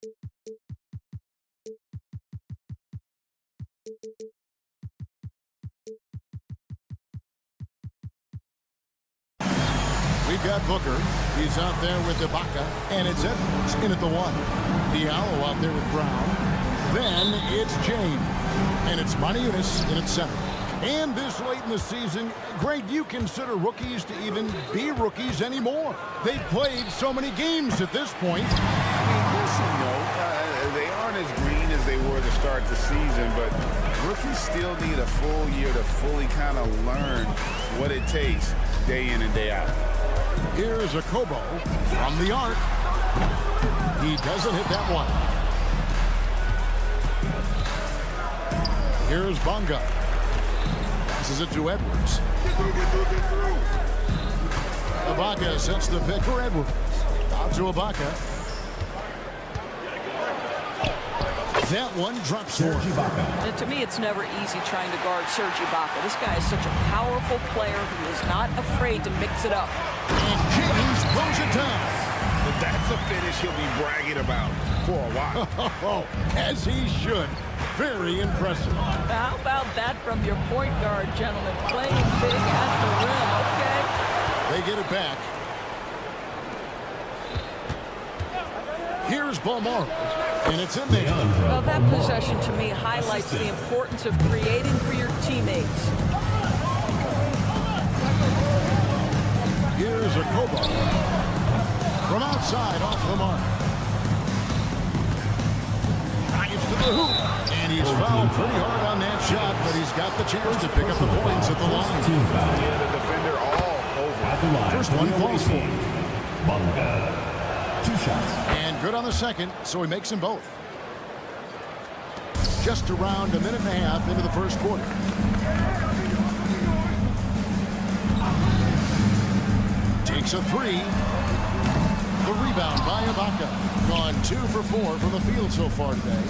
We've got Booker. He's out there with Ibaka, and it's Edwards in at the 1. Diallo out there with Brown. Then it's James, and it's Maniunas in at center. And this late in the season, Greg, do you consider rookies to even be rookies anymore? They've played so many games at this point. I mean, listen, they aren't as green as they were to start the season, but rookies still need a full year to fully kind of learn what it takes day in and day out. Here's a Kobo from the arc. He doesn't hit that one. Here's Bonga. Passes it to Edwards. Ibaka sets the pick for Edwards. Out to Ibaka. That one drops for him. To me, it's never easy trying to guard Serge Ibaka. This guy is such a powerful player who is not afraid to mix it up. And James throws it down. But that's a finish he'll be bragging about for a while. As he should. Very impressive. How about that from your point guard, gentlemen? Playing big at the rim, okay? They get it back. Here's Balmaro, and it's in there. Well, that possession to me highlights the importance of creating for your teammates. Here's a Kobo. From outside, off the mark. Drives to the hoop. And he's fouled pretty hard on that shot, but he's got the chance to pick up the points at the line. Yeah, the defender all over. First one falls for him. Bonga. 2 shots. And good on the second, so he makes them both. Just around a minute and a half into the first quarter. Takes a 3. The rebound by Ibaka. Gone 2 for 4 from the field so far today.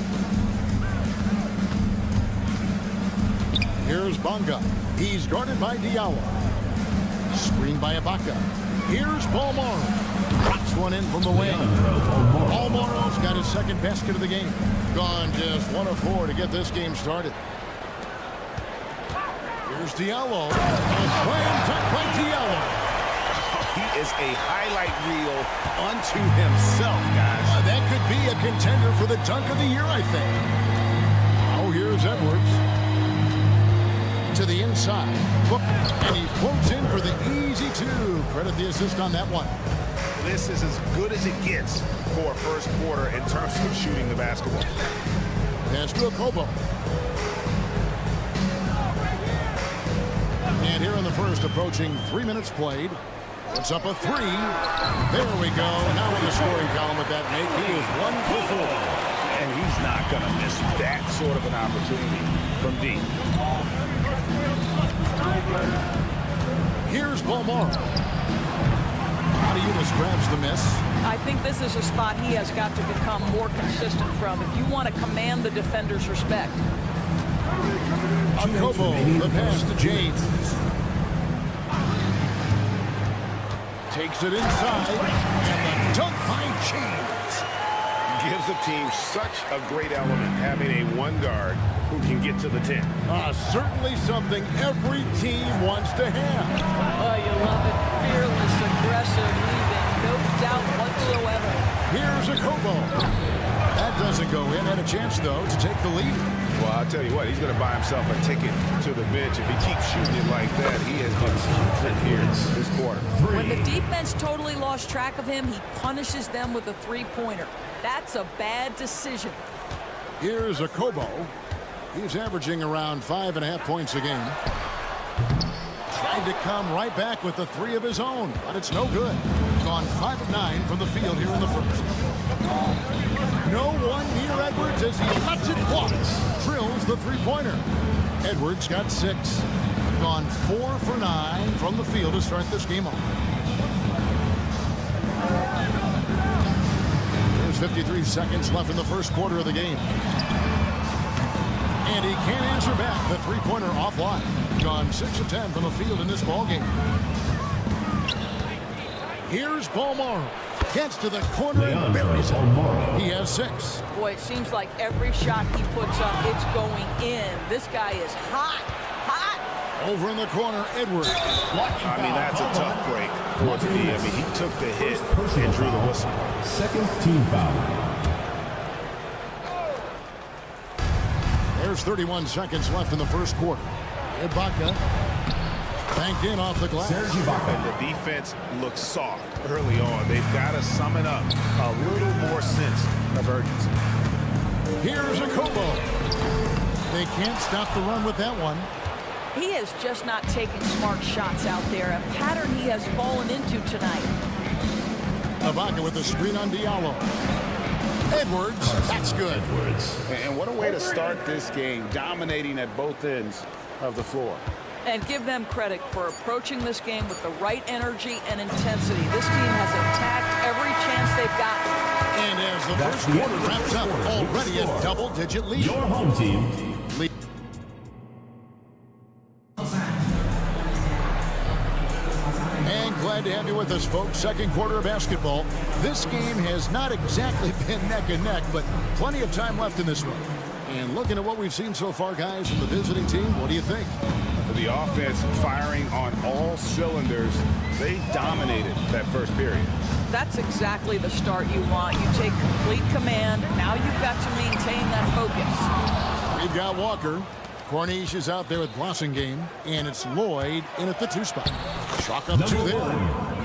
Here's Bonga. He's guarded by Diallo. Screened by Ibaka. Here's Balmaro. Drops one in from the wing. Balmaro's got his second basket of the game. Gone just 1 of 4 to get this game started. Here's Diallo. A slam dunk by Diallo. He is a highlight reel unto himself, guys. That could be a contender for the dunk of the year, I think. Oh, here's Edwards. To the inside. And he floats in for the easy 2. Credit the assist on that one. This is as good as it gets for a first quarter in terms of shooting the basketball. Pass to a Kobo. And here in the first, approaching 3 minutes played. It's up a 3. There we go. Now in the scoring column with that make. He is 1 for 4. And he's not going to miss that sort of an opportunity from deep. Here's Balmaro. Maniunas grabs the miss. I think this is a spot he has got to become more consistent from if you want to command the defender's respect. Kobo, the pass to James. Takes it inside. And the dunk by James. Gives the team such a great element having a 1 guard who can get to the 10. Certainly something every team wants to have. Oh, you love it. Fearless, aggressive, leaving no doubt whatsoever. Here's a Kobo. That doesn't go in. Had a chance, though, to take the lead. Well, I'll tell you what, he's going to buy himself a ticket to the bench. If he keeps shooting it like that, he has been putrid here this quarter. When the defense totally lost track of him, he punishes them with a 3-pointer. That's a bad decision. Here's a Kobo. He's averaging around 5.5 points a game. Tried to come right back with the 3 of his own, but it's no good. Gone 5 of 9 from the field here in the first. No one near Edwards as he lets it once. Drills the 3-pointer. Edwards got 6. Gone 4 for 9 from the field to start this game off. There's 53 seconds left in the first quarter of the game. And he can't answer back. The 3-pointer offline. Gone 6 of 10 from the field in this ballgame. Here's Balmaro. Gets to the corner and buries it. He has 6. Boy, it seems like every shot he puts up, it's going in. This guy is hot. Over in the corner, Edwards. I mean, that's a tough break for the D. I mean, he took the hit and drew the whistle. Second team foul. There's 31 seconds left in the first quarter. Ibaka banked in off the glass. And the defense looks soft early on. They've got to sum it up a little more sense of urgency. Here's a Kobo. They can't stop the run with that one. He is just not taking smart shots out there, a pattern he has fallen into tonight. Ibaka with the screen on Diallo. Edwards, that's good. And what a way to start this game, dominating at both ends of the floor. And give them credit for approaching this game with the right energy and intensity. This team has attacked every chance they've gotten. And as the first quarter wraps up, already a double-digit lead. Your home team. And glad to have you with us, folks. Second quarter of basketball. This game has not exactly been neck and neck, but plenty of time left in this one. And looking at what we've seen so far, guys, from the visiting team, what do you think? The offense firing on all cylinders. They dominated that first period. That's exactly the start you want. You take complete command. Now you've got to maintain that focus. We've got Walker. Corniche is out there with Blossingame, and it's Lloyd in at the 2 spot. Chalk up 2 there.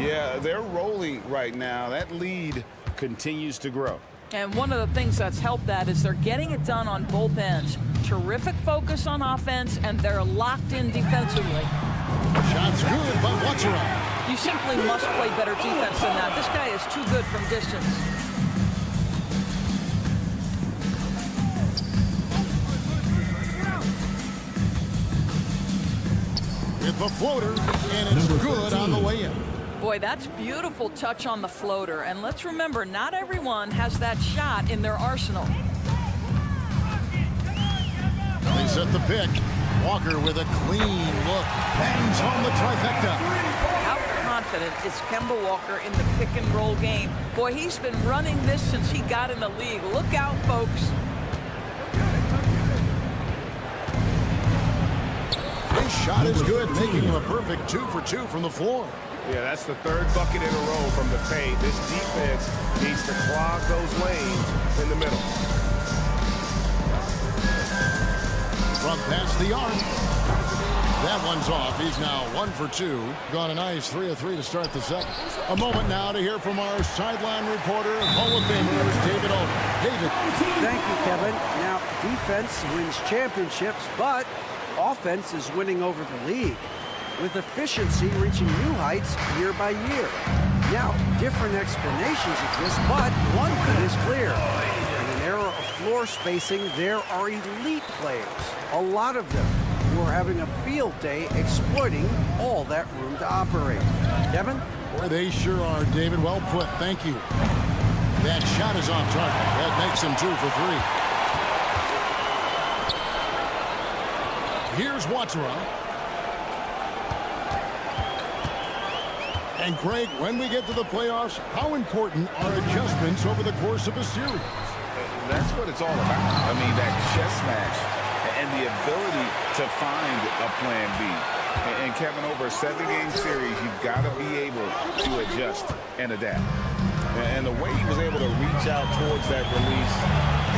Yeah, they're rolling right now. That lead continues to grow. And one of the things that's helped that is they're getting it done on both ends. Terrific focus on offense, and they're locked in defensively. Shots good, but what's wrong? You simply must play better defense than that. This guy is too good from distance. With the floater, and it's good on the way in. Boy, that's beautiful touch on the floater. And let's remember, not everyone has that shot in their arsenal. They set the pick. Walker with a clean look. Bangs home the trifecta. How confident is Kemba Walker in the pick-and-roll game? Boy, he's been running this since he got in the league. Look out, folks. His shot is good, making him a perfect 2 for 2 from the floor. Yeah, that's the 3rd bucket in a row from the paint. This defense needs to clog those lanes in the middle. From past the arc. That one's off. He's now 1 for 2. Gone a nice 3 of 3 to start the second. A moment now to hear from our sideline reporter, Hall of Famer, David Olden. David. Thank you, Kevin. Now, defense wins championships, but offense is winning over the league, with efficiency reaching new heights year by year. Now, different explanations exist, but one thing is clear. In an era of floor spacing, there are elite players, a lot of them, who are having a field day exploiting all that room to operate. Kevin? Boy, they sure are, David. Well put. Thank you. That shot is off target. That makes him 2 for 3. Here's Watsura. And Craig, when we get to the playoffs, how important are adjustments over the course of a series? That's what it's all about. I mean, that chess match and the ability to find a plan B. And Kevin, over a 7-game series, you've got to be able to adjust and adapt. And the way he was able to reach out towards that release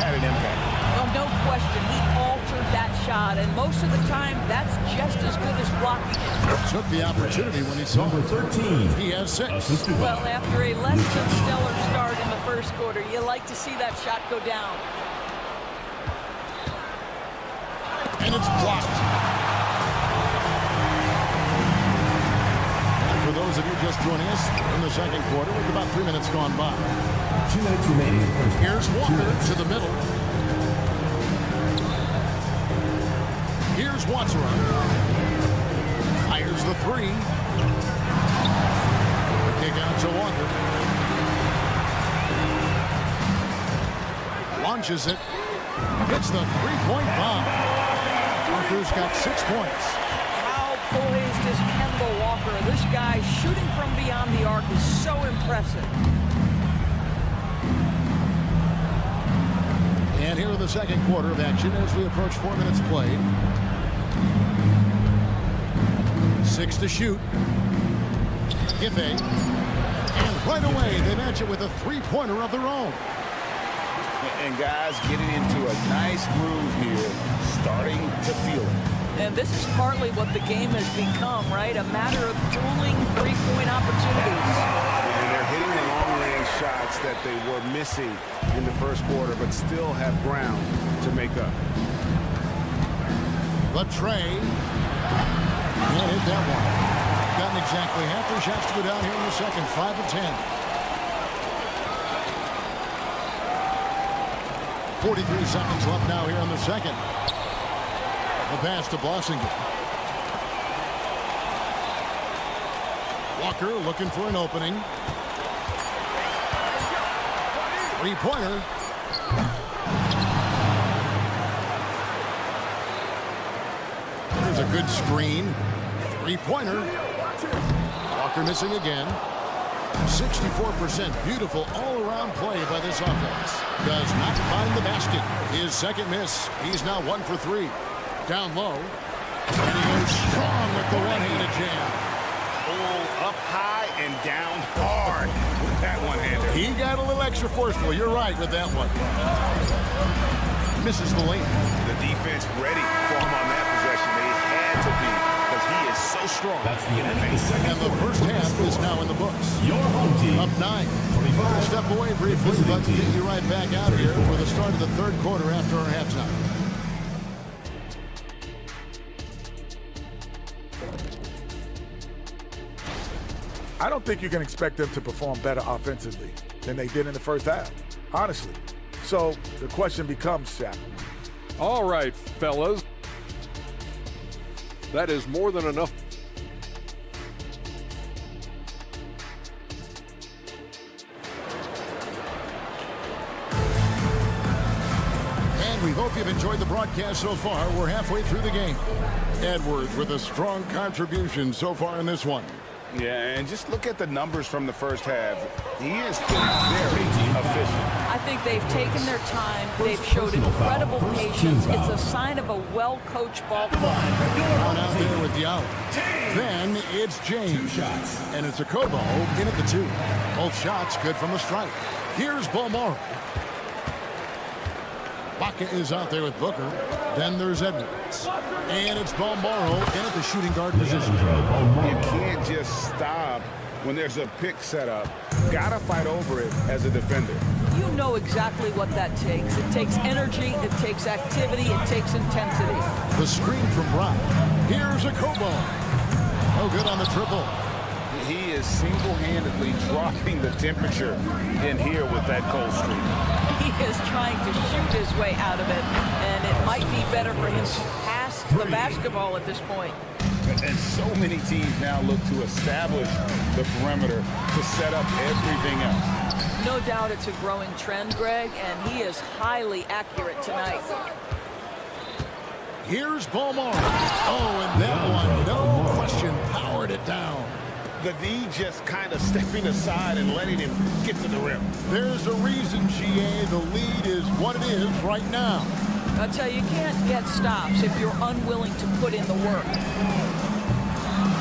had an impact. Well, no question, he altered that shot, and most of the time, that's just as good as blocking it. Took the opportunity when he saw Number 13. He has 6. Well, after a less than stellar start in the first quarter, you like to see that shot go down. And it's blocked. And for those of you just joining us in the second quarter, with about 3 minutes gone by. 2 minutes remaining. Here's Walker to the middle. Here's Watsura. Fires the 3. The kick out to Walker. Launches it. Hits the 3-point bomb. Walker's got 6 points. How poised is Kemba Walker? This guy shooting from beyond the arc is so impressive. the second quarter of action as we approach 4 minutes played. 6 to shoot. Gife. And right away, they match it with a three-pointer of their own. And guys getting into a nice groove here, starting to feel it. And this is partly what the game has become, right? A matter of dueling three-point opportunities. And they're hitting the long-range shots that they were missing in the first quarter, but still have ground to make up. The tray. Can't hit that one. Gotten exactly half their shots to go down here in the second. 5 of 10. 43 seconds left now here in the second. The pass to Blossinger. Walker looking for an opening. Three-pointer. There's a good screen. Three-pointer. Walker missing again. 64% beautiful all-around play by this offense. Does not find the basket. His second miss. He's now 1 for 3. Down low. And he goes strong with the one-handed jam. Oh, up high and down hard with that one-hander. He got a little extra forceful. You're right with that one. Misses the lane. The defense ready for him on that possession. They had to be because he is so strong. That's the end of the second And the first half is now in the books. Your home team. Up 9. Step away briefly, but get you right back out here for the start of the third quarter after our halftime. I don't think you can expect them to perform better offensively than they did in the first half, honestly. So the question becomes, Shaq. All right, fellas. That is more than enough. And we hope you've enjoyed the broadcast so far. We're halfway through the game. Edwards with a strong contribution so far in this one. Yeah, and just look at the numbers from the first half. He has been very efficient. I think they've taken their time. They've showed incredible patience. It's a sign of a well-coached ball club. On out there with Diallo. Then it's James. And it's a Kobo in at the 2. Both shots good from the stripe. Here's Balmore. Baca is out there with Booker. Then there's Edwards. And it's Balmoro in at the shooting guard position. You can't just stop when there's a pick set up. Gotta fight over it as a defender. You know exactly what that takes. It takes energy, it takes activity, it takes intensity. The screen from Brown. Here's a Kobo. No good on the triple. He is single-handedly dropping the temperature in here with that cold streak. He is trying to shoot his way out of it, and it might be better for him to pass the basketball at this point. And so many teams now look to establish the perimeter to set up everything else. No doubt it's a growing trend, Greg, and he is highly accurate tonight. Here's Balmoro. Oh, and that one, no question, powered it down. The D just kind of stepping aside and letting him get to the rim. There's a reason, GA, the lead is what it is right now. I'll tell you, you can't get stops if you're unwilling to put in the work.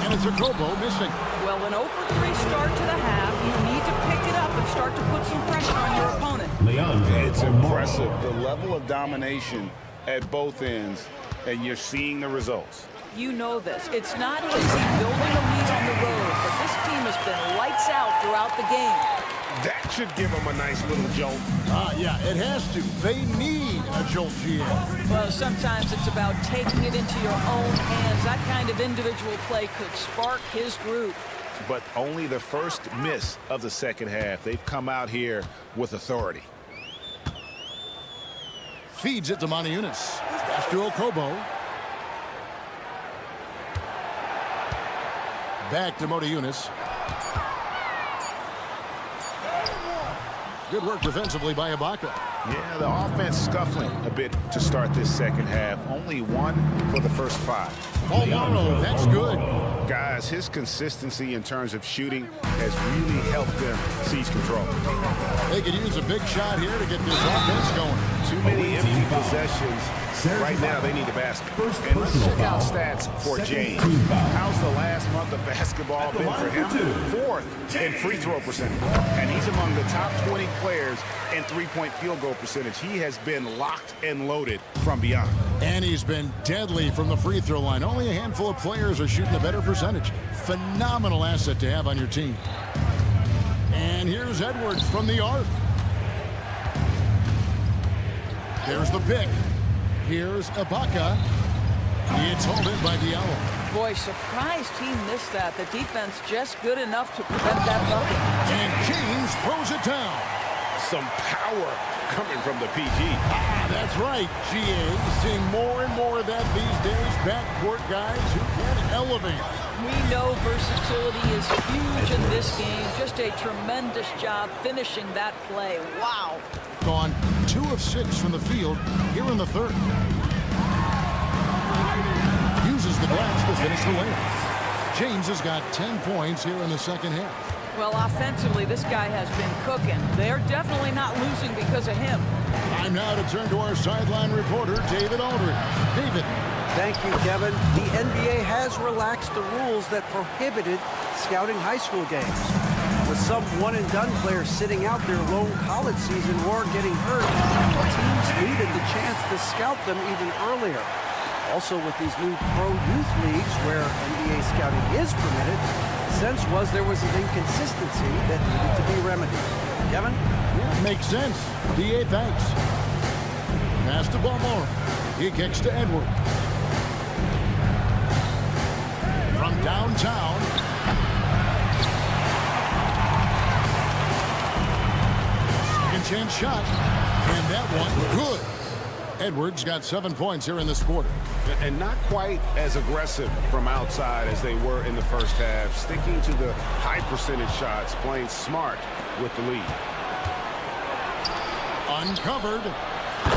And it's a Kobo missing. Well, an 0-for-3 start to the half, you need to pick it up and start to put some pressure on your opponent. It's impressive, the level of domination at both ends, and you're seeing the results. You know this. It's not easy building a lead on the road, but this team has been lights out throughout the game. That should give them a nice little jolt. Yeah, it has to. They need a jolt, GA. Well, sometimes it's about taking it into your own hands. That kind of individual play could spark his group. But only the first miss of the second half. They've come out here with authority. Feeds it to Moniunas. Pass to Okobo. Back to Moniunas. Good work defensively by Ibaka. Yeah, the offense scuffling a bit to start this second half. Only 1 for the first 5. Balmoro, that's good. Guys, his consistency in terms of shooting has really helped them seize control. They could use a big shot here to get this offense going. Too many empty possessions. Right now, they need the basket. First And let's personal check out foul. stats for Second James. team foul. How's the last month of basketball been for him? Fourth in free throw percentage. And he's among the top 20 players in three-point field goal percentage. He has been locked and loaded from beyond. And he's been deadly from the free throw line. Only a handful of players are shooting a better percentage. Phenomenal asset to have on your team. And here's Edwards from the arc. There's the pick. Here's Ibaka. It's hauled in by Diallo. Boy, surprised he missed that. The defense just good enough to prevent that bucket. And James throws it down. Some power coming from the PG. That's right, GA. Seeing more and more of that these days. Backcourt guys who can elevate. We know versatility is huge in this game. Just a tremendous job finishing that play. Wow. Gone 2 of 6 from the field here in the third. Uses the glass to finish the layup. James has got 10 points here in the second half. Well, offensively, this guy has been cooking. They're definitely not losing because of him. Time now to turn to our sideline reporter, David Aldridge. David. Thank you, Kevin. The NBA has relaxed the rules that prohibited scouting high school games. With some one-and-done players sitting out their lone college season or getting hurt, teams needed the chance to scout them even earlier. Also, with these new pro youth leagues where NBA scouting is permitted, the sense was there was an inconsistency that needed to be remedied. Kevin? Yeah, makes sense. DA, thanks. Pass to Baltimore. He kicks to Edwards. From downtown. Second chance shot. And that one good. Edwards got 7 points here in this quarter. And not quite as aggressive from outside as they were in the first half. Sticking to the high percentage shots, playing smart with the lead. Uncovered.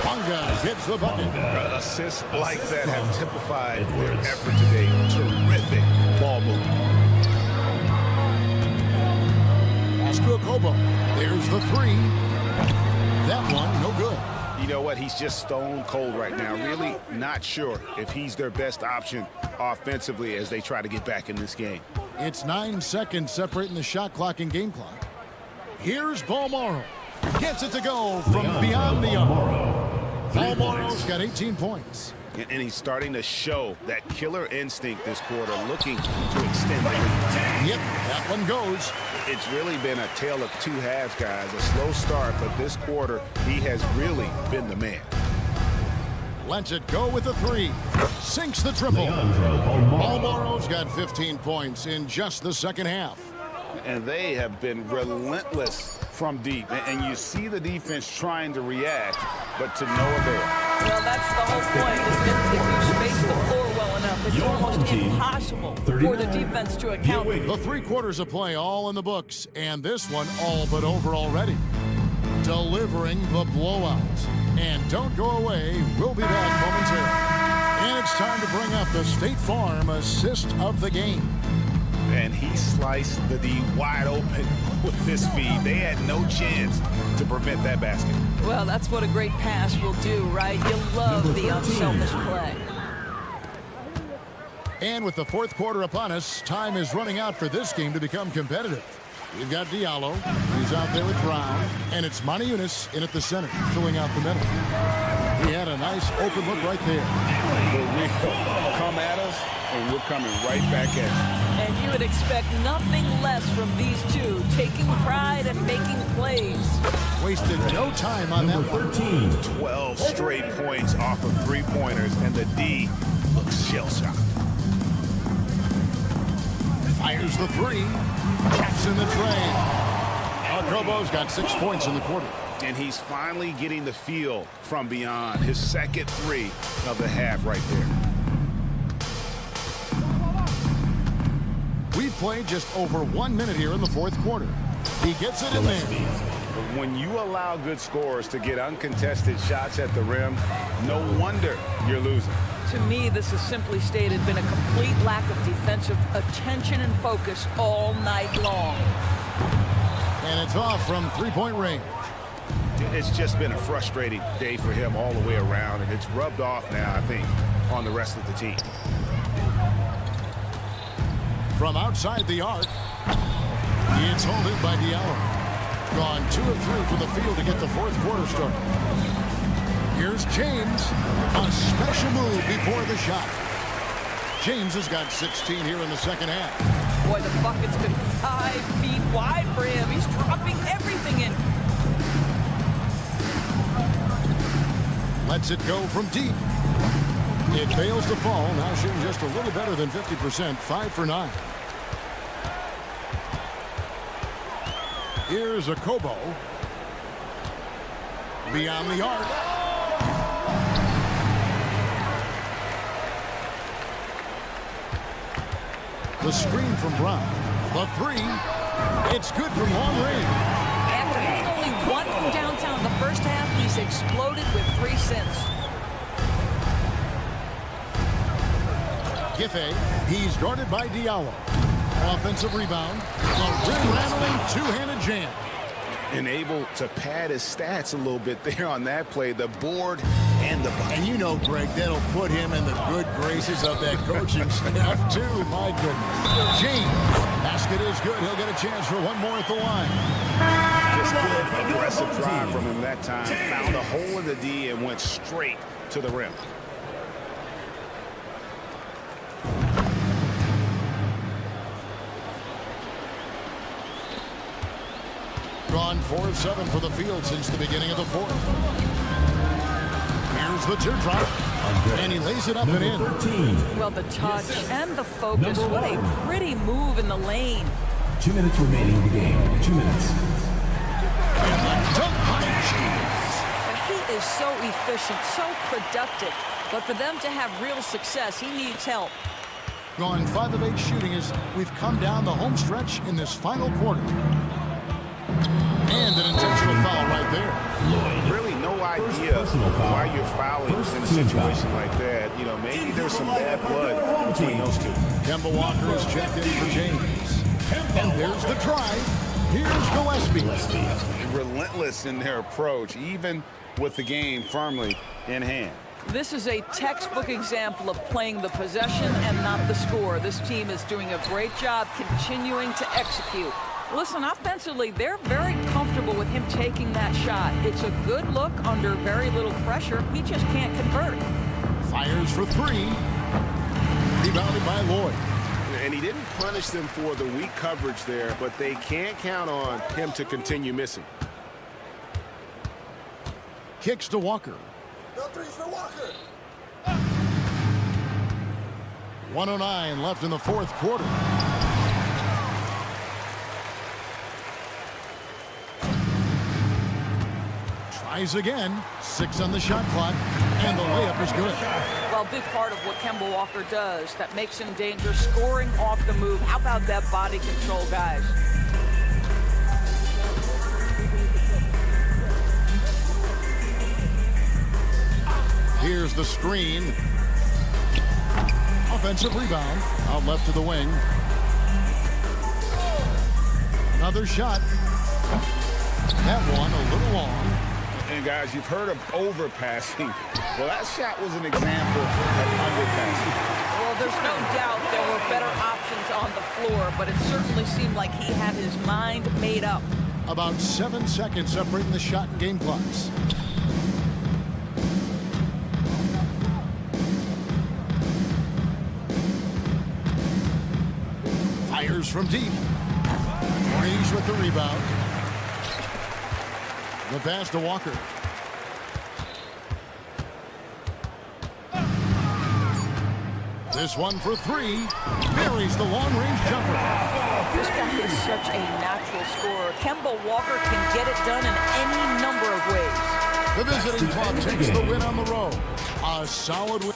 Bunga hits the bucket. Assists like that have typified their effort today. Terrific ball movement. Pass to Okobo. There's the three. That one, no good. You know what? He's just stone cold right now. Really not sure if he's their best option offensively as they try to get back in this game. It's 9 seconds separating the shot clock and game clock. Here's Baltimore. Gets it to go from beyond the arc. Baltimore's got 18 points. And he's starting to show that killer instinct this quarter, looking to extend the lead. Yep, that one goes. It's really been a tale of two halves, guys. A slow start, but this quarter, he has really been the man. Lets it go with the three. Sinks the triple. Baltimore's got 15 points in just the second half. And they have been relentless from deep. And you see the defense trying to react, but to no avail. Well, that's the whole point, isn't it? If you space the floor well enough, it's almost impossible for the defense to account for. The 3 quarters of play all in the books, and this one all but over already. Delivering the blowout. And don't go away, we'll be back momentarily. And it's time to bring up the State Farm assist of the game. And he sliced the D wide open with this feed. They had no chance to prevent that basket. Well, that's what a great pass will do, right? You love the unselfish play. And with the 4th quarter upon us, time is running out for this game to become competitive. We've got Diallo. He's out there with Brown. And it's Moniunas in at the center, filling out the middle. He had a nice open look right there. But we come at us, and we're coming right back at you. And you would expect nothing less from these two, taking pride and making plays. Wasted no time on that 13. 12 straight points off of three-pointers, and the D looks shell-shocked. Fires the three. Taps in the tray. Okobo's got 6 points in the quarter. And he's finally getting the feel from beyond. His second three of the half right there. We've played just over 1 minute here in the 4th quarter. He gets it in there. When you allow good scorers to get uncontested shots at the rim, no wonder you're losing. To me, this is simply stated been a complete lack of defensive attention and focus all night long. And it's off from 3-point range. It's just been a frustrating day for him all the way around, and it's rubbed off now, I think, on the rest of the team. From outside the arc, it's hauled in by Diallo. Gone 2 of 3 from the field to get the fourth quarter started. Here's James. A special move before the shot. James has got 16 here in the second half. Boy, the bucket's been 5 feet wide for him. He's dropping everything in. Lets it go from deep. It fails to fall. Now shooting just a little better than 50%. 5 for 9. Here's a Kobo. Beyond the arc. The screen from Brown. The 3. It's good from long range. After hitting only 1 from downtown in the first half, he's exploded with 3 since. Giffey. He's guarded by Diallo. Offensive rebound. A rim-rattling two-handed jam. And able to pad his stats a little bit there on that play. The board and the bucket. And you know, Greg, that'll put him in the good graces of that coaching staff, too. My goodness. James. Basket is good. He'll get a chance for one more at the line. Just good, aggressive drive from him that time. Found a hole in the D and went straight to the rim. Gone 4 of 7 for the field since the beginning of the fourth. Here's the teardrop. And he lays it up and in. 13. Well, the touch and the focus. What a pretty move in the lane. 2 minutes remaining in the game. 2 minutes. And the dunk by James. He is so efficient, so productive. But for them to have real success, he needs help. Gone 5 of 8 shooting as we've come down the home stretch in this final quarter. And an intentional foul right there. Really no idea why you're fouling in a situation like that. You know, maybe there's some bad blood between those two. Kemba Walker is checked in for James. And there's the drive. Here's Gillespie. Relentless in their approach, even with the game firmly in hand. This is a textbook example of playing the possession and not the score. This team is doing a great job continuing to execute. Listen, offensively, they're very comfortable with him taking that shot. It's a good look under very little pressure. He just can't convert. Fires for 3. Rebounded by Lloyd. And he didn't punish them for the weak coverage there, but they can't count on him to continue missing. Kicks to Walker. No threes for Walker. 1:09 left in the fourth quarter. Tries again. 6 on the shot clock. And the layup is good. Well, big part of what Kemba Walker does that makes him dangerous, scoring off the move. How about that body control, guys? Here's the screen. Offensive rebound. Out left to the wing. Another shot. That one a little long. And guys, you've heard of overpassing. Well, that shot was an example of underpassing. Well, there's no doubt there were better options on the floor, but it certainly seemed like he had his mind made up. About 7 seconds separating the shot and game clocks. Fires from deep. Range with the rebound. The pass to Walker. This one for 3. Buries the long-range jumper. This guy is such a natural scorer. Kemba Walker can get it done in any number of ways. The visiting club takes the win on the road. A solid win.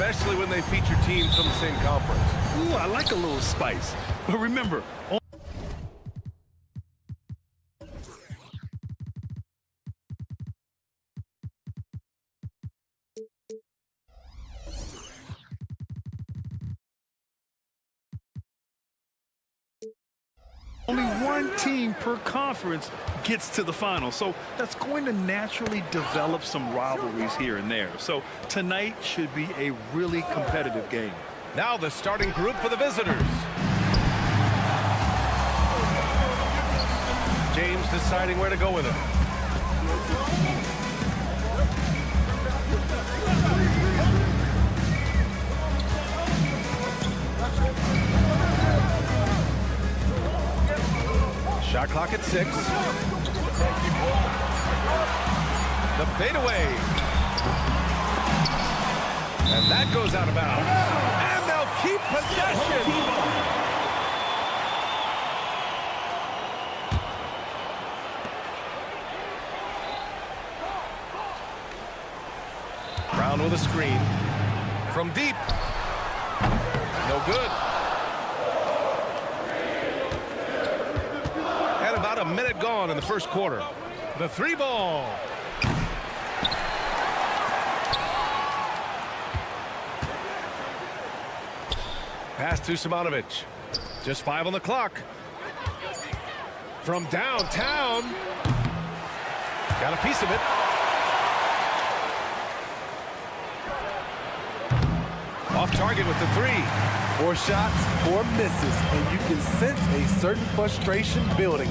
especially when they feature teams from the same conference. Ooh, I like a little spice. But remember, only one team per conference gets to the final. So that's going to naturally develop some rivalries here and there. So tonight should be a really competitive game. Now the starting group for the visitors. James deciding where to go with it. Shot clock at 6. The fadeaway. And that goes out of bounds. And they'll keep possession. Brown with a screen. From deep. No good. About a minute gone in the first quarter. The 3 ball. Pass to Simonovic. Just 5 on the clock. From downtown. Got a piece of it. Off target with the 3. 4 shots, 4 misses, and you can sense a certain frustration building.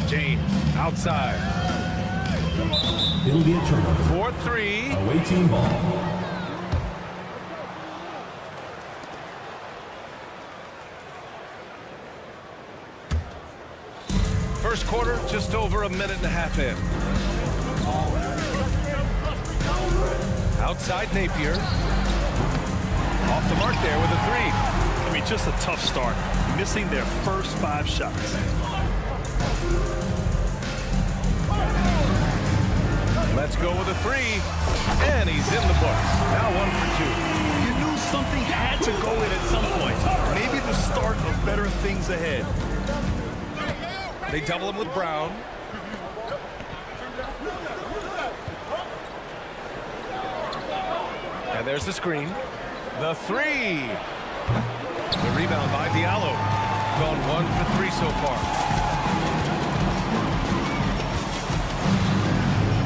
James outside. It'll be a turnover. 4-3. Away team ball. First quarter, just over a minute and a half in. Outside Napier. Off the mark there with a 3. I mean, just a tough start. Missing their first 5 shots. Let's go with a 3. And he's in the books. Now 1 for 2. You knew something had to go in at some point. Maybe the start of better things ahead. They double him with Brown. And there's the screen. The three. The rebound by Diallo. Gone 1 for 3 so far.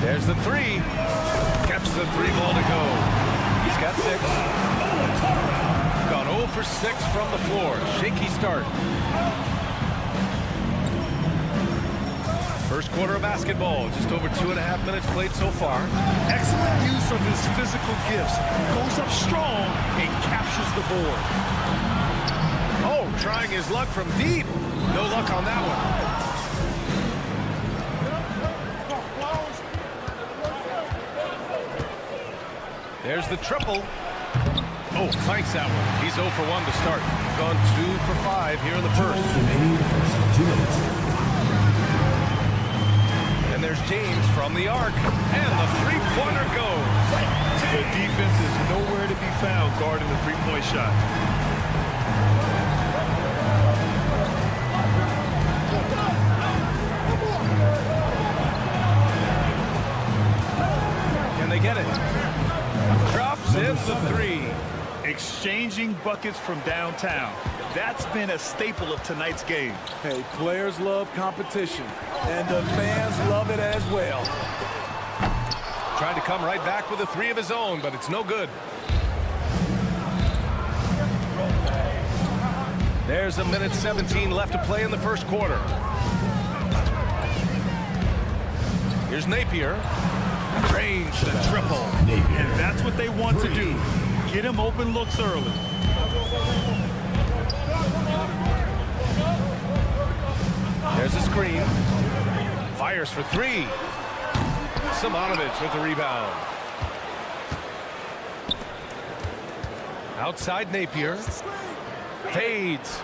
There's the three. Catch the 3-ball to go. He's got 6. Gone 0 for 6 from the floor. Shaky start. First quarter of basketball. Just over 2.5 minutes played so far. Excellent use of his physical gifts. Goes up strong and captures the board. Oh, trying his luck from deep. No luck on that one. There's the triple. Oh, clanks that one. He's 0 for 1 to start. Gone 2 for 5 here in the first. Remaining in the first 2 minutes. And there's James from the arc. And the three-pointer goes. The defense is nowhere to be found guarding the three-point shot. Can they get it? Drops in the three. Exchanging buckets from downtown. That's been a staple of tonight's game. Hey, players love competition, and the fans love it as well. Tried to come right back with a 3 of his own, but it's no good. There's 1:17 left to play in the first quarter. Here's Napier. Drains the triple. And that's what they want to do. Get him open looks early. There's a screen. Fires for 3. Simonovic with the rebound. Outside Napier. Fades.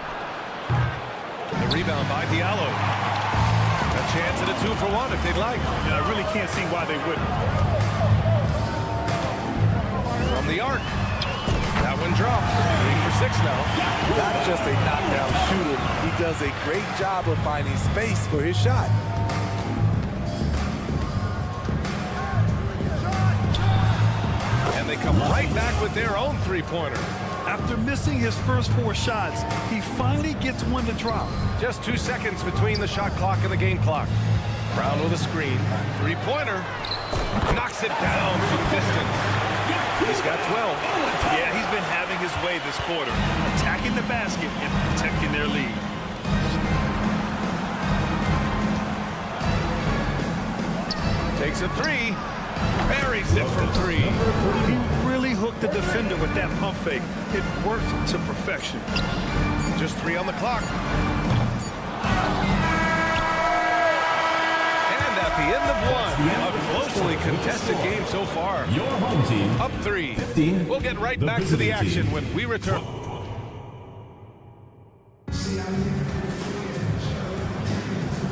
The rebound by Diallo. A chance at a 2 for 1 if they'd like. And I really can't see why they wouldn't. From the arc. That one drops. 3 for 6 now. Not just a knockdown shooter, he does a great job of finding space for his shot. And they come right back with their own three-pointer. After missing his first 4 shots, he finally gets one to drop. Just 2 seconds between the shot clock and the game clock. Brown with a screen. Three-pointer. Knocks it down from distance. He's got 12. Yeah, he's been having his way this quarter, attacking the basket and protecting their lead. Takes a 3. Buries it from 3. He really hooked the defender with that pump fake. It worked to perfection. Just 3 on the clock. And at the end of 1, a closely contested game so far. Your home team. Up 3. 15. We'll get right The back to the visiting action team. when we return.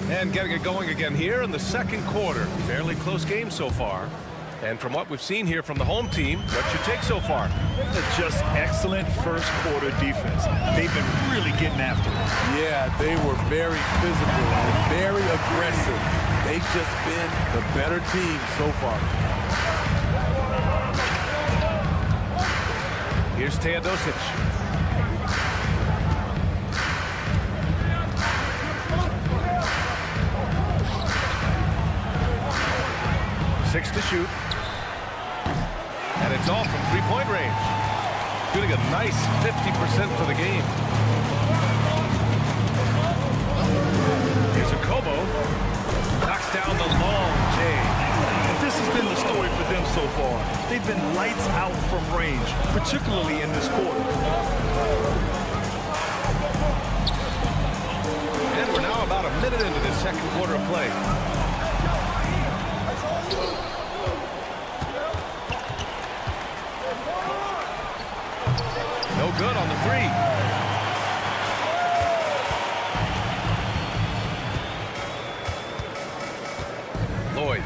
And getting it going again here in the second quarter. Fairly close game so far. And from what we've seen here from the home team, what's your take so far? Just excellent first quarter defense. They've been really getting after it. Yeah, they were very physical and very aggressive. They've just been the better team so far. Here's Teodosic. Six to shoot. And it's all from three-point range. Shooting a nice 50% for the game. Here's a Kobo. Knocks down the long J. This has been the story for them so far. They've been lights out from range, particularly in this quarter. And we're now about a minute into this second quarter of play. No good on the 3. Lloyd.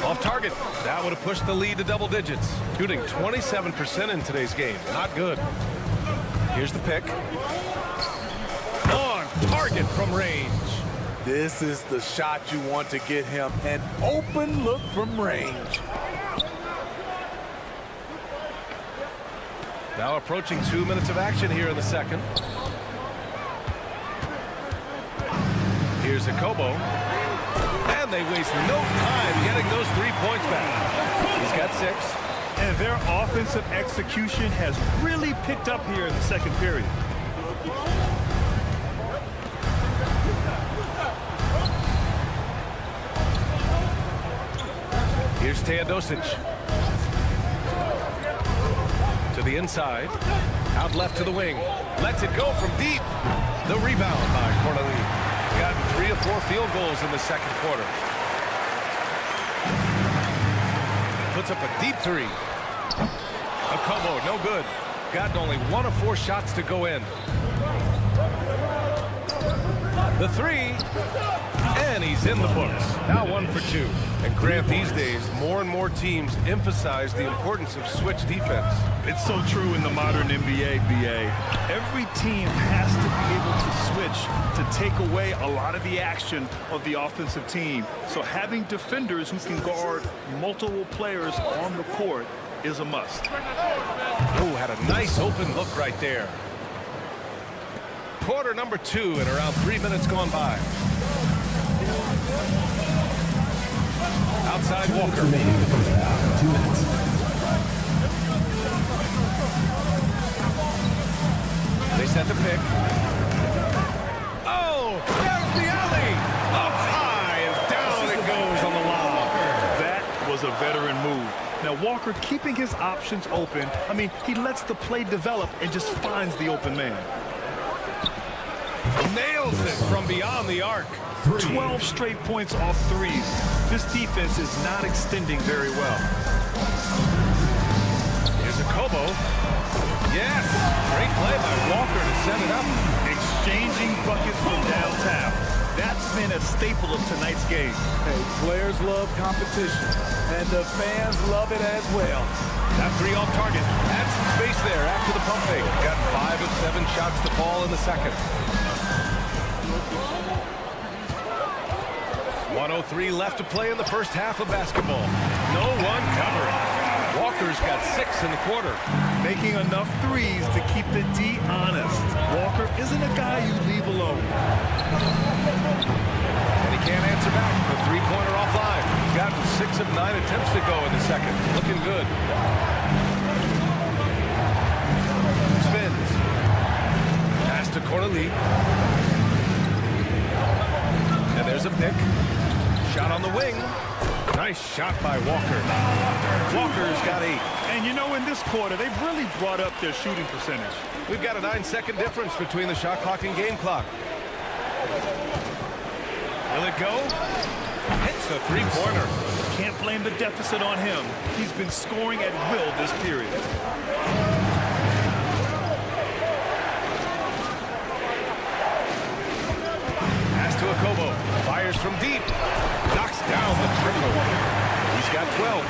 Off target. That would have pushed the lead to double digits. Shooting 27% in today's game. Not good. Here's the pick. On target from range. This is the shot you want to get him. An open look from range. Now approaching 2 minutes of action here in the second. Here's a Kobo. And they waste no time getting those 3 points back. He's got 6. And their offensive execution has really picked up here in the second period. Here's Teodosic. To the inside. Out left to the wing. Lets it go from deep. The rebound by Corneli. Got 3 of 4 field goals in the second quarter. Puts up a deep 3. A Kobo, no good. Got only 1 of 4 shots to go in. The 3. And he's in the books. Now 1 for 2. And Grant, these days, more and more teams emphasize the importance of switch defense. It's so true in the modern NBA, BA. Every team has to be able to switch to take away a lot of the action of the offensive team. So having defenders who can guard multiple players on the court is a must. Oh, had a nice open look right there. Quarter number 2 and around 3 minutes gone by. Outside Walker. Remaining in the first half. 2 minutes. They set the pick. Oh, there's the alley. Up high and down it goes on the lob. That was a veteran move. Now Walker keeping his options open. I mean, he lets the play develop and just finds the open man. Nails it from beyond the arc. 12 straight points off threes. This defense is not extending very well. Here's a Kobo. Yes, great play by Walker to set it up. Exchanging buckets from downtown. That's been a staple of tonight's game. Hey, players love competition, and the fans love it as well. That 3 off target. Had some space there after the pump fake. Got 5 of 7 shots to fall in the second. 1:03 left to play in the first half of basketball. No one covering. Walker's got 6 in the quarter. Making enough threes to keep the D honest. Walker isn't a guy you leave alone. And he can't answer back. The 3-pointer offline. Got 6 of 9 attempts to go in the second. Looking good. Spins. Pass to Corneli. And there's a pick. Shot on the wing. Nice shot by Walker. Walker's got 8. And you know, in this quarter, they've really brought up their shooting percentage. We've got a 9-second difference between the shot clock and game clock. Will it go? Hits the 3-pointer. Can't blame the deficit on him. He's been scoring at will this period. Pass to Akobo. Fires from deep. Knocks down the triple. He's got 12.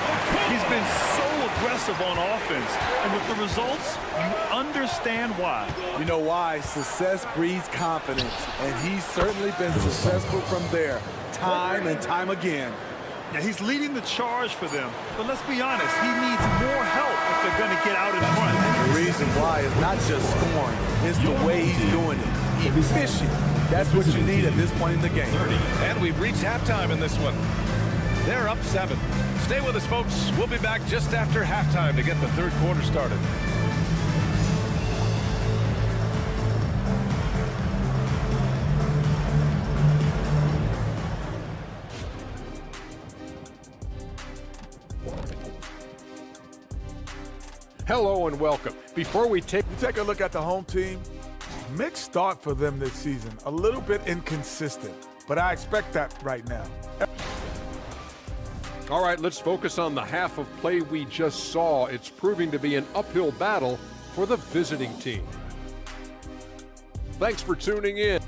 He's been so aggressive on offense. And with the results, you understand why. You know why? Success breeds confidence, and he's certainly been successful from there, time and time again. Now, he's leading the charge for them. But let's be honest, he needs more help if they're going to get out in front. The reason why is not just scoring, it's the way he's doing it. Efficient. That's what you need at this point in the game. And we've reached halftime in this one. They're up 7. Stay with us, folks. We'll be back just after halftime to get the third quarter started. Hello and welcome. Before we take a look at the home team, mixed start for them this season. A little bit inconsistent, but I expect that right now. All right, let's focus on the half of play we just saw. It's proving to be an uphill battle for the visiting team. Thanks for tuning in.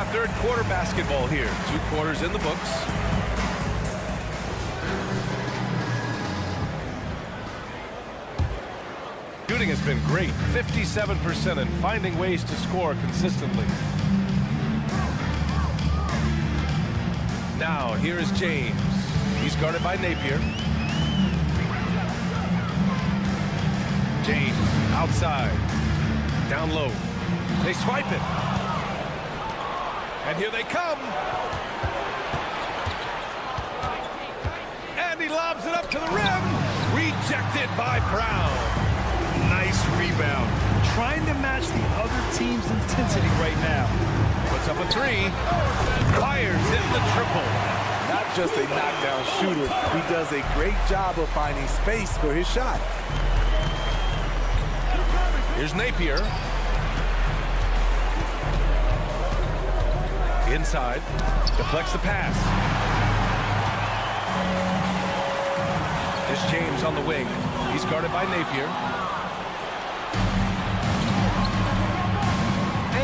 got third quarter basketball here. 2 quarters in the books. Shooting has been great, 57%, and finding ways to score consistently. Now, here is James. He's guarded by Napier. James, outside. Down low. They swipe it. And here they come. And he lobs it up to the rim. Rejected by Brown. Nice rebound. Trying to match the other team's intensity right now. Puts up a 3. Fires in the triple. Not just a knockdown shooter, he does a great job of finding space for his shot. Here's Napier. Inside. Deflects the pass. Here's James on the wing. He's guarded by Napier.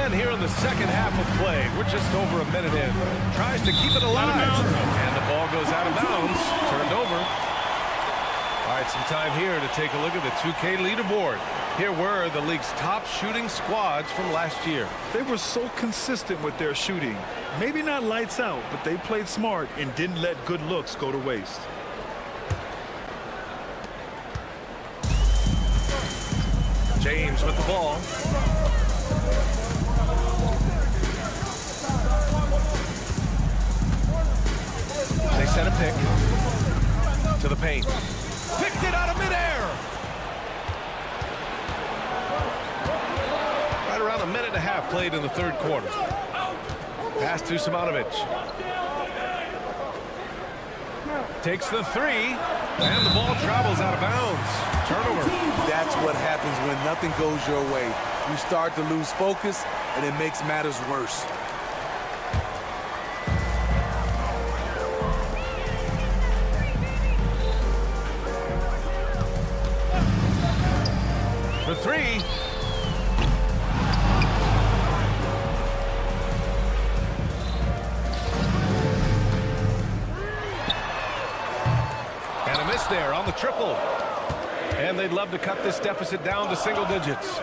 And here in the second half of play, we're just over a minute in. Tries to keep it alive. And the ball goes out of bounds. Turned over. All right, some time here to take a look at the 2K leaderboard. Here were the league's top shooting squads from last year. They were so consistent with their shooting. Maybe not lights out, but they played smart and didn't let good looks go to waste. James with the ball. They set a pick to the paint. Picked it out of midair. Right around a minute and a half played in the third quarter. Pass to Simonovic. Takes the 3, and the ball travels out of bounds. Turnover. That's what happens when nothing goes your way. You start to lose focus, and it makes matters worse. For 3. And a miss there on the triple. And they'd love to cut this deficit down to single digits.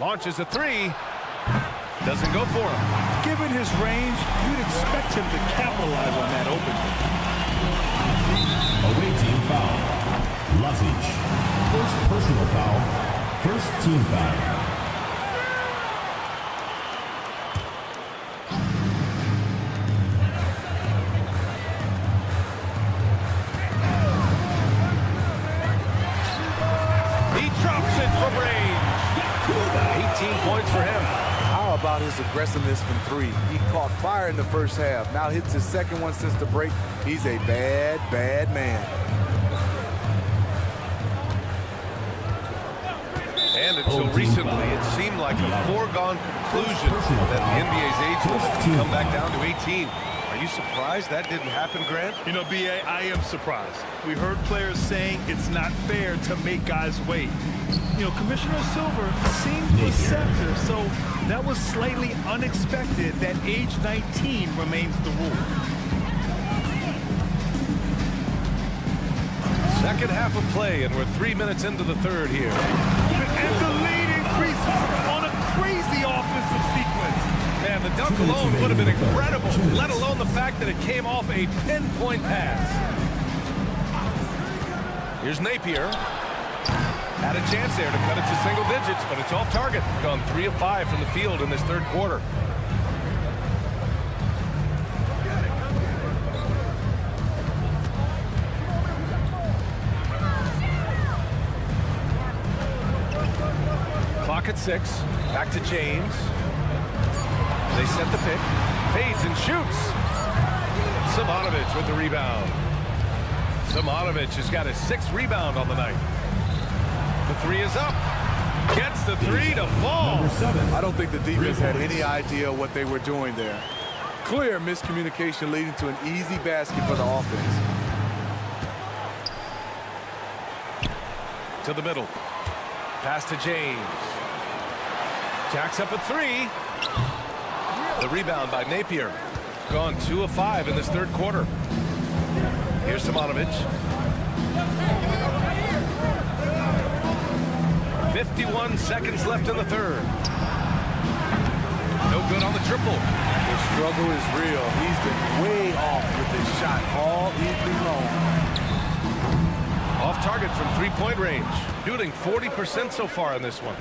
Launches a 3. Doesn't go for him. Given his range, you'd expect him to capitalize on that opening. Away team foul. Lazic. First personal foul. First team foul. He drops it from range. 18 points for him. How about his aggressiveness from 3? He caught fire in the first half. Now hits his second one since the break. He's a bad, bad man. And until recently, it seemed like a foregone conclusion that the NBA's age limit would come back down to 18. Are you surprised that didn't happen, Grant? You know, B.A., I am surprised. We heard players saying it's not fair to make guys wait. You know, Commissioner Silver seemed receptive, so that was slightly unexpected that age 19 remains the rule. Second half of play, and we're 3 minutes into the third here. And the lead increases on a crazy offensive sequence. Man, the dunk alone would have been incredible, let alone the fact that it came off a pinpoint pass. Here's Napier. Had a chance there to cut it to single digits, but it's off target. Gone 3 of 5 from the field in this third quarter. Clock at 6. Back to James. They set the pick. Fades and shoots. Simonovic with the rebound. Simonovic has got his 6th rebound on the night. The 3 is up. Gets the 3 to fall. I don't think the defense had any idea what they were doing there. Clear miscommunication leading to an easy basket for the offense. To the middle. Pass to James. Jacks up a three. The rebound by Napier. Gone 2 of 5 in this third quarter. Here's Simonovic. 51 seconds left in the third. No good on the triple. The struggle is real. He's been way off with his shot all evening long. Off target from three-point range. Shooting 40% so far in this one.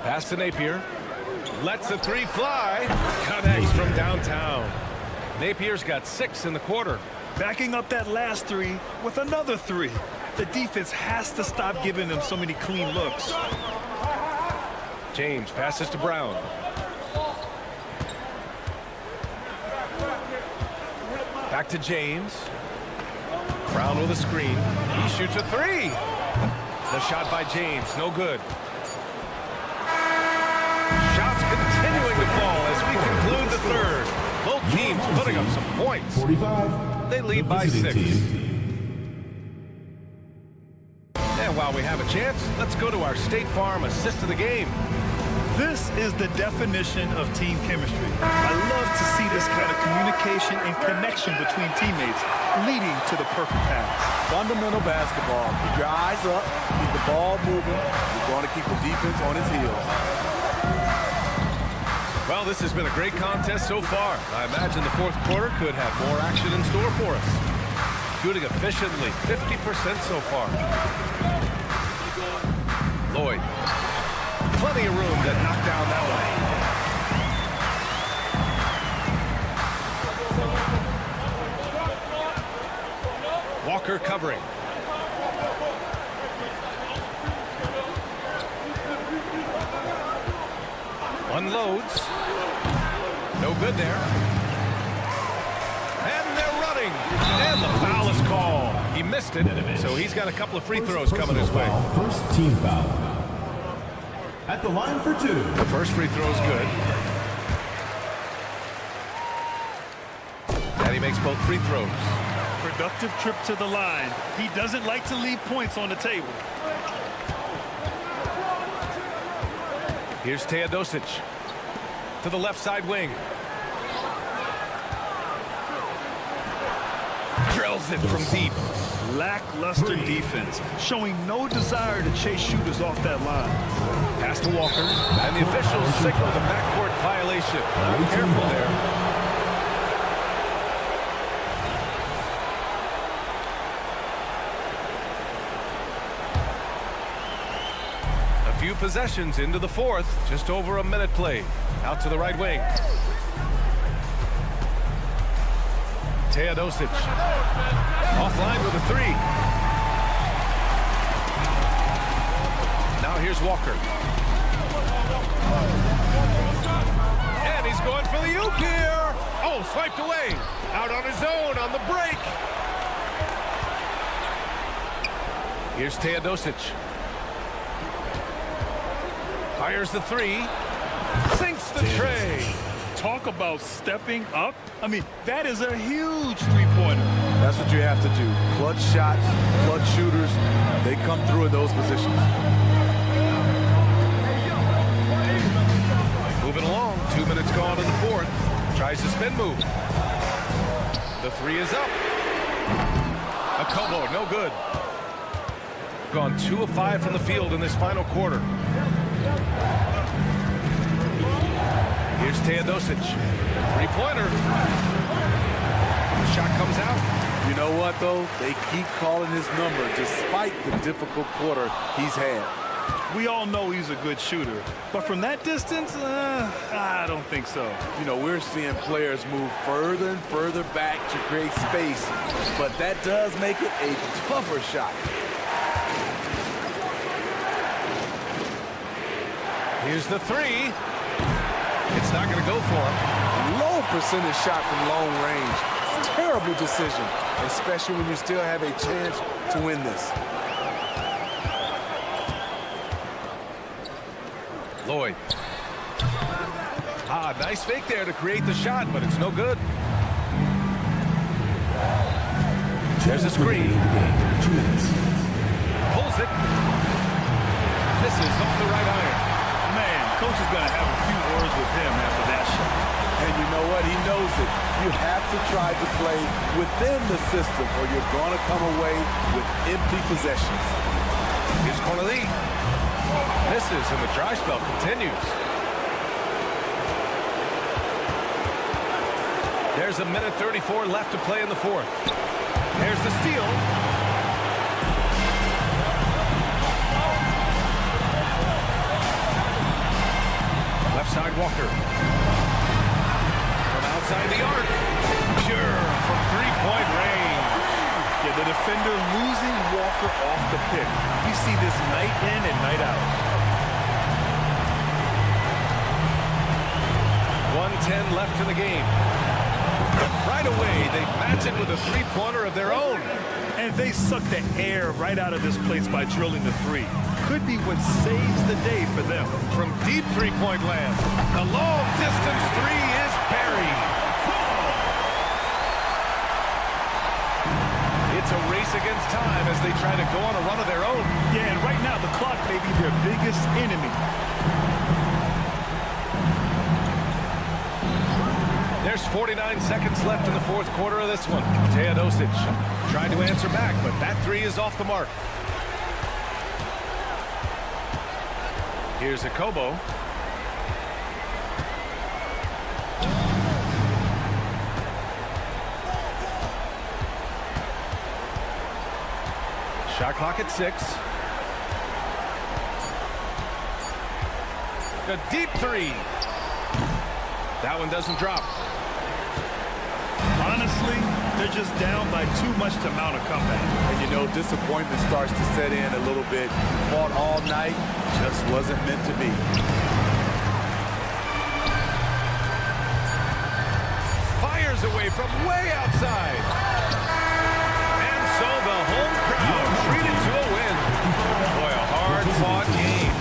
Pass to Napier. Lets the three fly. Connects from downtown. Napier's got 6 in the quarter. Backing up that last three with another three. The defense has to stop giving them so many clean looks. James passes to Brown. Back to James. Brown with a screen. He shoots a three. The shot by James, no good. Shots continuing to fall as we conclude the third. Both teams putting up some points. 45. They lead by 6. And while we have a chance, let's go to our State Farm assist of the game. This is the definition of team chemistry. I love to see this kind of communication and connection between teammates leading to the perfect pass. Fundamental basketball. Keep your eyes up, keep the ball moving. You're going to keep the defense on its heels. Well, this has been a great contest so far. I imagine the fourth quarter could have more action in store for us. Shooting efficiently, 50% so far. Lloyd. Plenty of room to knock down that one. Walker covering. Unloads. No good there. And they're running. And the foul is called. He missed it, so he's got a couple of free throws coming his way. First team foul. At the line for 2. The first free throw is good. And he makes both free throws. Productive trip to the line. He doesn't like to leave points on the table. Here's Teodosic to the left side wing. Drills it from deep. Lackluster defense, showing no desire to chase shooters off that line. Pass to Walker, and the officials signal the backcourt violation. Not careful there. A few possessions into the fourth, just over a minute played. Out to the right wing. Teodosic. Offline with a three. Now here's Walker. And he's going for the oop here. Oh, swiped away. Out on his own on the break. Here's Teodosic. Fires the three. Sinks the tray. Talk about stepping up. I mean, that is a huge three-pointer. That's what you have to do. Clutch shots, clutch shooters, they come through in those positions. Moving along, 2 minutes gone in the fourth. Tries the spin move. The three is up. A combo, no good. Gone 2 of 5 from the field in this final quarter. Here's Teodosic. Three-pointer. The shot comes out. You know what, though? They keep calling his number despite the difficult quarter he's had. We all know he's a good shooter, but from that distance, I don't think so. You know, we're seeing players move further and further back to create space, but that does make it a tougher shot. Here's the three. It's not going to go for him. Low percentage shot from long range. Terrible decision, especially when you still have a chance to win this. Lloyd. Nice fake there to create the shot, but it's no good. There's a screen. 2 minutes. Pulls it. Misses off the right iron. Man, coach is going to have a few words with him after that shot. And you know what? He knows it. You have to try to play within the system or you're going to come away with empty possessions. Here's Grizli. Misses, and the dry spell continues. There's a minute 34 left to play in the fourth. There's the steal. Left side Walker. From outside the arc. Pure from three-point range. Yeah, the defender losing Walker off the pick. We see this night in and night out. 1:10 left in the game. Right away, they match it with a three-pointer of their own. And they suck the air right out of this place by drilling the three. Could be what saves the day for them. From deep three-point land, the long-distance three is buried. It's a race against time as they try to go on a run of their own. Yeah, and right now the clock may be their biggest enemy. There's 49 seconds left in the fourth quarter of this one. Teodosic tried to answer back, but that three is off the mark. Here's a Kobo. Shot clock at 6. A deep three. That one doesn't drop. Honestly, they're just down by too much to mount a comeback. And you know, disappointment starts to set in a little bit. Fought all night, just wasn't meant to be. Fires away from way outside. And so the home crowd treated to a win. Boy, a hard-fought game.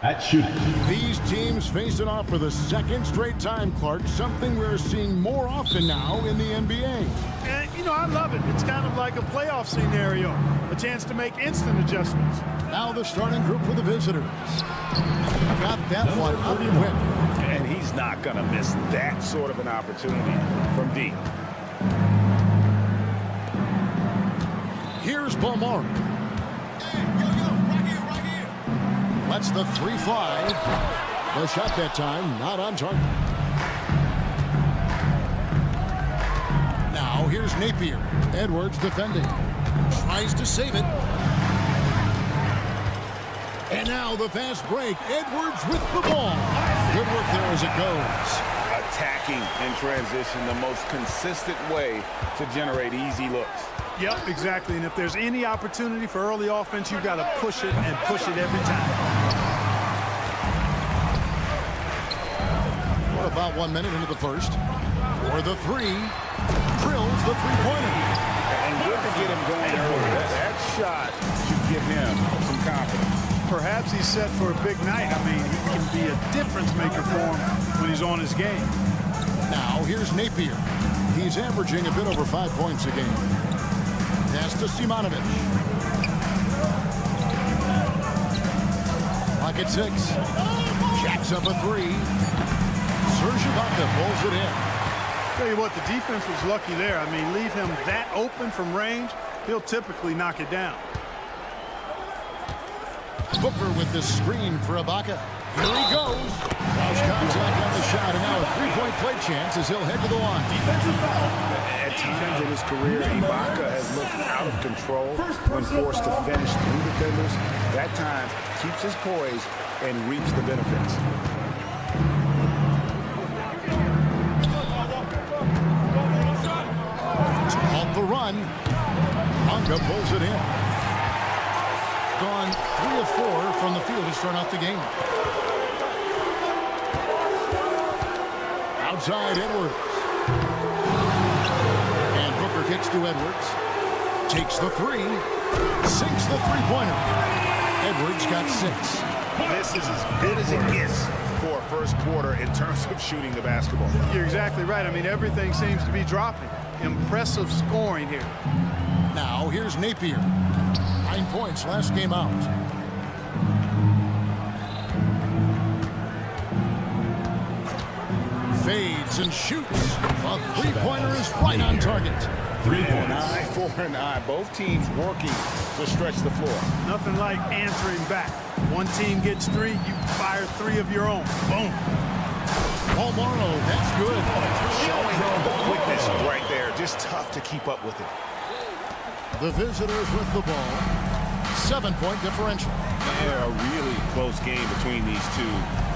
At shooting. These teams facing off for the second straight time, Clark, something we're seeing more often now in the NBA. And, you know, I love it. It's kind of like a playoff scenario, a chance to make instant adjustments. Now the starting group for the visitors. Got that one up quick. And he's not going to miss that sort of an opportunity from deep. Here's Balmore. Lets the three fly. The shot that time not on target. Now here's Napier. Edwards defending. Tries to save it. And now the fast break. Edwards with the ball. Good work there as it goes. Attacking in transition, the most consistent way to generate easy looks. Yep, exactly. And if there's any opportunity for early offense, you've got to push it and push it every time. We're about 1 minute into the first. For the three. Drills the three-pointer. And good to get him going early. That shot should give him some confidence. Perhaps he's set for a big night. I mean, he can be a difference maker for him when he's on his game. Now here's Napier. He's averaging a bit over 5 points a game. Pass to Simonovic. Pocket six. Jacks up a three. Serge Ibaka pulls it in. Tell you what, the defense was lucky there. I mean, leave him that open from range, he'll typically knock it down. Booker with the screen for Ibaka. Here he goes. Lost contact on the shot, and now a three-point play chance as he'll head to the line. Defensive foul. At times in his career, Ibaka has looked out of control when forced to finish through defenders. That time keeps his poise and reaps the benefits. Off the run. Ibaka pulls it in. Gone 3 of 4 from the field to start off the game. Outside Edwards. And Booker kicks to Edwards. Takes the three. Sinks the three-pointer. Edwards got 6. This is as good as it gets for a first quarter in terms of shooting the basketball. You're exactly right. I mean, everything seems to be dropping. Impressive scoring here. Now here's Napier. 9 points last game out. Fades and shoots. A three-pointer is right on target. 3 And an points. eye for an eye. Both teams working to stretch the floor. Nothing like answering back. One team gets 3, you fire 3 of your own. Boom. Oh, Morrow, that's good. Showing the quickness right there. Just tough to keep up with it. The visitors with the ball. 7-point differential. Yeah, a really close game between these two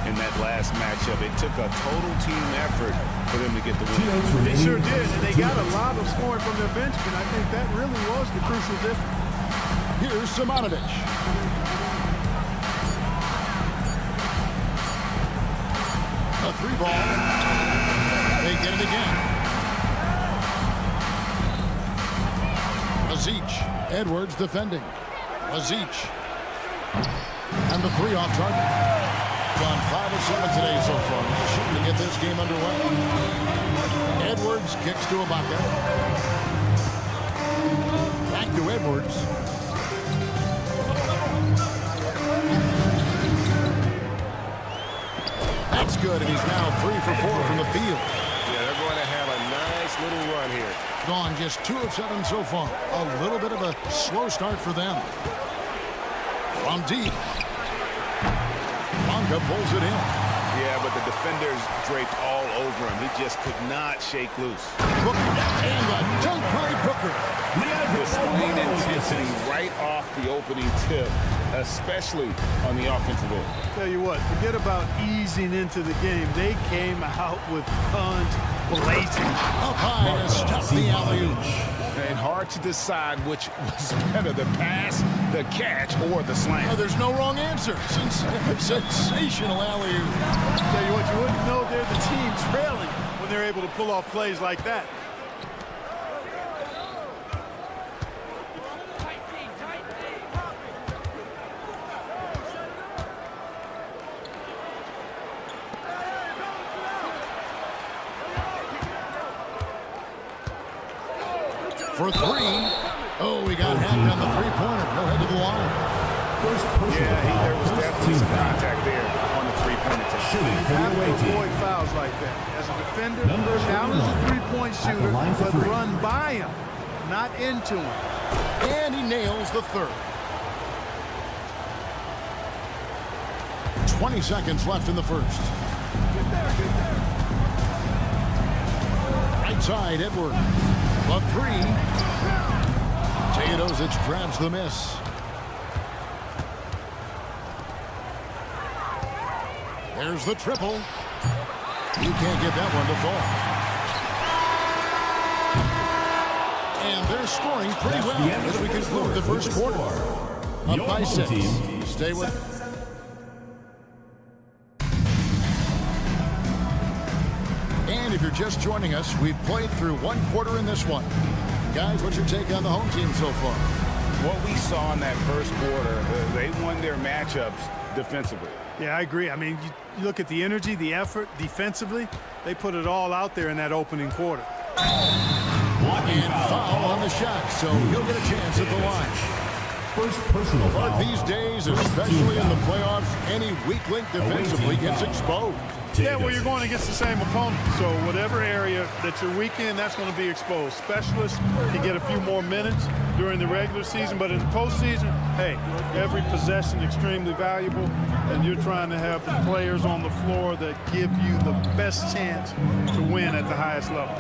in that last matchup. It took a total team effort for them to get the win. They sure did, and they got a lot of scoring from their bench, and I think that really was the crucial difference. Here's Simonovic. A 3-ball. They get it again. Lazic. Edwards defending. Lazic. And the 3 off target. Gone 5 of 7 today so far. Shooting to get this game underway. Edwards kicks to Ibaka. Back to Edwards. That's good, and he's now 3 for 4 from the field. Yeah, they're going to have a nice little run here. Gone just 2 of 7 so far. A little bit of a slow start for them. From deep. Bonga pulls it in. Yeah, but the defenders draped all over him. He just could not shake loose. Booker, and a dunk by Booker. Displaying intensity right off the opening tip, especially on the offensive end. Tell you what, forget about easing into the game. They came out with guns blazing. Up high to stop the alley-oop. And hard to decide which was better, the pass, the catch, or the slam. Oh, there's no wrong answer. Sensational alley-oop. Tell you what, you wouldn't know they're the team trailing when they're able to pull off plays like that. For 3. Oh, he got hacked on the three-pointer. He'll head to the line. Yeah, there was definitely some contact there on the three-pointer. You have to avoid fouls like that. As a defender, challenge the three-point shooter, but run by him, not into him. And he nails the third. 20 seconds left in the first. Right side, Edward. A 3. Teodosic grabs the miss. There's the triple. You can't get that one to fall. And they're scoring pretty well as we conclude the first quarter. Up by 6. Stay with. And if you're just joining us, we've played through 1 quarter in this one. Guys, what's your take on the home team so far? What we saw in that first quarter, they won their matchups defensively. Yeah, I agree. I mean, you look at the energy, the effort, defensively, they put it all out there in that opening quarter. And foul on the shot, so he'll get a chance at the line. First personal foul. But these days, especially in the playoffs, any weak link defensively gets exposed. Yeah, well, you're going against the same opponent. So whatever area that you're weak in, that's going to be exposed. Specialists can get a few more minutes during the regular season, but in the postseason, hey, every possession extremely valuable, and you're trying to have the players on the floor that give you the best chance to win at the highest level.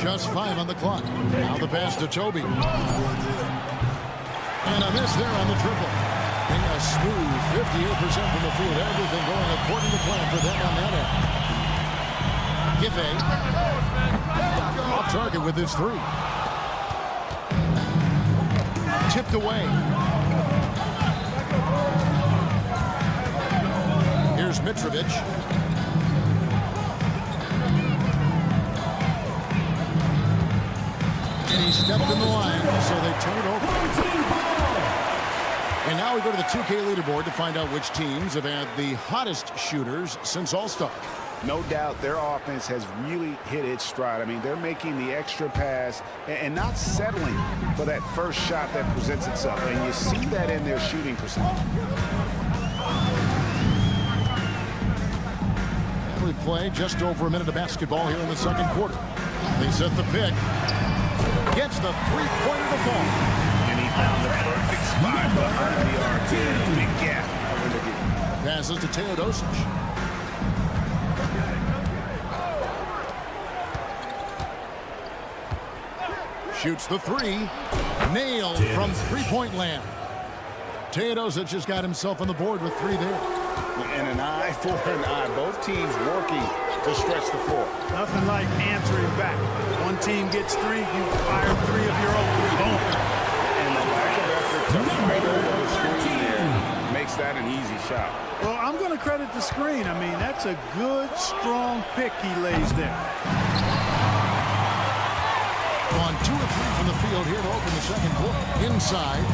Just 5 on the clock. Now the pass to Toby. And a miss there on the triple. And a smooth 58% from the field. Everything going according to plan for them on that end. Giffey. Off target with his 3. Tipped away. Here's Mitrovic. And he stepped in the line, so they turn it over. And now we go to the 2K leaderboard to find out which teams have had the hottest shooters since All-Star. No doubt their offense has really hit its stride. I mean, they're making the extra pass and not settling for that first shot that presents itself. And you see that in their shooting percentage. play. Just over a minute of basketball here in the second quarter. They set the pick. Gets the three-pointer to fall. And he found the perfect spot behind the arc here. Big gap. Passes to Teodosic. Shoots the three. Nailed from three-point land. Teodosic just got himself on the board with three there. And an eye for an eye. Both teams working to stretch the floor. Nothing like answering back. One team gets three, you fire three of your own. Boom. And the lack of effort to fight over the screen there makes that an easy shot. Well, I'm going to credit the screen. I mean, that's a good, strong pick he lays there. On 2 of 3 from the field here to open the second quarter. Inside.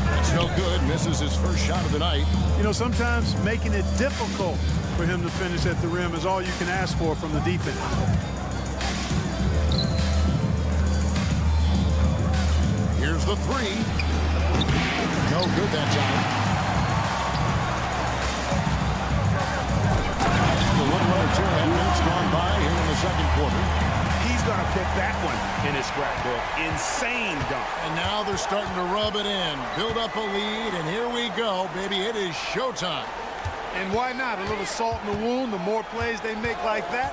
That's no good. Misses his first shot of the night. You know, sometimes making it difficult for him to finish at the rim is all you can ask for from the defense. Here's the three. No good that time. A little under 2.5 minutes gone by here in the second quarter. He's going to put that one in his scrapbook. Insane dunk. And now they're starting to rub it in. Build up a lead, and here we go, baby. It is showtime. And why not? A little salt in the wound. The more plays they make like that,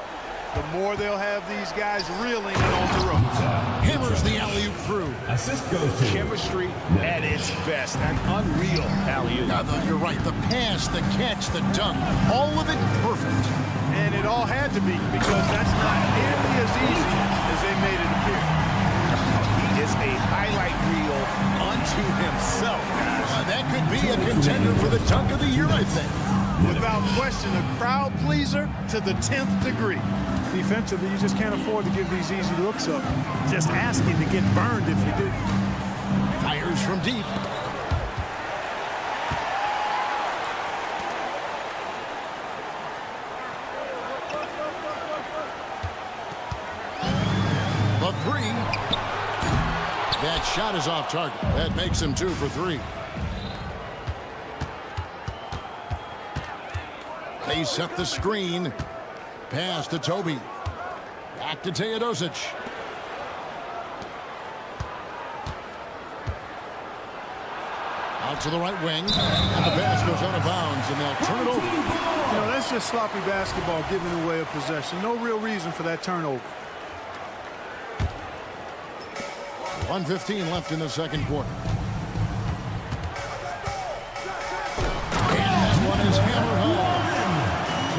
the more they'll have these guys reeling in on the ropes. Hammers the alley-oop through. Assist goes to Chemistry at its best. An unreal alley-oop. Now, you're right. The pass, the catch, the dunk, all of it perfect. And it all had to be, because that's not nearly as easy as they made it appear. He is a highlight reel unto himself, guys. That could be a contender for the dunk of the year, I think. Without question, a crowd pleaser to the 10th degree. Defensively, you just can't afford to give these easy looks up. Just asking to get burned if you do. Fires from deep. The three. That shot is off target. That makes him 2 for 3. They set the screen. Pass to Toby. Back to Teodosic. Out to the right wing. And the pass goes out of bounds, and they'll turn it over. You know, that's just sloppy basketball, giving away a possession. No real reason for that turnover. 1:15 left in the second quarter. And that one is hammered home.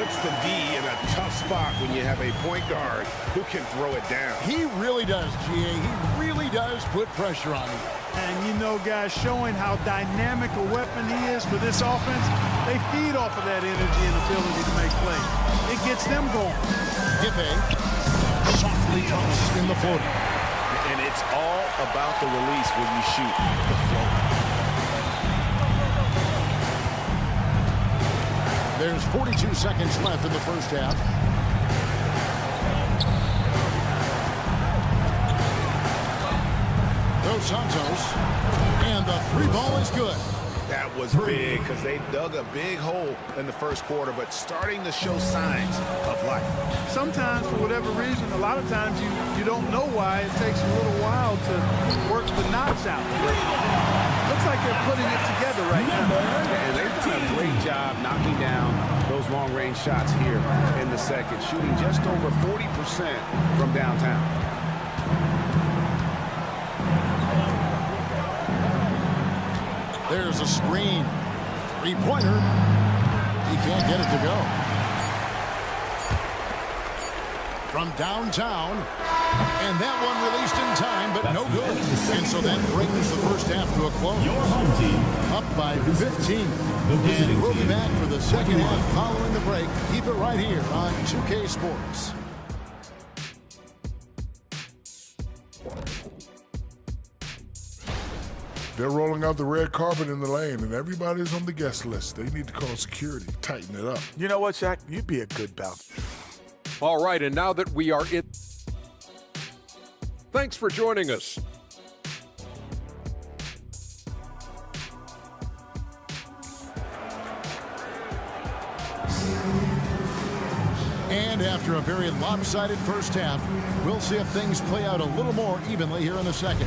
Puts the D in a tough spot when you have a point guard who can throw it down. He really does, GA. He really does put pressure on him. And you know, guys, showing how dynamic a weapon he is for this offense, they feed off of that energy and ability to make plays. It gets them going. Gippe softly drops in the floater. And it's all about the release when you shoot the float. There's 42 seconds left in the first half. Dos Santos, and the three ball is good. That was big because they dug a big hole in the first quarter, but starting to show signs of life. Sometimes, for whatever reason, a lot of times you don't know why. It takes a little while to work the knots out. Looks like they're putting it together right now. And they've done a great job knocking down those long-range shots here in the second, shooting just over 40% from downtown. There's a screen. Three-pointer. He can't get it to go. From downtown. And that one released in time, but no good. And so that brings the first half to a close. Your home team. Up by 15. And we'll be back for the second half following the break. Keep it right here on 2K Sports. They're rolling out the red carpet in the lane, and everybody's on the guest list. They need to call security, tighten it up. You know what, Shaq? You'd be a good bouncer. All right, and now that we are in, thanks for joining us. After a very lopsided first half, we'll see if things play out a little more evenly here in the second.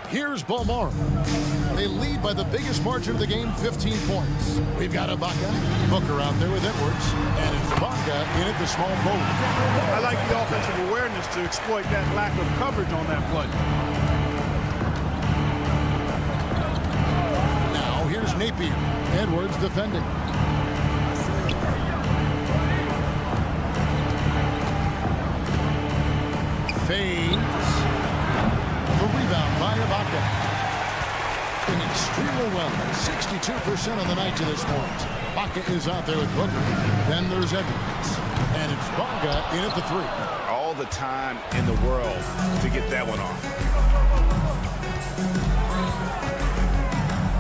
Here's Balmora. They lead by the biggest margin of the game, 15 points. We've got Ibaka, Booker out there with Edwards, and it's Ibaka in at the small forward. I like the offensive awareness to exploit that lack of coverage on that play. Now here's Napier. Edwards defending. Fades. The rebound by Ibaka. Doing extremely well. 62% on the night to this point. Ibaka is out there with Booker. Then there's Edwards. And it's Ibaka in at the three. All the time in the world to get that one off.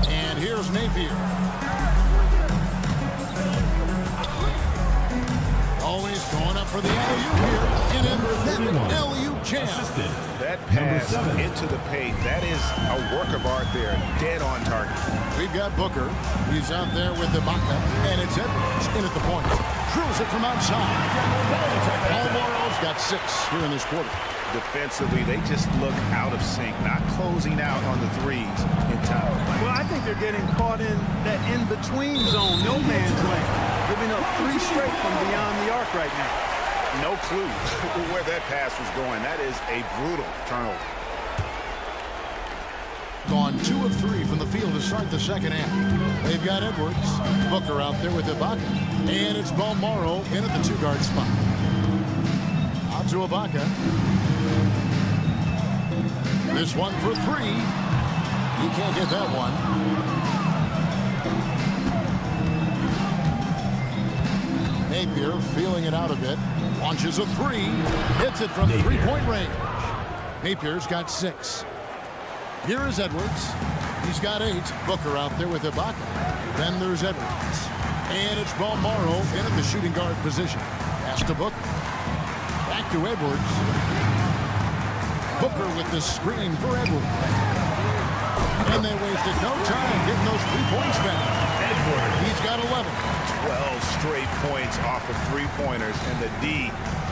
And here's Napier. Always going up for the alley-oop here. And an alley-oop jam. That pass into the paint, that is a work of art there. Dead on target. We've got Booker. He's out there with Ibaka. And it's Edwards in at the point. Drills it from outside. Balmora's got 6 here in this quarter. Defensively, they just look out of sync, not closing out on the threes in time. Well, I think they're getting caught in that in-between zone, no man's land, giving up 3 straight from beyond the arc right now. No clue where that pass was going. That is a brutal turnover. Gone 2 of 3 from the field to start the second half. They've got Edwards. Booker out there with Ibaka. And it's Balmora in at the 2-guard spot. Out to Ibaka. This one for 3. He can't get that one. Napier feeling it out a bit. Launches a 3. Hits it from 3-point range. Napier's got 6. Here is Edwards. He's got 8. Booker out there with Ibaka. Then there's Edwards. And it's Balmora in at the shooting guard position. Pass to Booker. Back to Edwards. Booker with the screen for Edwards. And they wasted no time getting those 3 points back. Edwards. He's got 11. 12 straight points off of 3-pointers, and the D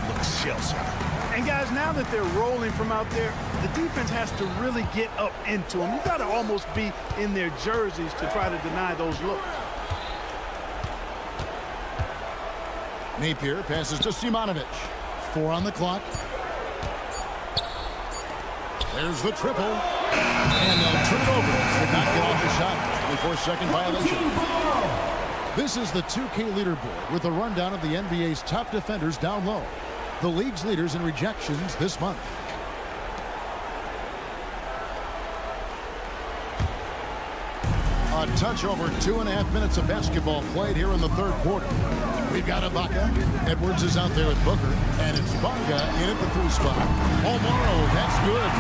looks shell-shocked. And guys, now that they're rolling from out there, the defense has to really get up into them. You've got to almost be in their jerseys to try to deny those looks. Napier passes to Simonovic. 4 on the clock. There's the triple. And they'll turn it over. Did not get off the shot. 24-second violation. This is the 2K leaderboard with a rundown of the NBA's top defenders down low. The league's leaders in rejections this month. A touch over 2.5 minutes of basketball played here in the third quarter. We've got Ibaka. Edwards is out there with Booker. And it's Ibaka in at the 3 spot. Balmora, that's good.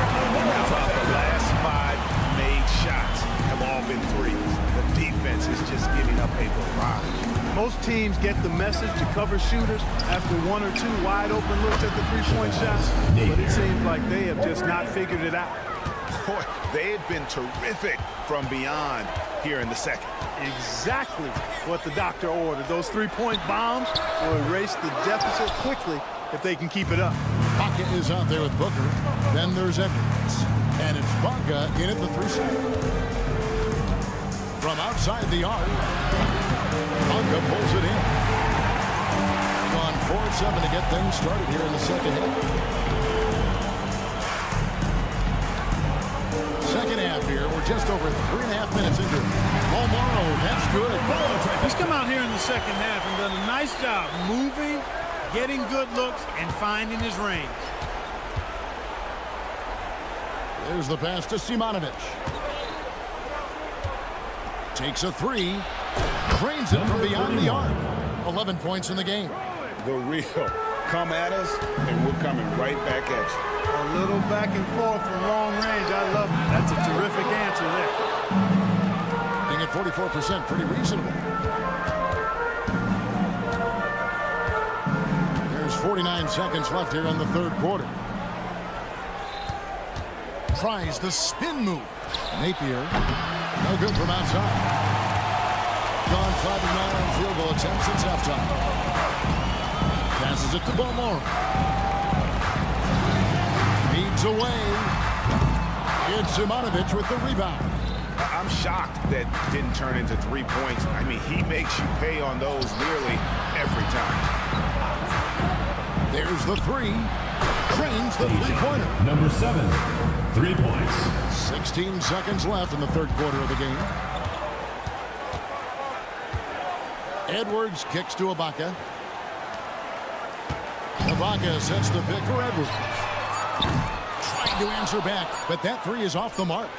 The last 5 made shots have all been threes. The defense is just giving up a barrage. Most teams get the message to cover shooters after 1 or 2 wide open looks at the 3-point shots. But it seems like they have just not figured it out. Boy, they've been terrific from beyond here in the second. Exactly what the doctor ordered. Those 3-point bombs will erase the deficit quickly if they can keep it up. Pocket is out there with Booker. Then there's Edwards. And it's Bonga in at the 3 spot. From outside the arc, Bonga pulls it in. Gone 4-7 to get things started here in the second half. Second half here. We're just over 3.5 minutes into it. Balmora, that's good. He's come out here in the second half and done a nice job moving, getting good looks, and finding his range. There's the pass to Simonovic. Takes a 3. Drains it from beyond the arc. 11 points in the game. The real come at us, and we're coming right back at you. A little back and forth from long range. I love it. That's a terrific answer there. Being at 44%, pretty reasonable. There's 49 seconds left here in the third quarter. Tries the spin move. Napier, no good from outside. Gone 5 of 9 on field goal attempts since halftime. Passes it to Beaumont. Feeds away. It's Simonovic with the rebound. I'm shocked that didn't turn into 3 points. I mean, he makes you pay on those nearly every time. There's the three. Drains the three-pointer. Number 7, 3 points. 16 seconds left in the third quarter of the game. Edwards kicks to Ibaka. Ibaka sets the pick for Edwards. Trying to answer back, but that three is off the mark.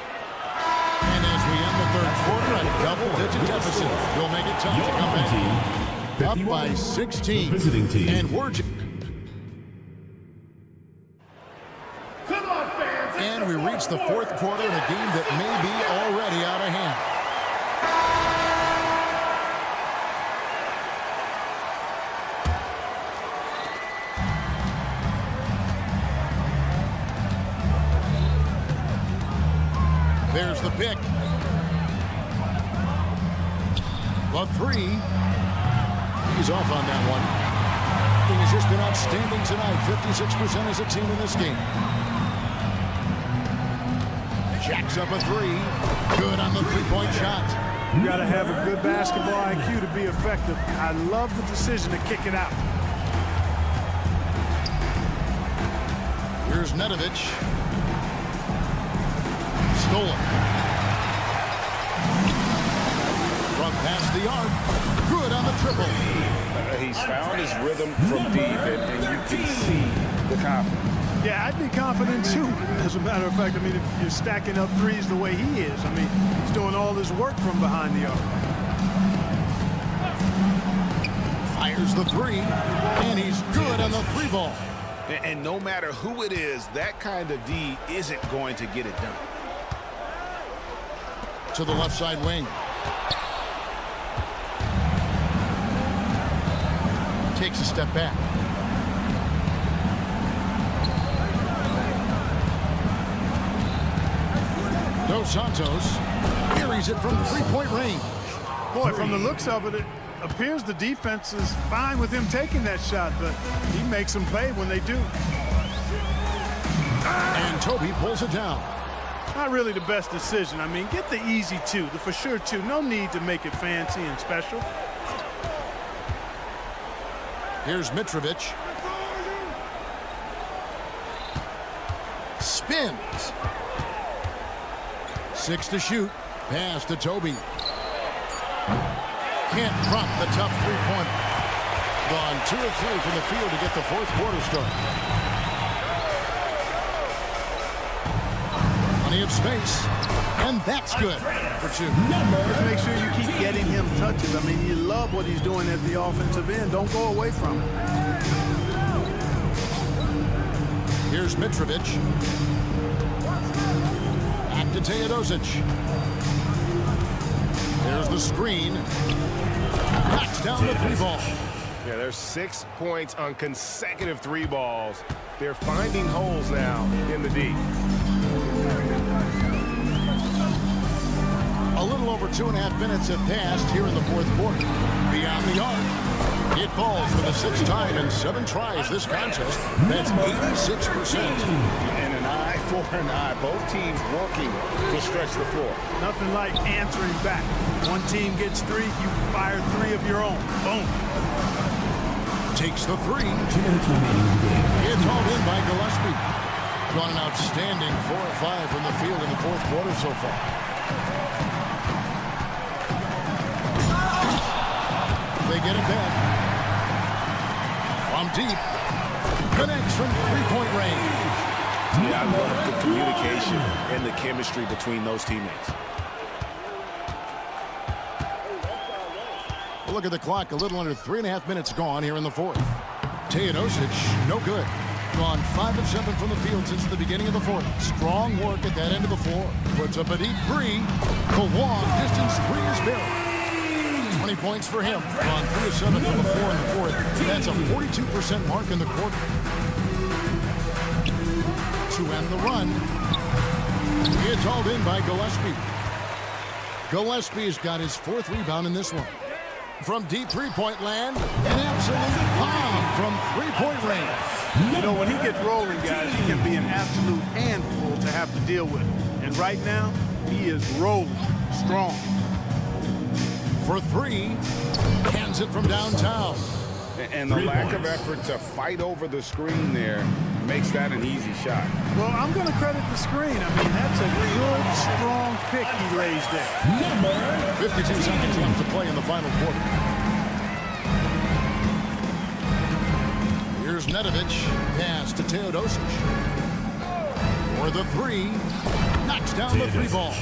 And as we end the third quarter, a double-digit deficit will make it tough to come back. Up by 16. Visiting team. And we're... And we reach the fourth quarter in a game that may be already out of hand. There's the pick. The three. He's off on that one. He has just been outstanding tonight. 56% as a team in this game. Jacks up a three. Good on the three-point shot. You got to have a good basketball IQ to be effective. I love the decision to kick it out. Here's Nedovic. Stolen. From past the arc. Good on the triple. He's found his rhythm from deep, and you can see the confidence. Yeah, I'd be confident too. As a matter of fact, I mean, if you're stacking up threes the way he is, I mean, he's doing all his work from behind the arc. Fires the three, and he's good on the three ball. And no matter who it is, that kind of D isn't going to get it done. To the left side wing. Takes a step back. Dos Santos carries it from three-point range. Boy, from the looks of it, it appears the defense is fine with him taking that shot, but he makes them pay when they do. And Toby pulls it down. Not really the best decision. I mean, get the easy two, the for sure two. No need to make it fancy and special. Here's Mitrovic. Spins. 6 to shoot. Pass to Toby. Can't drop the tough three-pointer. Gone 2 of 3 from the field to get the fourth quarter started. Plenty of space. And that's good for 2. Just make sure you keep getting him touches. I mean, you love what he's doing at the offensive end. Don't go away from it. Here's Mitrovic. Back to Teodosic. There's the screen. Knocks down the three ball. Yeah, there's 6 points on consecutive three balls. They're finding holes now in the D. A little over 2.5 minutes have passed here in the fourth quarter. Beyond the arc. It falls for the 6th time in 7 tries this contest. That's 86%. And an eye for an eye. Both teams working to stretch the floor. Nothing like answering back. One team gets 3, you fire 3 of your own. Boom. Takes the 3. 2 minutes remaining in the game. It's hauled in by Gillespie. Gone an outstanding 4 of 5 from the field in the fourth quarter so far. They get it back. From deep. Connects from three-point range. Yeah, I love the communication and the chemistry between those teammates. We'll look at the clock. A little under 3.5 minutes gone here in the fourth. Teodosic, no good. Gone 5 of 7 from the field since the beginning of the fourth. Strong work at that end of the floor. Puts up a deep 3. The long distance 3 is buried. 20 points for him. Gone 3 of 7 from the floor in the fourth. That's a 42% mark in the quarter. To end the run. It's hauled in by Gillespie. Gillespie's got his 4th rebound in this one. From deep three-point land, an Absolute bomb from three-point range. You know, when he gets rolling, guys, he can be an absolute handful to have to deal with. And right now, he is rolling strong. For three, hands it from downtown. And the lack of effort to fight over the screen there makes that an easy shot. Well, I'm going to credit the screen. I mean, that's a good, strong pick he lays there. 52 seconds left to play in the final quarter. Here's Nedovic. Pass to Teodosic. For the three. Knocks down the three ball.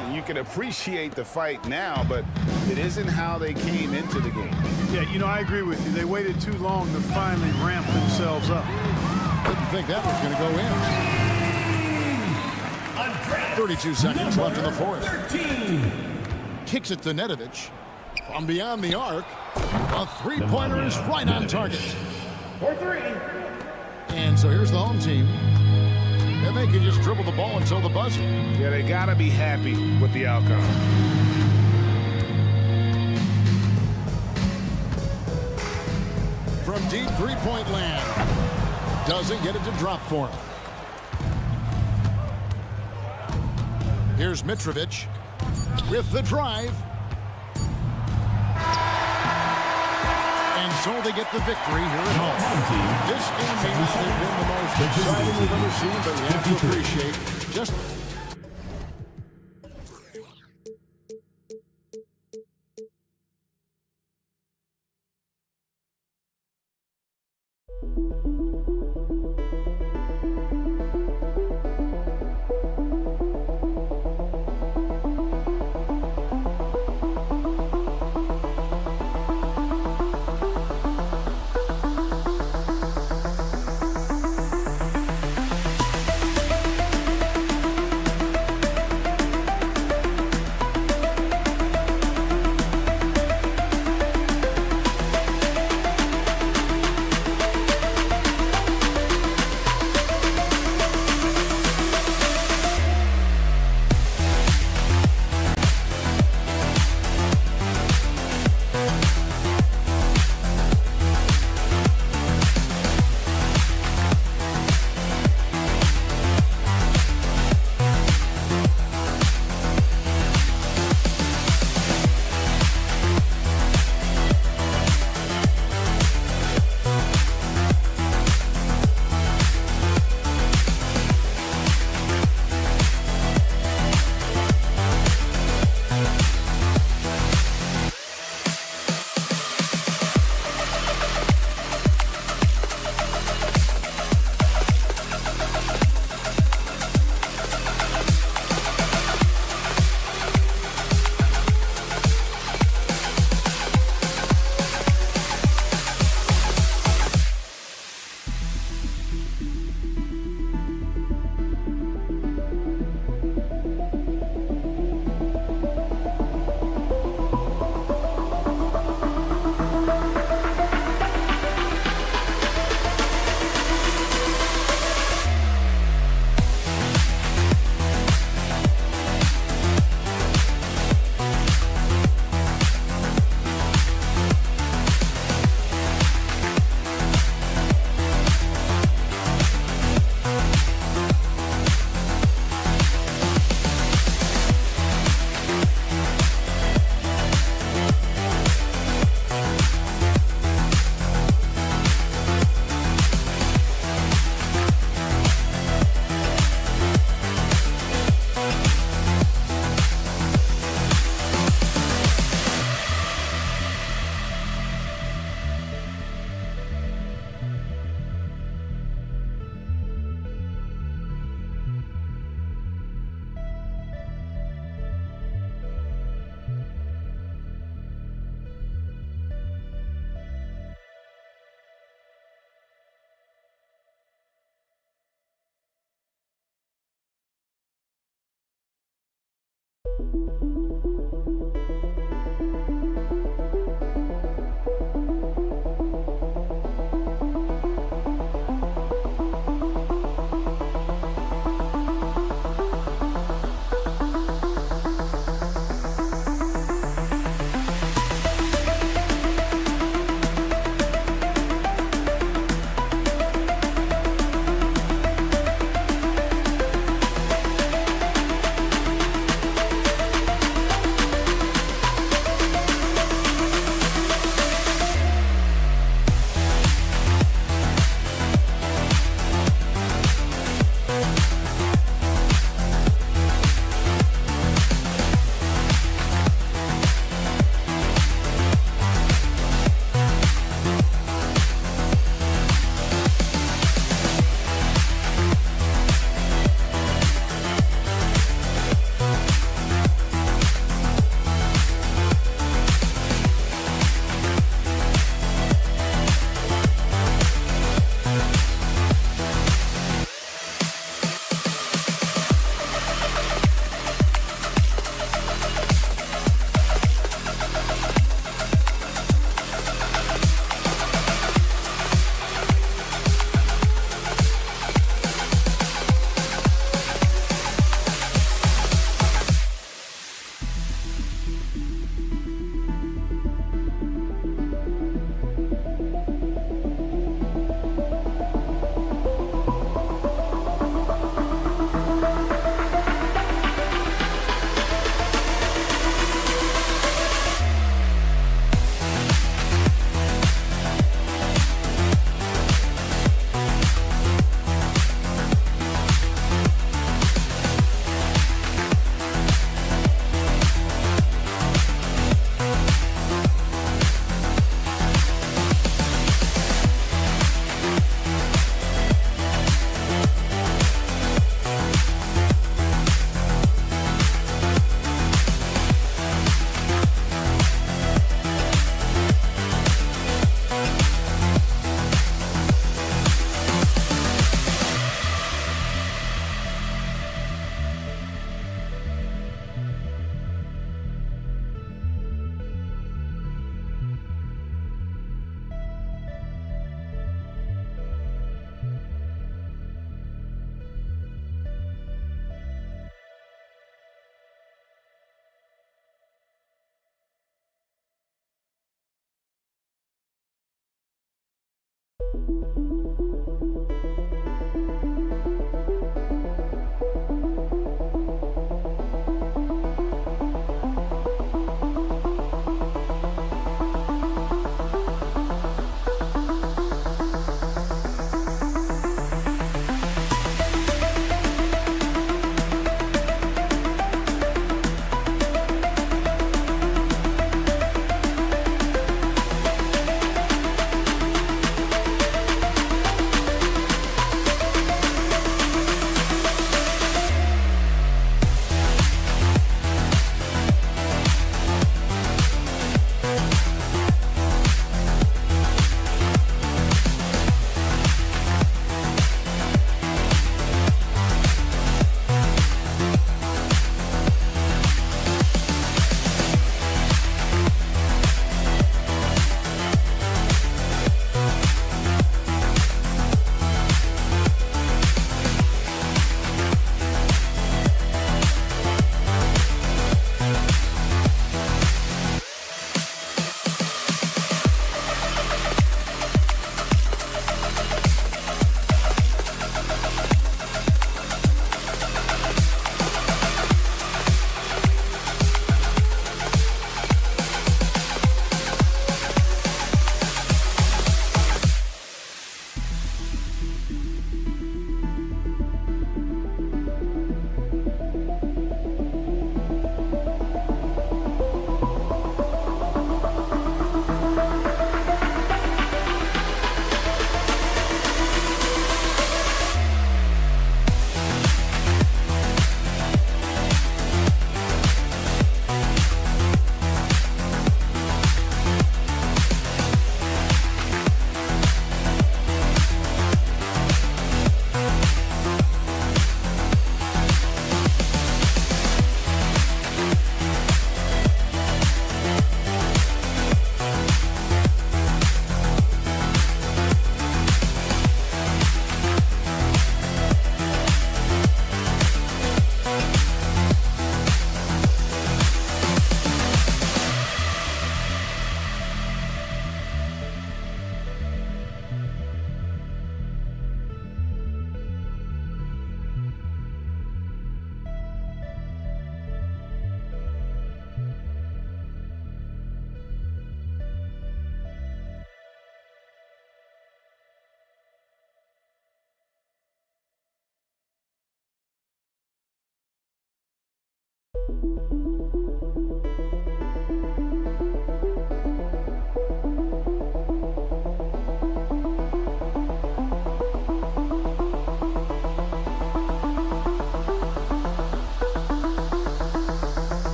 And you can appreciate the fight now, but it isn't how they came into the game. Yeah, you know, I agree with you. They waited too long to finally ramp themselves up. Didn't think that was going to go in. 32 seconds left in the fourth. Kicks it to Nedovic. From beyond the arc. A three-pointer is right on target. And so here's the home team. And they can just dribble the ball until the buzzer. Yeah, they got to be happy with the outcome. From deep three-point land. Doesn't get it to drop for him. Here's Mitrovic with the drive. And so they get the victory here at home. This game may not have been the most exciting we've ever seen, but we have to appreciate just...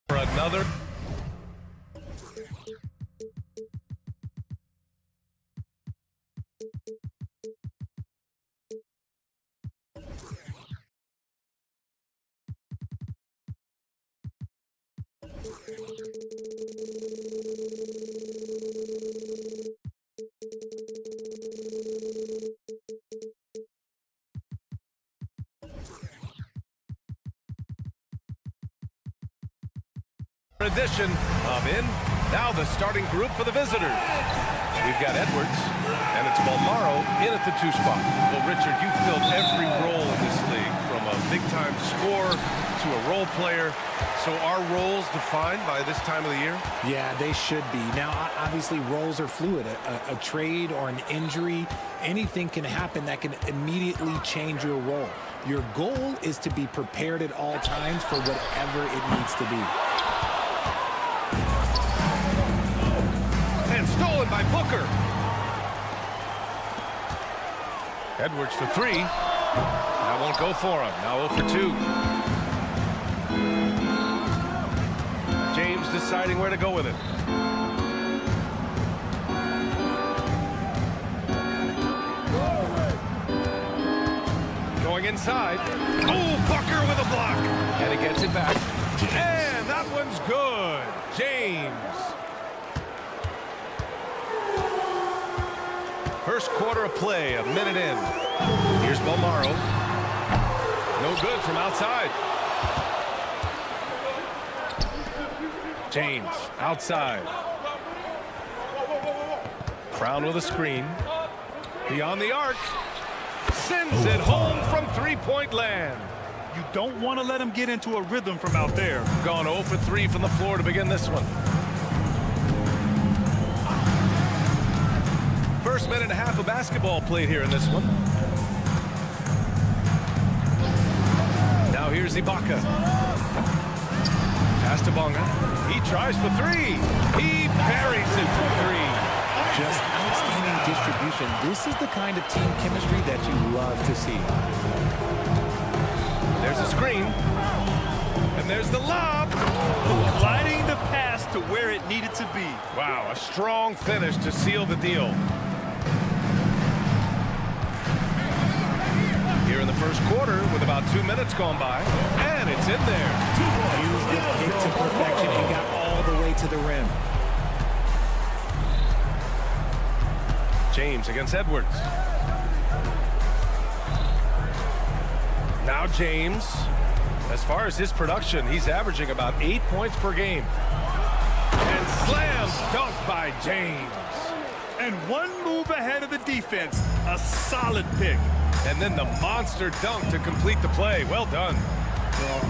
For another. Edition of in. Now the starting group for the visitors. We've got Edwards, and it's Balmaro in at the 2 spot. Well, Richard, you've filled every role in this league, from a big-time scorer to a role player. So are roles defined by this time of the year? Yeah, they should be. Now, obviously, roles are fluid. A trade or an injury, anything can happen that can immediately change your role. Your goal is to be prepared at all times for whatever it needs to be. Stolen by Booker. Edwards for 3. That won't go for him. Now 0 for 2. James deciding where to go with it. Going inside. Oh, Booker with a block. And he gets it back. And that one's good. James. First quarter of play, a minute in. Here's Balmaro. No good from outside. James outside. Brown with a screen. Beyond the arc. Sends it home from three-point land. You don't want to let him get into a rhythm from out there. Gone 0 for 3 from the floor to begin this one. First minute and a half of basketball played here in this one. Now here's Ibaka. Pass to Bonga. He tries for 3. He buries it for 3. Just outstanding distribution. This is the kind of team chemistry that you love to see. There's a screen. And there's the lob. Gliding the pass to where it needed to be. Wow, a strong finish to seal the deal. Here in the first quarter with about 2 minutes gone by. And it's in there. Used the pick to perfection and got all the way to the rim. James against Edwards. Now James. As far as his production, he's averaging about 8 points per game. And slam dunk by James. And one move ahead of the defense. A solid pick. And then the monster dunk to complete the play. Well done. Well,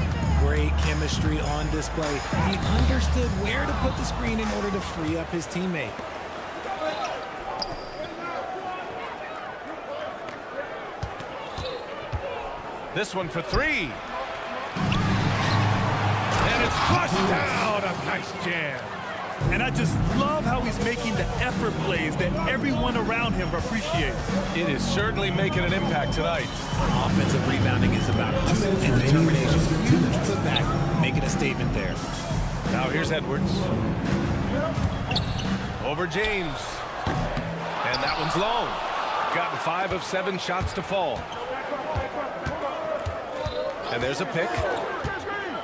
great chemistry on display. He understood where to put the screen in order to free up his teammate. This one for 3. And it's flushed down. A nice jam. And I just love how he's making the effort plays that everyone around him appreciates. It is certainly making an impact tonight. Offensive rebounding is about hustle and determination. Huge putback, making a statement there. Now here's Edwards. Over James. And that one's long. Gotten 5 of 7 shots to fall. And there's a pick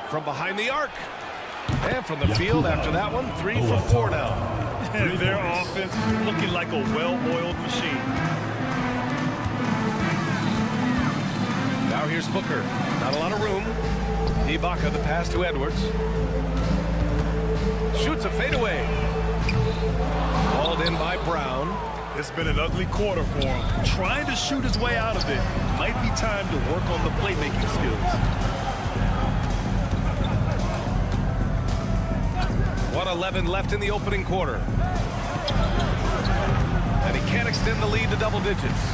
from behind the arc. And from the field after that one, 3 for 4 now. And their offense looking like a well-oiled machine. Now here's Booker. Not a lot of room. Ibaka, the pass to Edwards. Shoots a fadeaway. Hauled in by Brown. It's been an ugly quarter for him. Trying to shoot his way out of it. Might be time to work on the playmaking skills. 1:11 left in the opening quarter. And he can't extend the lead to double digits.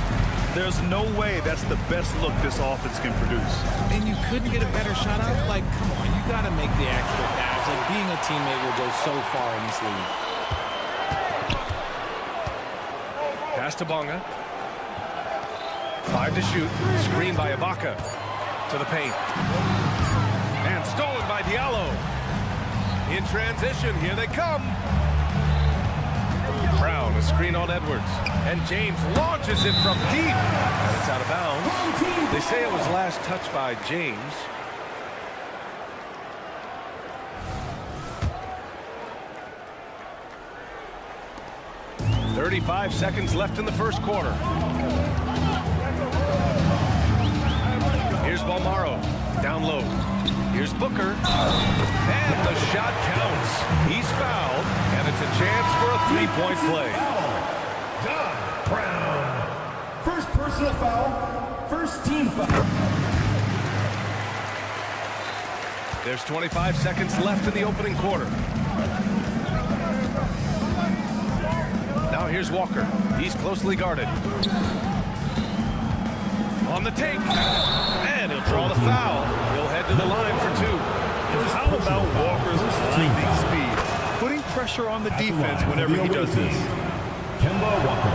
There's no way that's the best look this offense can produce. And you couldn't get a better shot out? Like, come on, you got to make the extra pass. Like, being a teammate will go so far in this league. Pass to Bonga. 5 to shoot. Screen by Ibaka. To the paint. And stolen by Diallo. In transition, here they come. Brown, a screen on Edwards. And James launches it from deep. And it's out of bounds. They say it was last touched by James. "35 seconds left in the first quarter. Here's Balmaro. Down low. Here's Booker. And the shot counts. He's fouled. And it's a chance for a three-point play. Brown. First personal foul. First team foul. There's 25 seconds left in the opening quarter. Now here's Walker. He's closely guarded. On the take. And he'll draw the foul. He'll head to the line for 2. How about Walker's lightning speed? Putting pressure on the defense whenever he does this. Kemba Walker.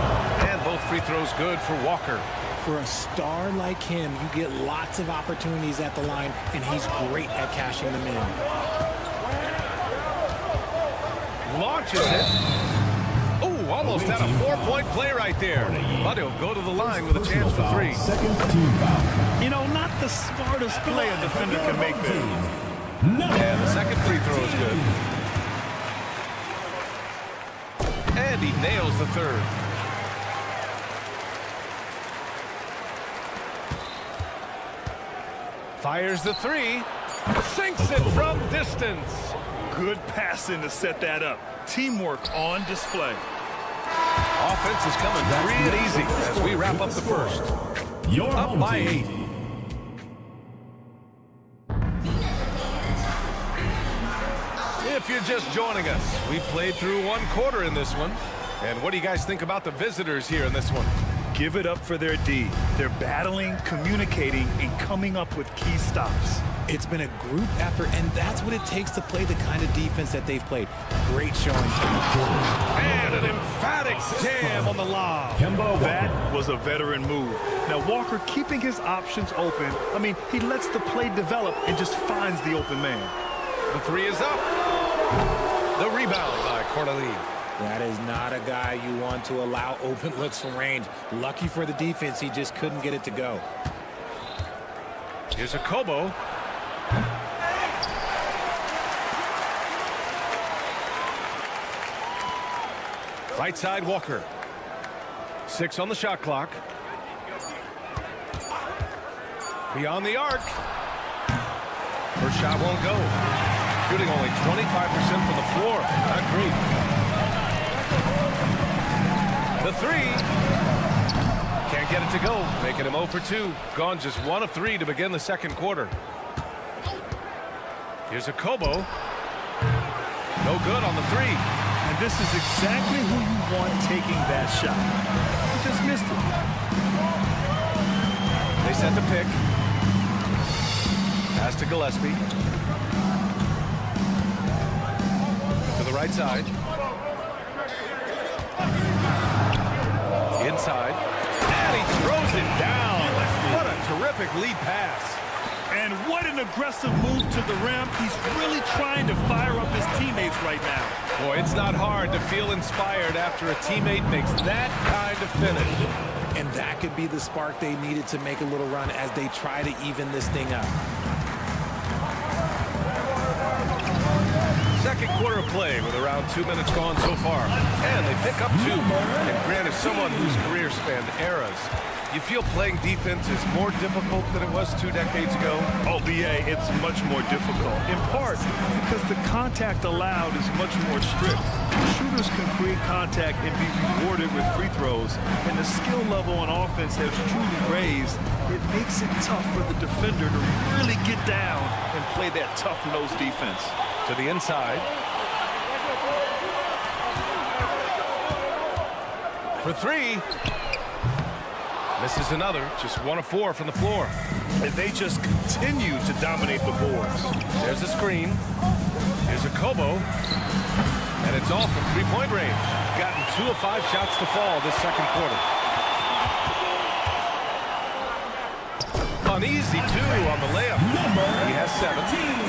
And both free throws good for Walker. For a star like him, you get lots of opportunities at the line, and he's great at cashing them in. Launches it. Oh, almost had a 4-point play right there. But he'll go to the line with a chance for 3. Second team foul. You know, not the smartest play a defender can make there. And the second free throw is good. And he nails the third. Fires the 3. Sinks it from distance. Good passing to set that up. Teamwork on display. Offense is coming free and easy as we wrap up the first. Your Up by 8. If you're just joining us, we played through 1 quarter in this one. And what do you guys think about the visitors here in this one? Give it up for their D. They're battling, communicating, and coming up with key stops. It's been a group effort, and that's what it takes to play the kind of defense that they've played. Great showing tonight. And an emphatic jam on the lob. That was a veteran move. Now, Walker keeping his options open. I mean, he lets the play develop and just finds the open man. The 3 is up. The rebound by Corneli. That is not a guy you want to allow open looks from range. Lucky for the defense, he just couldn't get it to go. Here's a Kobo. Right side, Walker. 6 on the shot clock. Beyond the arc. First shot won't go. Shooting only 25% from the floor. Not great. The 3. Can't get it to go. Making him 0 for 2. Gone just 1 of 3 to begin the second quarter. Here's a Kobo. No good on the 3. And this is exactly who you want taking that shot. He just missed it. They set the pick. Pass to Gillespie. To the right side. Inside. And he throws it down. What a terrific lead pass. And what an aggressive move to the rim. He's really trying to fire up his teammates right now. Boy, it's not hard to feel inspired after a teammate makes that kind of finish. And that could be the spark they needed to make a little run as they try to even this thing up. Second quarter play with around 2 minutes gone so far. And they pick up 2. And Grant is someone whose career spanned eras. You feel playing defense is more difficult than it was 2 decades ago? Oh, BA, it's much more difficult. In part because the contact allowed is much more strict. Shooters can create contact and be rewarded with free throws. And the skill level on offense has truly raised. It makes it tough for the defender to really get down and play that tough-nosed defense. To the inside. For 3. Misses another. Just 1 of 4 from the floor. And they just continue to dominate the boards. There's a screen. Here's a Kobo. And it's all from three-point range. Gotten 2 of 5 shots to fall this second quarter. Uneasy 2 on the layup. He has 7.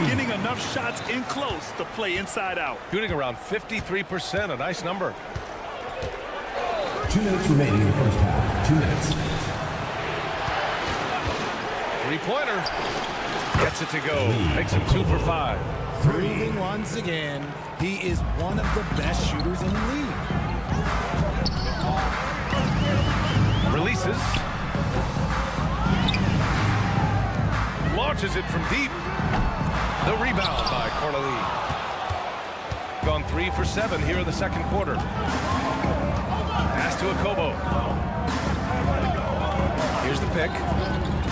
Getting enough shots in close to play inside out. Shooting around 53%. A nice number. 2 minutes remaining in the first half. 2 minutes. Three-pointer. Gets it to go. Makes him 2 for 5. Proving once again, he is one of the best shooters in the league. Releases. Launches it from deep. The rebound by Corley. Gone 3 for 7 here in the second quarter. Pass to Akobo. Here's the pick.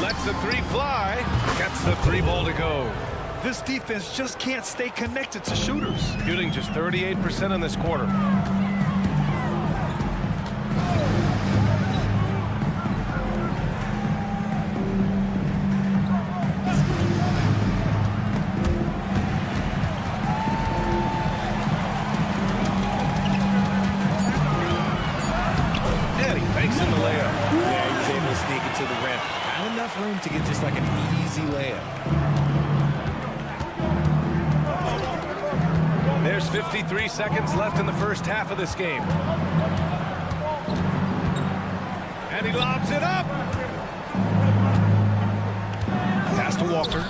Lets the 3 fly. Gets the 3 ball to go. This defense just can't stay connected to shooters. Shooting just 38% in this quarter. And he banks in the layup. Yeah, he was able to sneak it to the rim. Not enough room to get just like an easy layup. There's 53 seconds left in the first half of this game. And he lobs it up. Pass to Walker.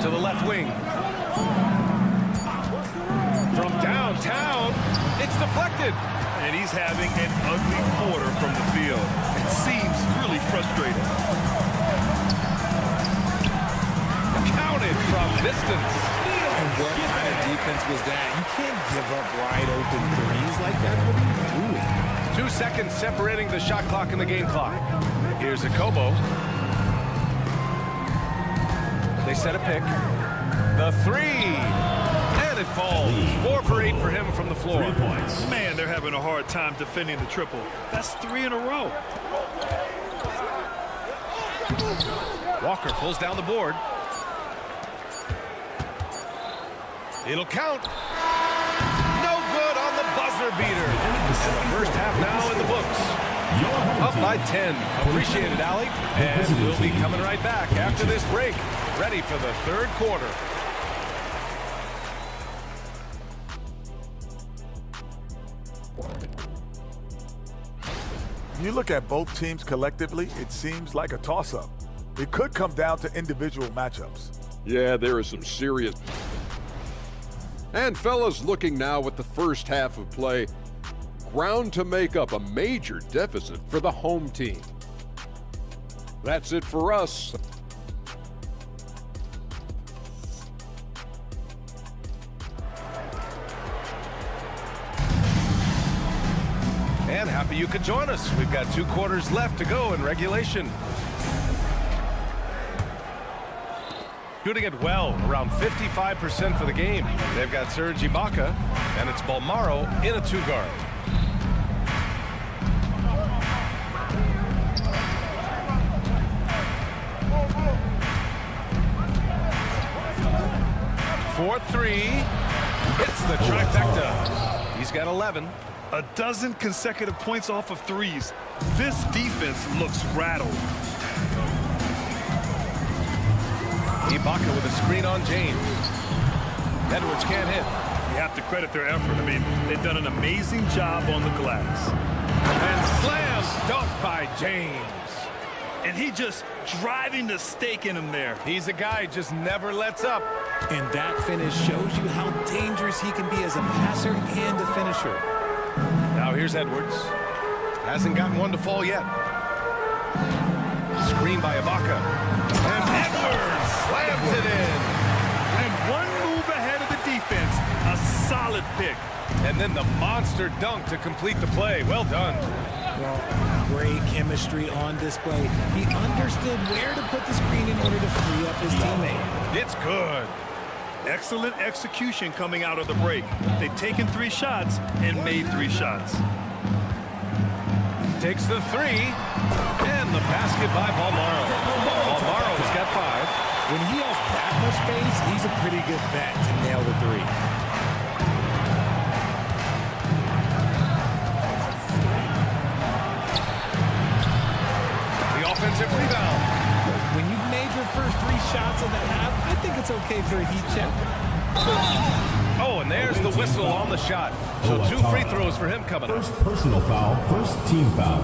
To the left wing. From downtown, it's deflected. And he's having an ugly quarter from the field. It seems really frustrating. Counted from distance. And what kind of defense was that? You can't give up wide open threes like that. What are you doing? 2 seconds separating the shot clock and the game clock. Here's a Kobo. They set a pick. The 3. And it falls. 4 for 8 for him from the floor. 3 points. Man, they're having a hard time defending the triple. That's 3 in a row. Walker pulls down the board. It'll count. No good on the buzzer beater. And the first half now in the books. Up by 10. Appreciate it, Allie. And we'll be coming right back after this break. Ready for the third quarter. When you look at both teams collectively, it seems like a toss-up. It could come down to individual matchups. Yeah, there is some serious. And fellas, looking now at the first half of play, ground to make up a major deficit for the home team. That's it for us. And happy you could join us. We've got 2 quarters left to go in regulation. Shooting it well, around 55% for the game. They've got Serge Ibaka, and it's Balmaro in a 2-guard. For 3, hits the trifecta. He's got 11. A dozen consecutive points off of threes. This defense looks rattled. Ibaka with a screen on James. Edwards can't hit. You have to credit their effort. I mean, they've done an amazing job on the glass. And slam dunk by James. And he just driving the stake in him there. He's a guy who just never lets up. And that finish shows you how dangerous he can be as a passer and a finisher. Now here's Edwards. Hasn't gotten one to fall yet. Screen by Ibaka. And Edwards slams it in. And one move ahead of the defense. A solid pick. And then the monster dunk to complete the play. Well done. Well, great chemistry on display. He understood where to put the screen in order to free up his teammate. It's good. Excellent execution coming out of the break. They've taken 3 shots and made 3 shots. takes the three. And the basket by Balmaro. Balmaro's got 5. When he has that much space, he's a pretty good bet to nail the three. The offensive rebound. When you've made your first 3 shots of the half, I think it's okay for a heat check. Oh, and there's the whistle on the shot. So 2 free throws for him coming up. First personal foul, first team foul.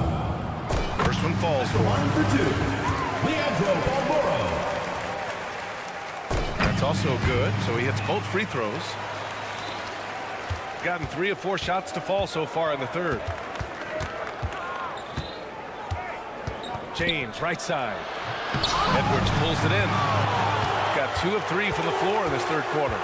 First one falls for Line him. for 2. Leandro Balmaro. That's also good, so he hits both free throws. Gotten 3 of 4 shots to fall so far in the third. James, right side. Edwards pulls it in. Got 2 of 3 from the floor in this third quarter.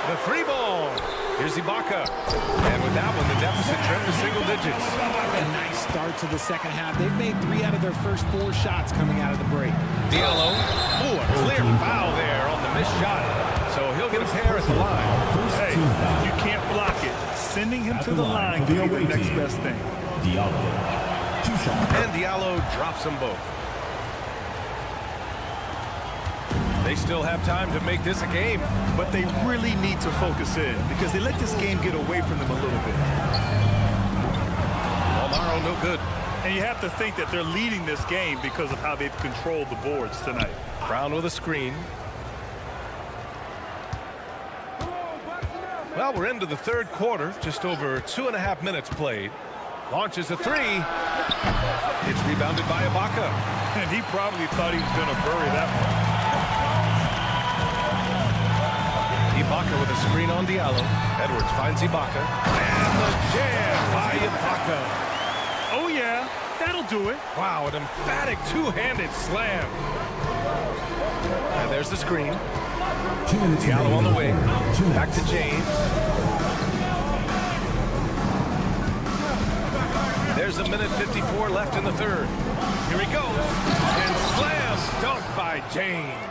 The 3 ball. Here's Ibaka. And with that one, the deficit trimmed to single digits. A nice start to the second half. They've made 3 out of their first 4 shots coming out of the break. Diallo. Ooh, a clear foul there on the missed shot. So he'll get a pair at the line. Hey, you can't block it. Sending him to the line can be the next best thing. Diallo. 2 shots. And Diallo drops them both. They still have time to make this a game. But they really need to focus in because they let this game get away from them a little bit. Balmaro no good. And you have to think that they're leading this game because of how they've controlled the boards tonight. Brown with a screen. Well, we're into the third quarter. Just over 2.5 minutes played. Launches a 3. It's rebounded by Ibaka. And he probably thought he was going to bury that one. Ibaka with a screen on Diallo. Edwards finds Ibaka. And the jam by Ibaka. Oh, yeah. That'll do it. Wow, an emphatic 2-handed slam. And there's the screen. 2 minutes Diallo on the wing. 2 minutes. Back to James. There's a minute 54 left in the third. Here he goes. And slam dunk by James.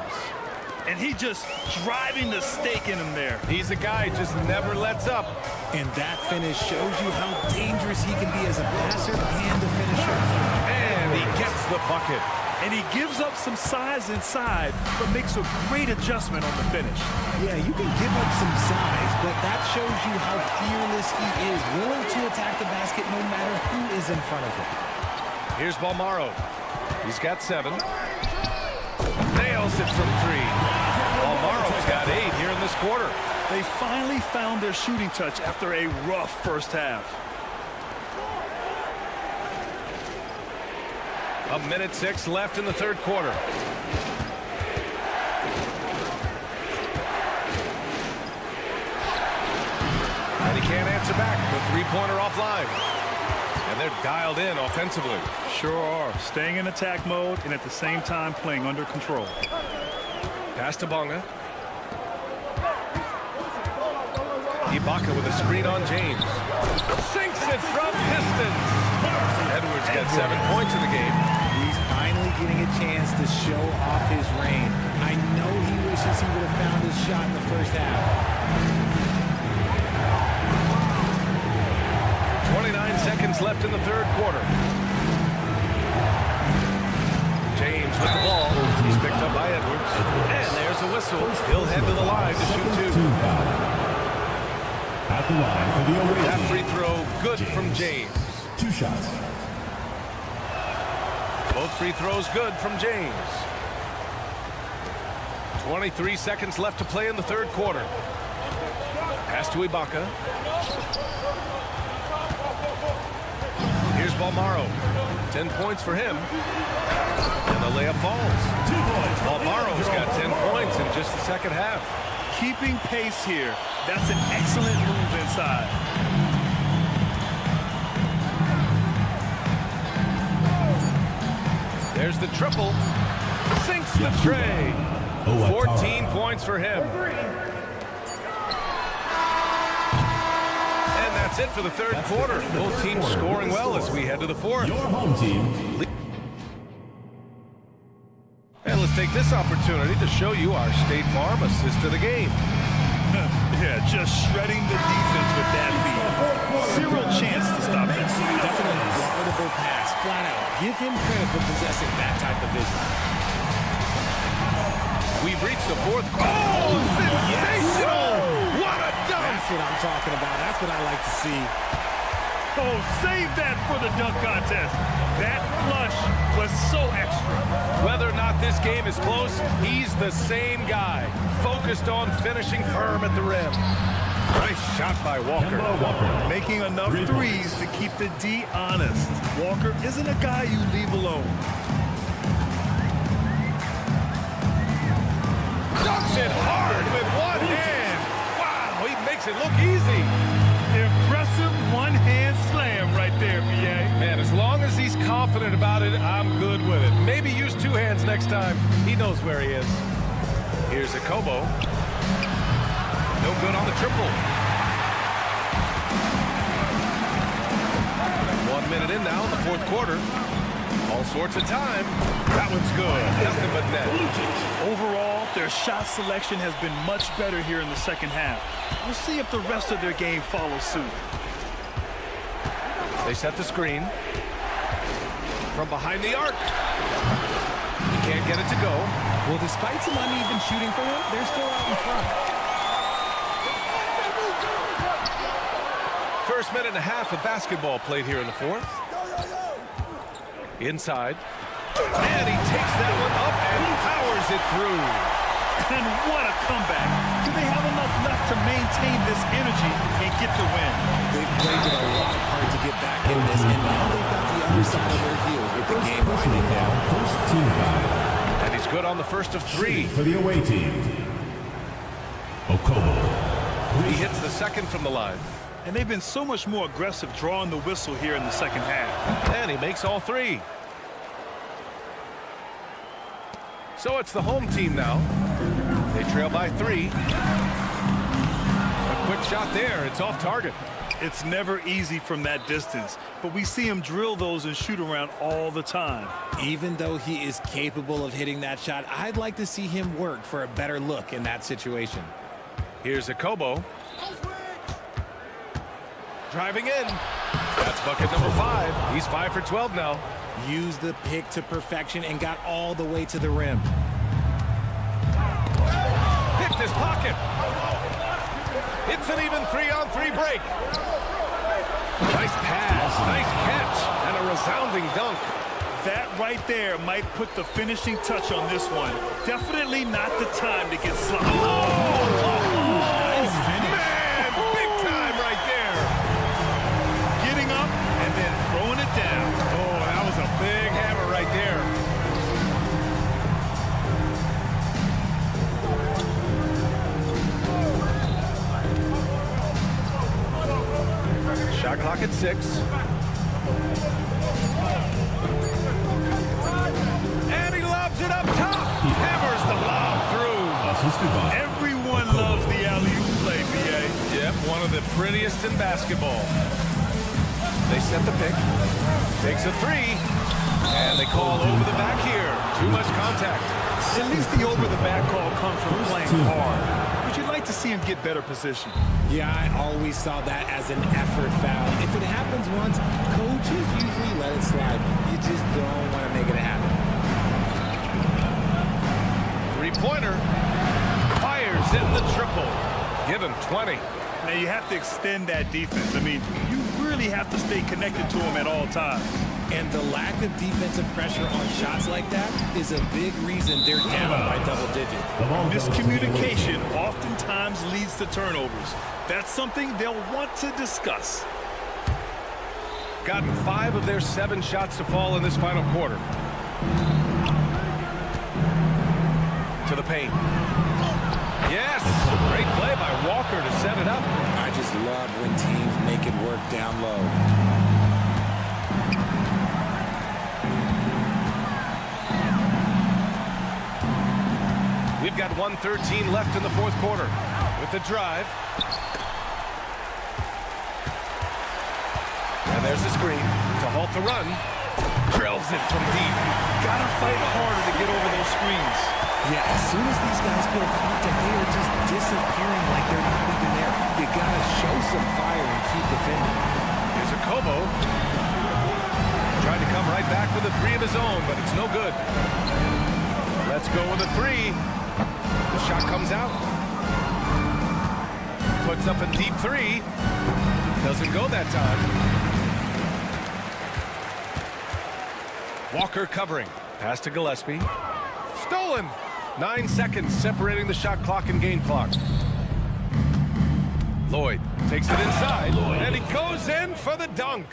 And he just driving the stake in him there. He's a guy who just never lets up. And that finish shows you how dangerous he can be as a passer and a finisher. And he gets the bucket. And he gives up some size inside, but makes a great adjustment on the finish. Yeah, you can give up some size, but that shows you how fearless he is, willing to attack the basket no matter who is in front of him. Here's Balmaro. He's got 7. Nails it from 3. Balmaro's got 8 here in this quarter. They finally found their shooting touch after a rough first half. A minute 6 left in the third quarter. And he can't answer back. The 3-pointer offline. And they're dialed in offensively. Sure are. Staying in attack mode and at the same time playing under control. Pass to Bonga. Ibaka with a screen on James. Sinks it from distance. Edwards got 7 points in the game. He's finally getting a chance to show off his reign. I know he wishes he would have found his shot in the first half. 29 seconds left in the third quarter. James with the ball. He's picked up by Edwards. And there's a whistle. He'll head to the line to shoot 2. At the line for the away That team. free throw good from James. 2 shots. Both free throws good from James. 23 seconds left to play in the third quarter. Pass to Ibaka. Here's Balmaro. 10 points for him. And the layup falls. 2 points. Balmaro's got 10 points in just the second half. Keeping pace here. That's an excellent move inside. There's the triple. Sinks the tray. 14 points for him. And that's it for the third quarter. Both teams scoring well as we head to the fourth. Your home team. And let's take this opportunity to show you our State Farm assist of the game. Yeah, just shredding the defense with that feed. Zero chance to stop it. Definitely a guardable pass, flat out. Give him credit for possessing that type of vision. We've reached the fourth quarter. Oh, sensational! What a dunk! That's what I'm talking about. That's what I like to see. Oh, save that for the dunk contest. That flush was so extra. Whether or not this game is close, he's the same guy. Focused on finishing firm at the rim. Nice shot by Walker. Making enough threes to keep the D honest. Walker isn't a guy you leave alone. Dunks it hard with one hand. Wow, he makes it look easy. Impressive one-hand slam right there, B.A. Man, as long as he's confident about it, I'm good with it. Maybe use two hands next time. He knows where he is. Here's a Kobo. No good on the triple. 1 minute in now in the fourth quarter. All sorts of time. That one's good. Nothing but net. Overall, their shot selection has been much better here in the second half. We'll see if the rest of their game follows suit. They set the screen. From behind the arc. He can't get it to go. Well, despite some uneven shooting for him, they're still out in front. First minute and a half of basketball played here in the fourth. Inside. And he takes that one up and powers it through. And what a comeback. Do they have enough left to maintain this energy and get the win? They've played it a lot hard to get back in this, and now they've got the other side of their heels with the game winding down. First team foul. And he's good on the first of three. For the away team. Okobo. He hits the second from the line. And they've been so much more aggressive drawing the whistle here in the second half. And he makes all three. So it's the home team now. They trail by 3. A quick shot there. It's off target. It's never easy from that distance, but we see him drill those and shoot around all the time. Even though he is capable of hitting that shot, I'd like to see him work for a better look in that situation. Here's a Kobo. Driving in. That's bucket number 5. He's 5 for 12 now. Used the pick to perfection and got all the way to the rim. Picked his pocket. It's an even 3-on-3 break. Nice pass, nice catch, and a resounding dunk. That right there might put the finishing touch on this one. Definitely not the time to get sloppy. Nice finish. Man, big time right there. Getting up and then throwing it down. Oh, that was a big hammer right there. Shot clock at 6. And he lobs it up top. Hammers the lob through. Everyone loves the alley-oop play, B.A. Yep, one of the prettiest in basketball. They set the pick. Takes a 3. And they call over the back here. Too much contact. At least the over-the-back call comes from playing hard. But you'd like to see him get better position. Yeah, I always saw that as an effort foul. If it happens once, coaches usually let it slide. You just don't want to make it happen. Three-pointer. Fires in the triple. Give him 20. Now you have to extend that defense. I mean, you really have to stay connected to him at all times. And the lack of defensive pressure on shots like that is a big reason they're down by double digits. Miscommunication oftentimes leads to turnovers. That's something they'll want to discuss. Gotten 5 of their 7 shots to fall in this final quarter. To the paint. Yes! Great play by Walker to set it up. I just love when teams make it work down low. We've got 1:13 left in the fourth quarter. With the drive. And there's the screen to halt the run. Drills it from deep. Gotta fight harder to get over those screens. Yeah, as soon as these guys feel contact, they are just disappearing like they're not even some fire and keep defending. Here's a Kobo. Tried to come right back with a three of his own, but it's no good. Let's go with a three. The shot comes out. Puts up a deep three. Doesn't go that time. Walker covering. Pass to Gillespie. Stolen. 9 seconds separating the shot clock and game clock. Lloyd takes it inside, and he goes in for the dunk.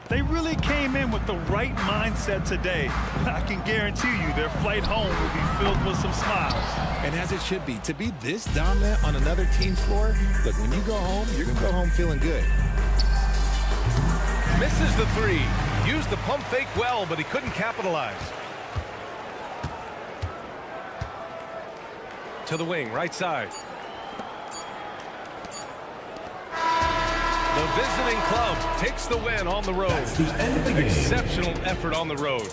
They really came in with the right mindset today. I can guarantee you their flight home will be filled with some smiles. And as it should be, to be this dominant on another team's floor, look, when you go home, you're going to go home feeling good. Misses the three. Used the pump fake well, but he couldn't capitalize. To the wing, right side. The visiting club takes the win on the road. That's the end of the game. Exceptional effort on the road.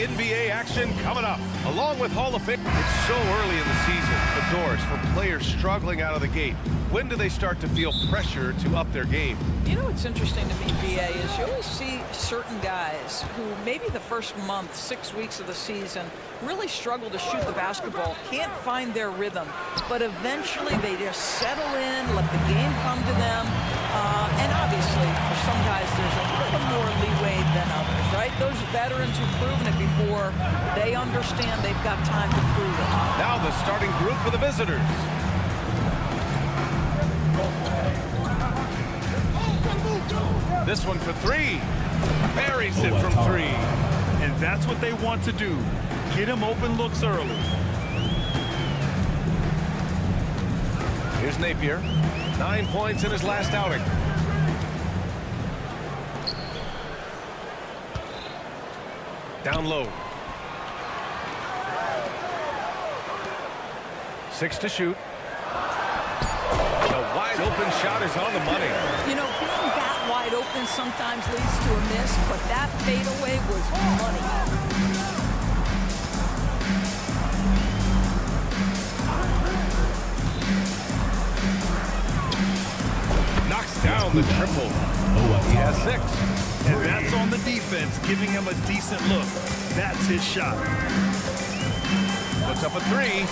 NBA action coming up, along with Hall of Fame. It's so early in the season, but Doris, for players struggling out of the gate, when do they start to feel pressure to up their game? You know what's interesting to me, BA, is you always see certain guys who maybe the first month, 6 weeks of the season, really struggle to shoot the basketball, can't find their rhythm, but eventually they just settle in, let the game come to them, and obviously for some guys there's a little more leeway than others, right? Those veterans who've proven it before, they understand they've got time to prove it. Now the starting group for the visitors. This one for three. Buries it from three. And that's what they want to do. Get him open looks early. Here's Napier. 9 points in his last outing. Down low. 6 to shoot. The wide open shot is on the money. You know, being that wide open sometimes leads to a miss, but that fadeaway was money. Knocks down the triple. He has 6. And that's on the defense, giving him a decent look. That's his shot. Puts up a 3.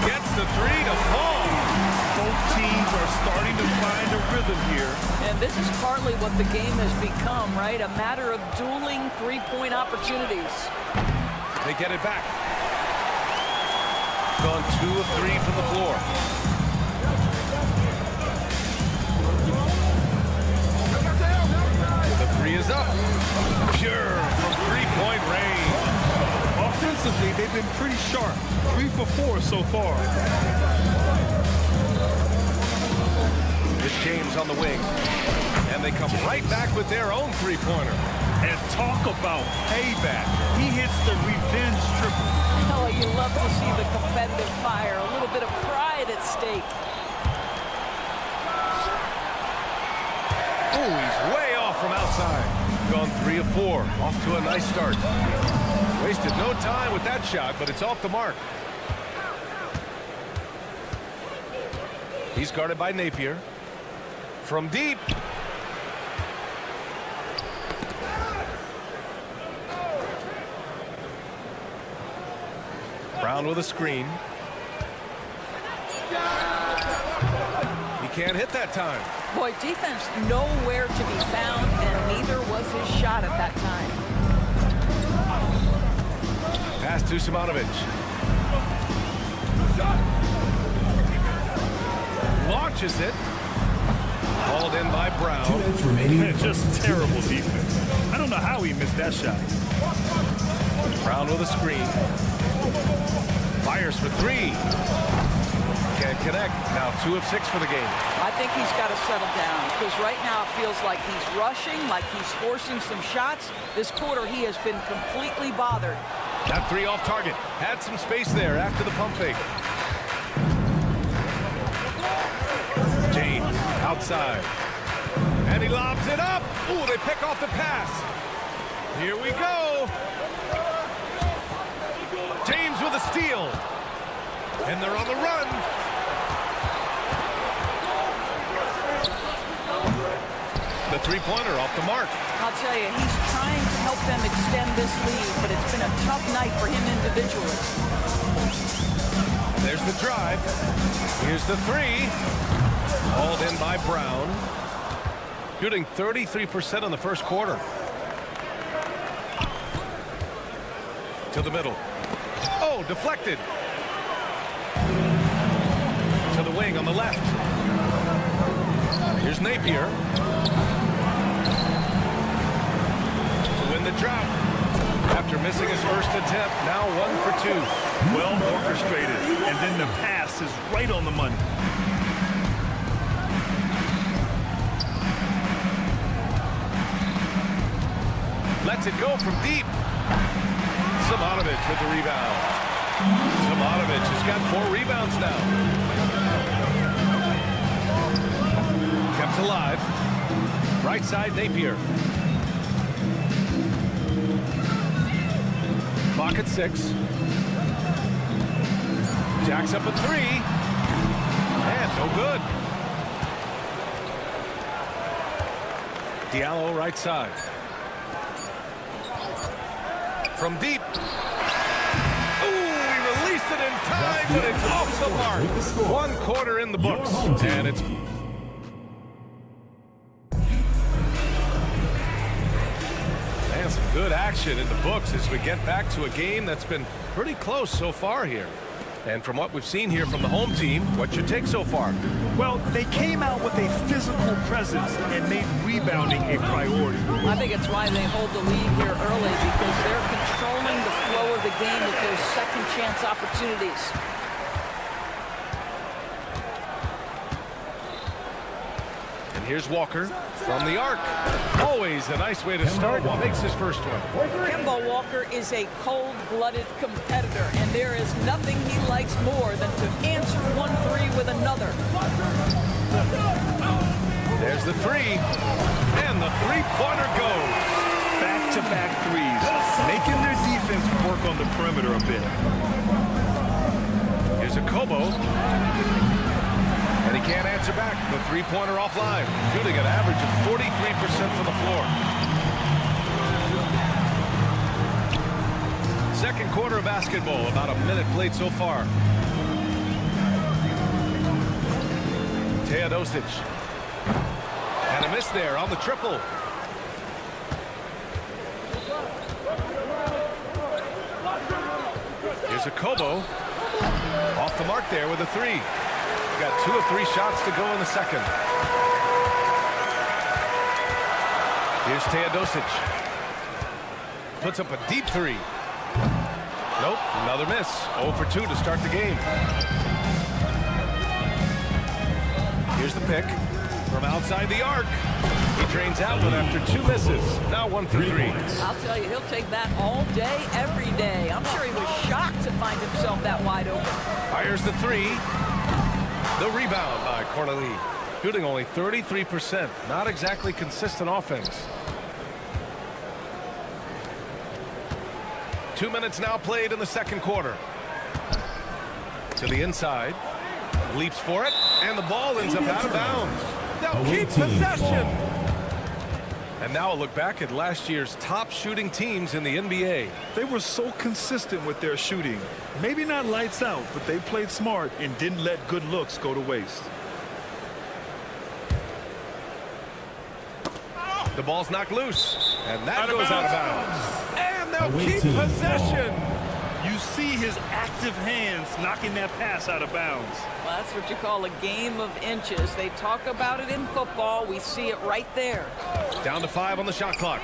Gets the 3 to fall. Both teams are starting to find a rhythm here. And this is partly what the game has become, right? A matter of dueling three-point opportunities. They get it back. Gone 2 of 3 from the floor. The 3 is up. Pure from three-point range. Offensively, they've been pretty sharp. 3 for 4 so far. It's James on the wing. And they come right back with their own three-pointer. And talk about payback. He hits the revenge triple. Oh, you love to see the competitive fire. A little bit of pride at stake. Oh, he's way off from outside. Gone 3 of 4. Off to a nice start. Wasted no time with that shot, but it's off the mark. He's guarded by Napier. From deep. Brown with a screen. He can't hit that time. Boy, defense nowhere to be found, and neither was his shot at that time. Pass to Simonovic. Launches it. Hauled in by Brown. 2 minutes remaining. Just terrible defense. I don't know how he missed that shot. Brown with a screen. Fires for 3. Can't connect. Now 2 of 6 for the game. I think he's got to settle down, because right now it feels like he's rushing, like he's forcing some shots. This quarter he has been completely bothered. That 3 off target. Had some space there after the pump fake. James outside. And he lobs it up. Ooh, they pick off the pass. Here we go. James with a steal. And they're on the run. The three-pointer off the mark. I'll tell you, he's trying to help them extend this lead, but it's been a tough night for him individually. There's the drive. Here's the 3. Hauled in by Brown. Shooting 33% in the first quarter. To the middle. Oh, deflected. To the wing on the left. Here's Napier. To win the drought. After missing his first attempt, now 1 for 2. Well orchestrated. And then the pass is right on the money. Lets it go from deep. Simonovic with the rebound. Simonovic has got 4 rebounds now. Kept alive. Right side, Napier. Clock at 6. Jacks up a 3. And no good. Diallo right side. From deep. Ooh, he released it in time, but it's off the mark. 1 quarter in the books. And it's... And some good action in the books as we get back to a game that's been pretty close so far here. And from what we've seen here from the home team, what's your take so far? Well, they came out with a physical presence and made rebounding a priority. I think it's why they hold the lead here early, because they're controlling the flow of the game with those second chance opportunities. And here's Walker from the arc. Always a nice way to start. Makes his first one. Kemba Walker is a cold-blooded competitor, and there is nothing he likes more than to answer 1-3 with another. There's the three, and the three-pointer goes. Back-to-back threes, making their defense work on the perimeter a bit. Here's a Kobo. And he can't answer back. The three-pointer offline. Shooting an average of 43% from the floor. Second quarter of basketball. About a minute played so far. Teodosic. And a miss there on the triple. Here's a Kobo. Off the mark there with a three. Got 2 of 3 shots to go in the second. Here's Teodosic. Puts up a deep three. Nope, another miss. 0 for 2 to start the game. Here's the pick from outside the arc. He drains out one after 2 misses. Now 1 for 3. I'll tell you, he'll take that all day, every day. I'm sure he was shocked to find himself that wide open. Fires the three. The rebound by Corneli. Shooting only 33%. Not exactly consistent offense. 2 minutes now played in the second quarter. To the inside. Leaps for it. And the ball ends up out of bounds. They'll keep possession. And now a look back at last year's top shooting teams in the NBA. They were so consistent with their shooting. Maybe not lights out, but they played smart and didn't let good looks go to waste. The ball's knocked loose. And that goes out of bounds. And they'll keep possession. You see his active hands knocking that pass out of bounds. Well, that's what you call a game of inches. They talk about it in football. We see it right there. Down to 5 on the shot clock.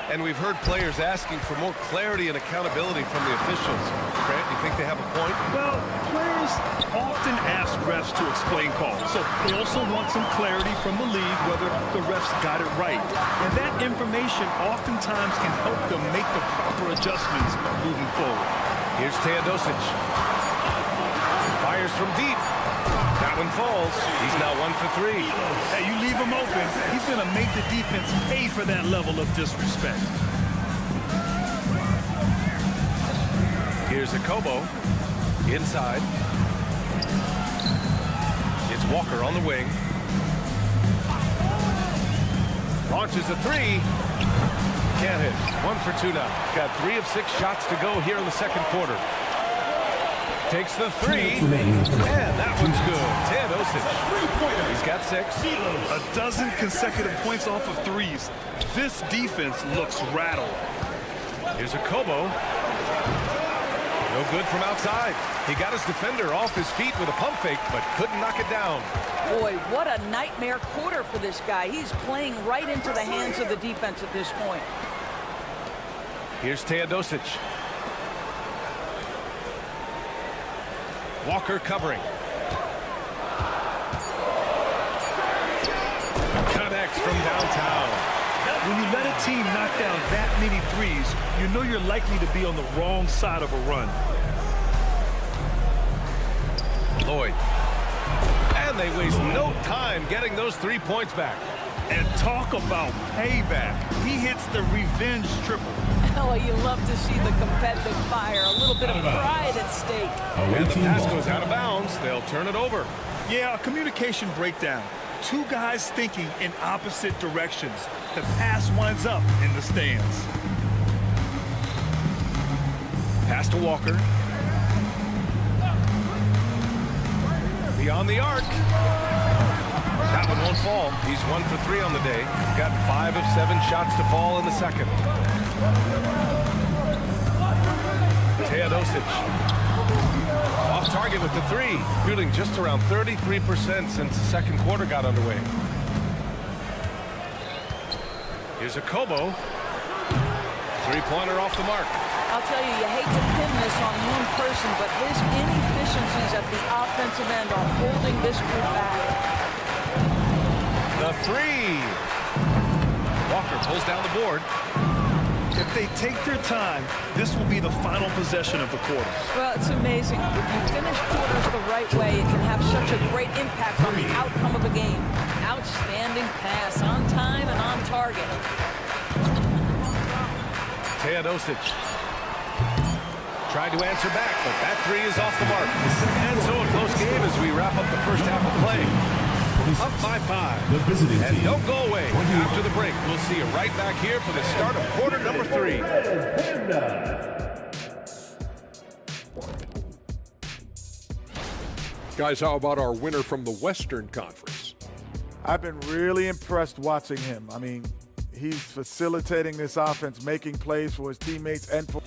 And we've heard players asking for more clarity and accountability from the officials. Grant, you think they have a point? Well, players often ask refs to explain calls. So they also want some clarity from the league whether the refs got it right. And that information oftentimes can help them make the proper adjustments moving forward. Here's Teodosic. Fires from deep. That one falls. He's now 1 for 3. Hey, you leave him open, he's going to make the defense pay for that level of disrespect. Here's a Kobo. Inside. It's Walker on the wing. Launches a three. Can't hit. 1 for 2 now. Got 3 of 6 shots to go here in the second quarter. Takes the three, and that one's good. Teodosic. He's got 6. A dozen consecutive points off of threes. This defense looks rattled. Here's a Kobo. No good from outside. He got his defender off his feet with a pump fake, but couldn't knock it down. Boy, what a nightmare quarter for this guy. He's playing right into the hands of the defense at this point. Here's Teodosic. Walker covering. Connects from downtown. When you let a team knock down that many threes, you know you're likely to be on the wrong side of a run. Lloyd. And they waste no time getting those 3 points back. And talk about payback. He hits the revenge triple. Oh, you love to see the competitive fire. A little bit of pride at stake. And the pass goes out of bounds. They'll turn it over. Yeah, a communication breakdown. 2 guys thinking in opposite directions. The pass winds up in the stands. Pass to Walker. Beyond the arc. That one won't fall. He's 1 for 3 on the day. Got 5 of 7 shots to fall in the second. Teodosic. Off target with the 3. Shooting just around 33% since the second quarter got underway. Here's a Kobo. 3-pointer off the mark. I'll tell you, you hate to pin this on one person, but his inefficiencies at the offensive end are holding this group back. The The three. Walker pulls down the board. If they take their time, this will be the final possession of the quarter. Well, it's amazing. If you finish quarters the right way, it can have such a great impact on the outcome of a game. Outstanding pass, on time and on target. Teodosic tried to answer back, but that three is off the mark. And so a close game as we wrap up the first half of play. Up by 5. The visiting And team. don't go away. After the break, we'll see you right back here for the start of quarter number 3. Guys, how about our winner from the Western Conference? I've been really impressed watching him. I mean, he's facilitating this offense, making plays for his teammates and for...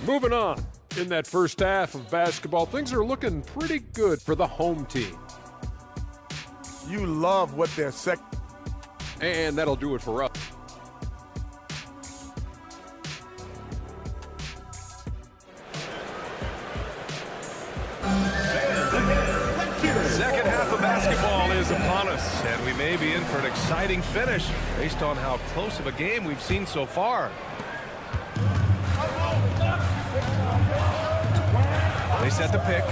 Moving on. In that first half of basketball, things are looking pretty good for the home team. You love what their And that'll do it for us. Second half of basketball is upon us, and we may be in for an exciting finish based on how close of a game we've seen so far. They set the pick.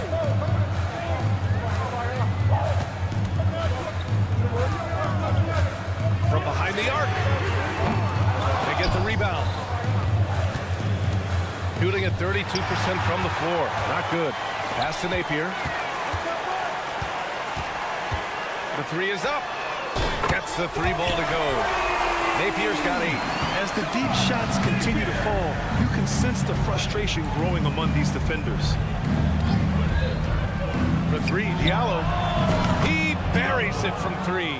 From behind the arc. They get the rebound. Shooting at 32% from the floor. Not good. Pass to Napier. The three is up. Gets the 3 ball to go. Napier's got 8. As the deep shots continue to fall, you can sense the frustration growing among these defenders. For 3, Diallo. He buries it from 3.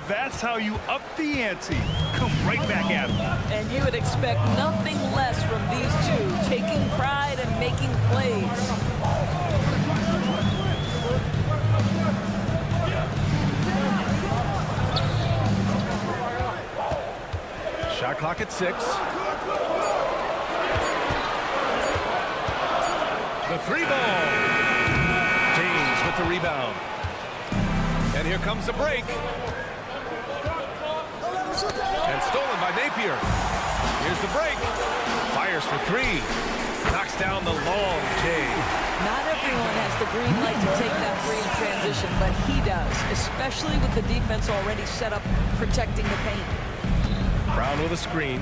That's how you up the ante. Come right back at him. And you would expect nothing less from these two, taking pride and making plays. Shot clock at 6. The 3 ball. James with the rebound. And here comes the break. And stolen by Napier. Here's the break. Fires for 3. Knocks down the long J. Not everyone has the green light to take that 3 in transition, but he does, especially with the defense already set up protecting the paint. Brown with a screen.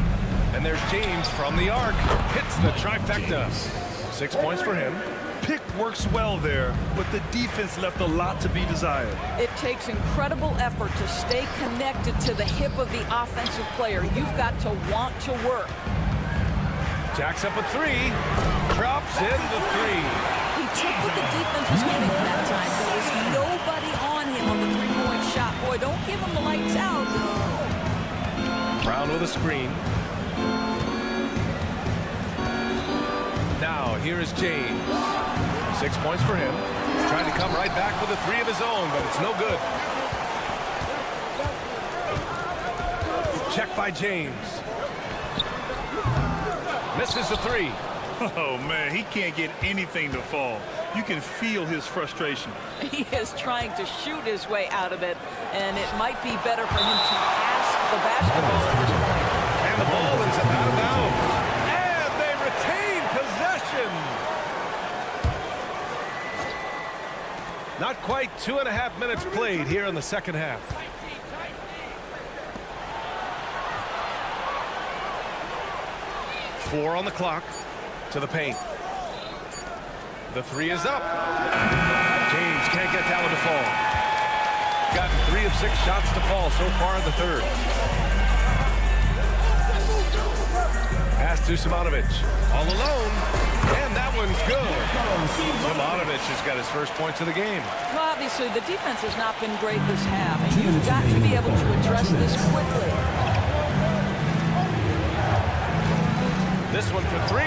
And there's James from the arc. Hits the trifecta. 6 points for him. Pick works well there, but the defense left a lot to be desired. It takes incredible effort to stay connected to the hip of the offensive player. You've got to want to work. Jacks up a 3. Drops in the 3. He took what the defense was giving him that time. There was nobody on him on the 3-point shot. Boy, don't give him the lights out. Brown with a screen. Now, here is James. 6 points for him. He's trying to come right back with a 3 of his own, but it's no good. Check by James. Misses the 3. Oh, man, he can't get anything to fall. You can feel his frustration. He is trying to shoot his way out of it, and it might be better for him to pass the basketball at this point. And the ball is out of bounds. And they retain possession. Not quite 2.5 minutes played here in the second half. Four on the clock to the paint. The 3 is up. James can't get that one to fall. Got 3 of 6 shots to fall so far in the third. Pass to Simonovic. All alone. And that one's good. Simonovic has got his first points of the game. Well, obviously, the defense has not been great this half, and you've got to be able to address this quickly. This one for 3.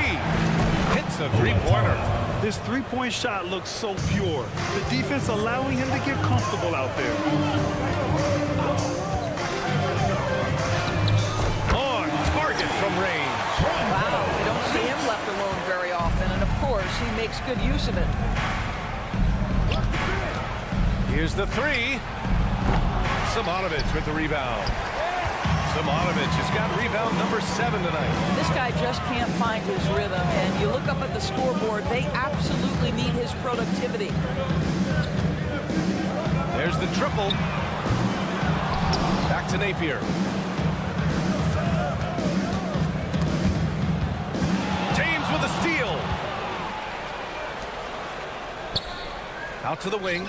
Hits a 3-pointer. His 3-point shot looks so pure. The defense allowing him to get comfortable out there. On target from range. Wow, we don't see him left alone very often, and of course, he makes good use of it. Here's the 3. Simonovic with the rebound. Simonovic has got rebound number 7 tonight. This guy just can't find his rhythm, and you look up at the scoreboard, they absolutely need his productivity. There's the triple. Back to Napier. James with a steal. Out to the wing.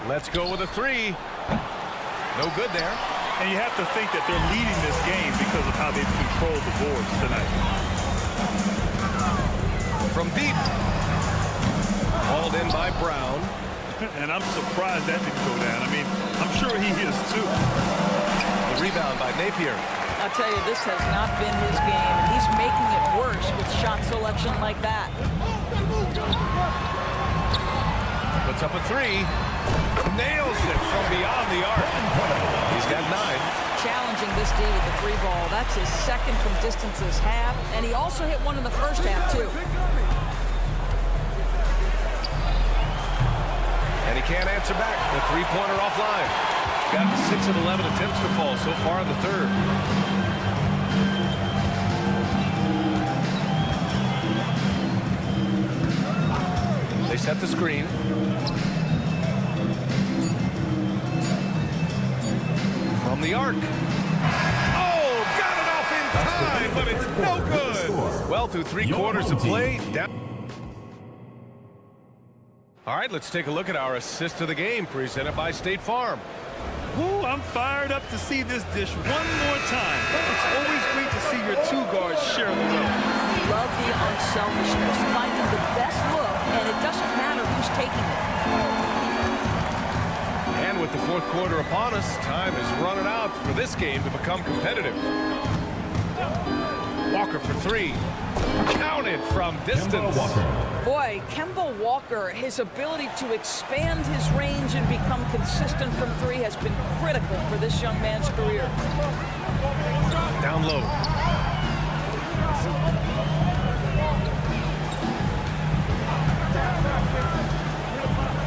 Let's go with a 3. No good there. And you have to think that they're leading this game because of how they've controlled the boards tonight. From deep. Hauled in by Brown. And I'm surprised that didn't go down. I mean, I'm sure he is too. The rebound by Napier. I'll tell you, this has not been his game, and he's making it worse with shot selection like that. Puts up a 3. Nails it from beyond the arc. He's got 9. Challenging this D with the 3 ball. That's his second from distance this half, and he also hit one in the first half, too. And he can't answer back. The 3-pointer offline. Got 6 of 11 attempts to fall so far in the third. They set the screen. From the arc. Oh, got it off in time, but it's no good. Well, through 3 quarters of play. Down. All right, let's take a look at our assist of the game presented by State Farm. Ooh, I'm fired up to see this dish one more time. It's always great to see your 2 guards share the load. Love the unselfishness, finding the best look, and it doesn't matter who's taking it. And with the 4th quarter upon us, time is running out for this game to become competitive. Walker for 3. Counted from distance. Boy, Kemba Walker, his ability to expand his range and become consistent from 3 has been critical for this young man's career. Down low.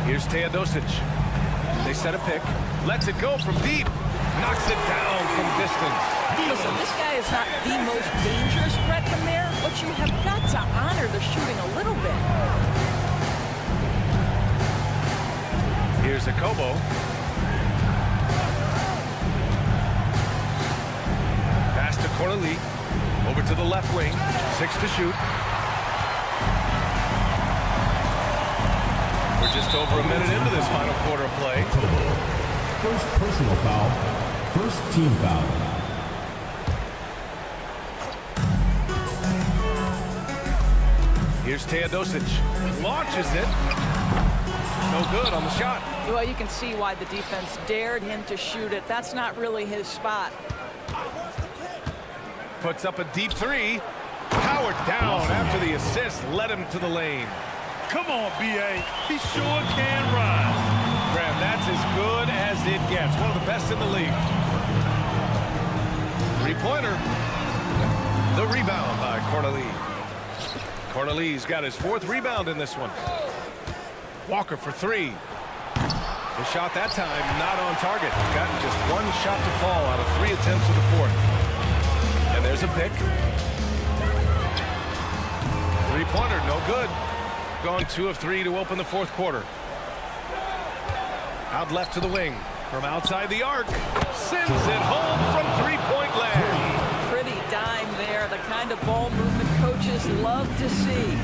Here's Teodosic. They set a pick. Lets it go from deep. Knocks it down from distance. Listen, this guy is not the most dangerous threat from there, but you have got to honor the shooting a little bit. Here's Akobo. Pass to Corley. Over to the left wing. 6 to shoot. We're just over a minute into this final quarter of play. First personal foul. First team foul. Here's Teodosic. Launches it. No good on the shot. Well, you can see why the defense dared him to shoot it. That's not really his spot. Puts up a deep 3. Powered down after the assist led him to the lane. Come on, B.A. He sure can rise. Graham, that's as good as it gets. One of the best in the league. 3-pointer. The rebound by Corneli. Corneli's got his 4th rebound in this one. Walker for 3. The shot that time not on target. Gotten just 1 shot to fall out of 3 attempts in the 4th. And there's a pick. 3-pointer, no good. Gone 2 of 3 to open the 4th quarter. Out left to the wing. From outside the arc. Sends it home from 3-point land. Pretty dime there. The kind of ball movement coaches love to see.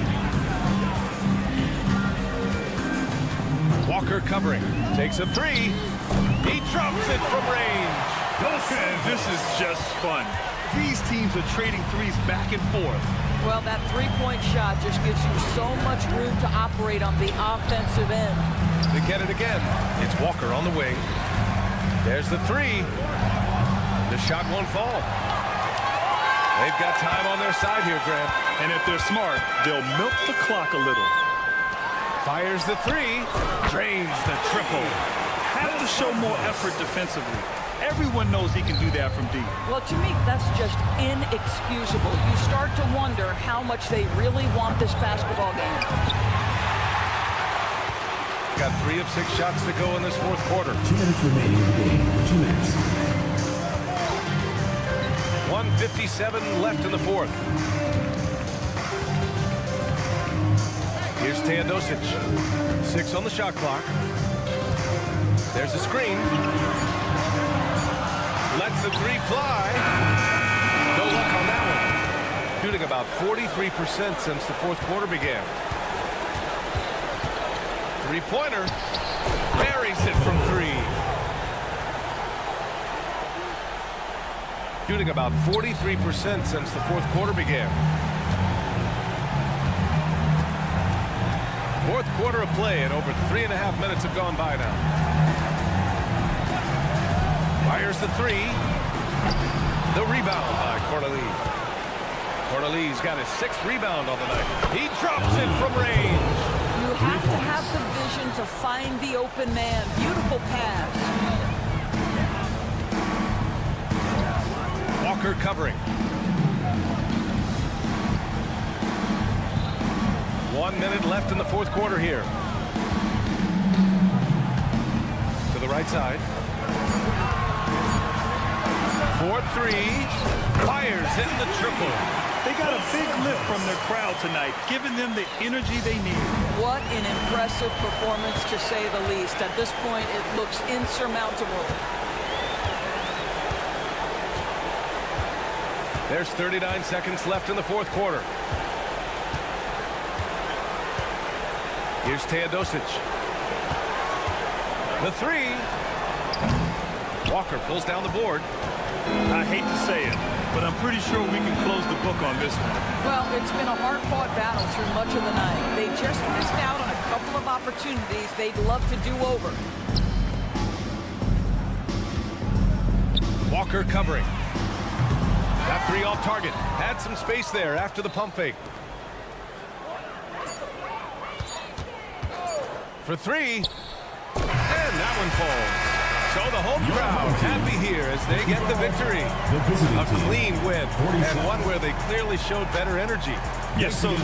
Walker covering. Takes a 3. He drops it from range. And this is just fun. These teams are trading 3s back and forth. Well, that 3-point shot just gives you so much room to operate on the offensive end. They get it again. It's Walker on the wing. There's the 3. The shot won't fall. They've got time on their side here, Graham. And if they're smart, they'll milk the clock a little. Fires the 3. Drains the triple. Have to show more effort defensively. Everyone knows he can do that from deep. Well, to me, that's just inexcusable. You start to wonder how much they really want this basketball game. got 3 of 6 shots to go in this fourth quarter. 2 minutes remaining in the game. 2 minutes. 1:57 left in the fourth. Here's Teodosic. 6 on the shot clock. There's a screen. Lets the 3 fly. No luck on that one. Shooting about 43% since the fourth quarter began. 3-pointer. Buries it from 3. Shooting about 43% since the fourth quarter began. Fourth quarter of play, and over 3.5 minutes have gone by now. Fires the 3. The rebound by Corneli. Corneli's got his 6th rebound on the night. He drops it from range. You have to have the vision to find the open man. Beautiful pass. Walker covering. 1 minute left in the fourth quarter here. To the right side. 4-3. Fires in the triple. They got a big lift from their crowd tonight, giving them the energy they need. What an impressive performance, to say the least. At this point, it looks insurmountable. There's 39 seconds left in the fourth quarter. Here's Teodosic. The 3. Walker pulls down the board. I hate to say it, but I'm pretty sure we can close the book on this one. Well, it's been a hard-fought battle through much of the night. They just missed out on a couple of opportunities they'd love to do over. Walker covering. That 3 off target. Had some space there after the pump fake. For 3. And that one falls. So the home crowd happy here as they get the victory. A clean win, and one where they clearly showed better energy. Yes, so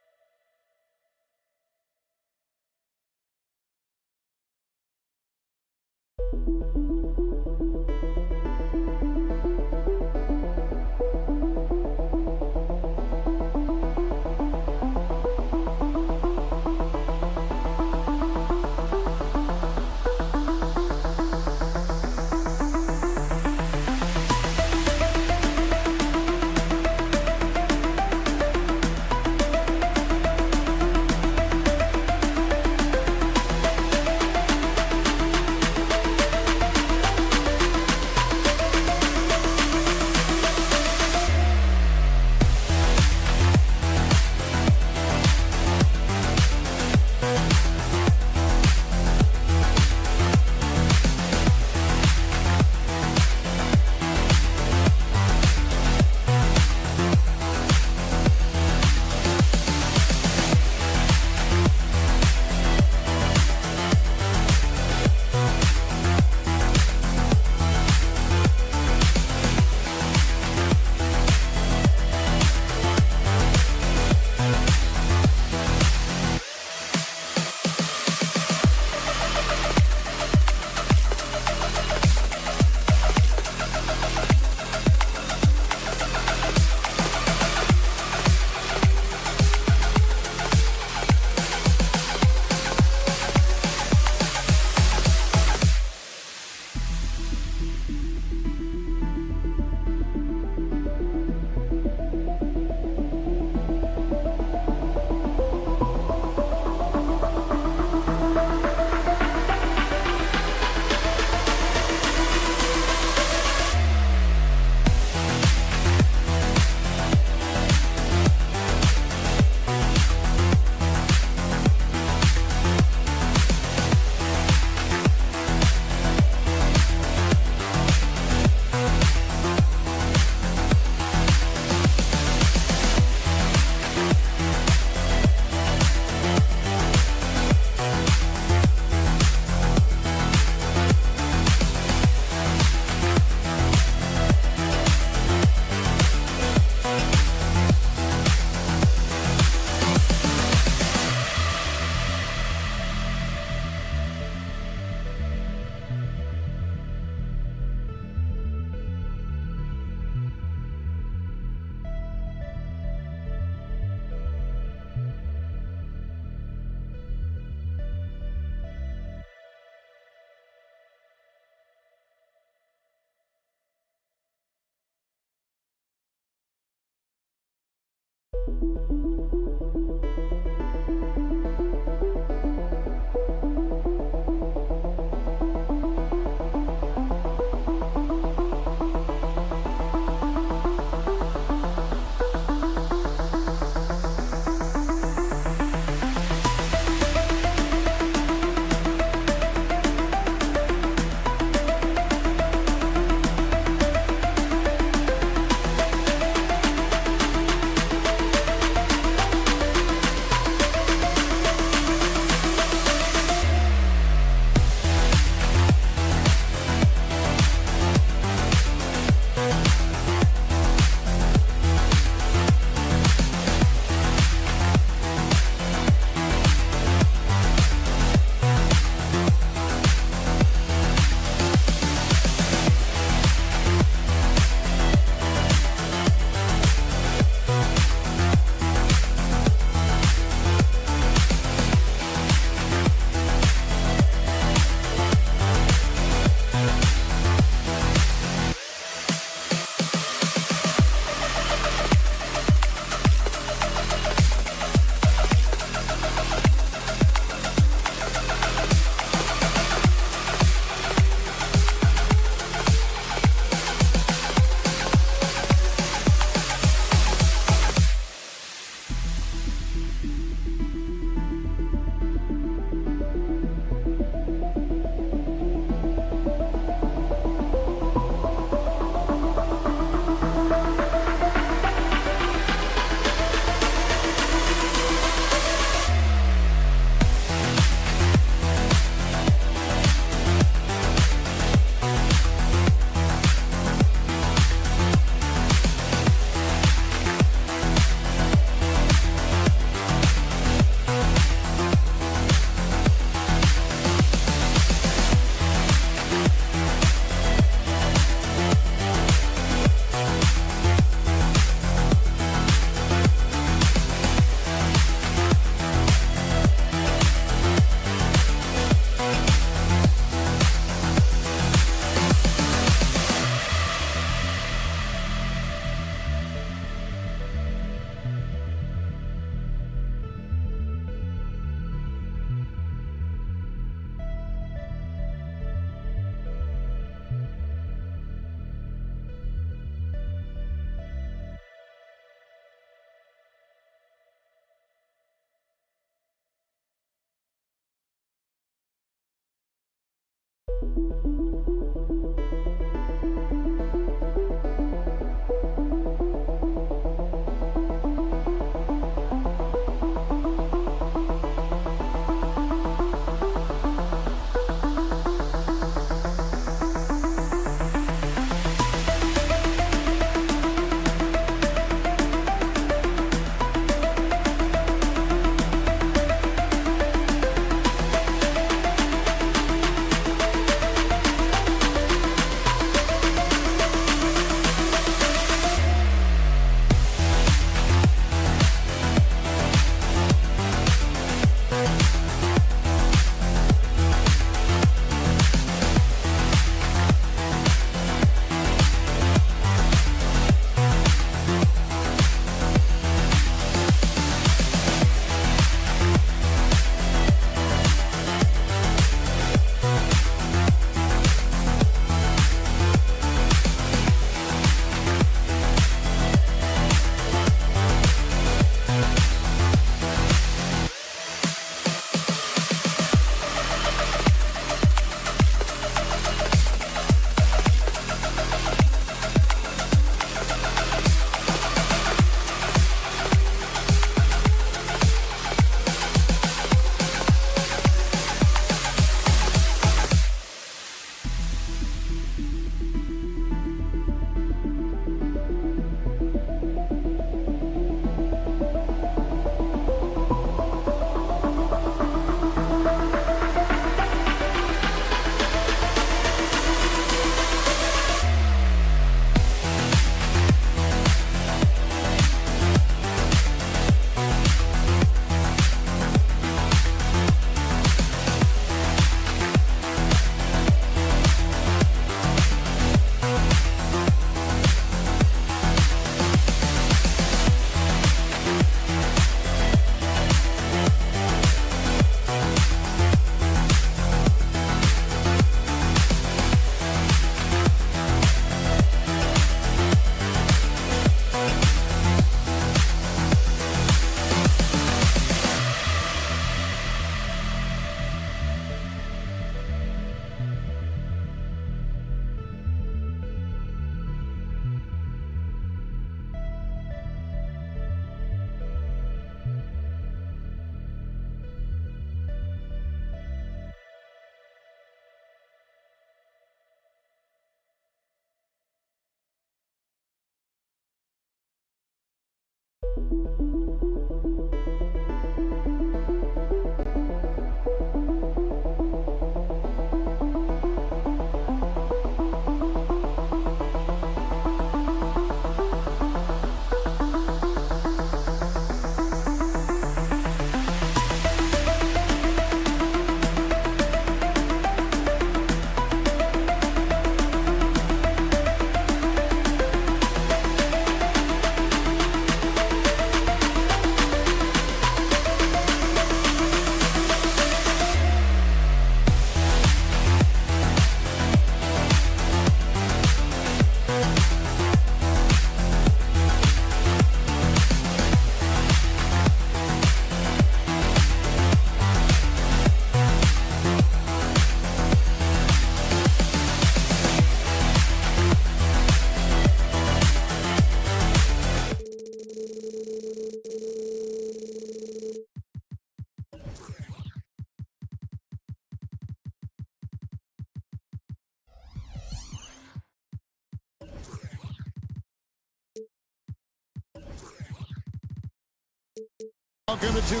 Welcome to two.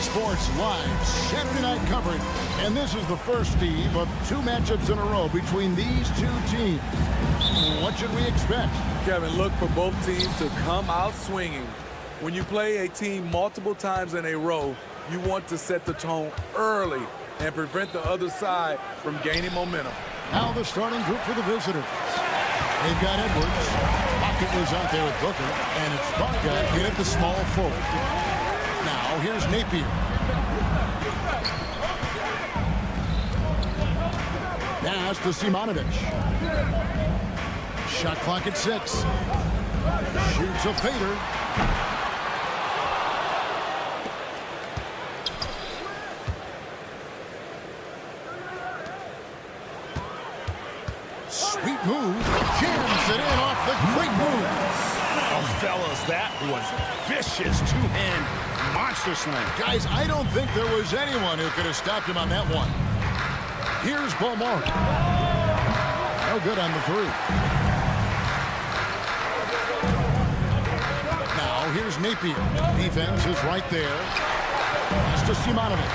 Sports Live Saturday night coverage, and this is the first, Steve, of two matchups in a row between these two teams. What should we expect? Kevin, look for both teams to come out swinging. When you play a team multiple times in a row, you want to set the tone early and prevent the other side from gaining momentum. Now the starting group for the visitors. They've got Edwards. Pocket was out there with Booker, and it's Bucka hit at the small forward. Now here's Napier. Pass to Simonovic. Shot clock at 6. Shoots a fader. Sweet move. Jams it in off the great move. Oh, fellas, that was vicious two-hand monster slam. Guys, I don't think there was anyone who could have stopped him on that one. Here's Beaumont. No good on the three. Now here's Napier. Defense is right there. Pass to Simonovic.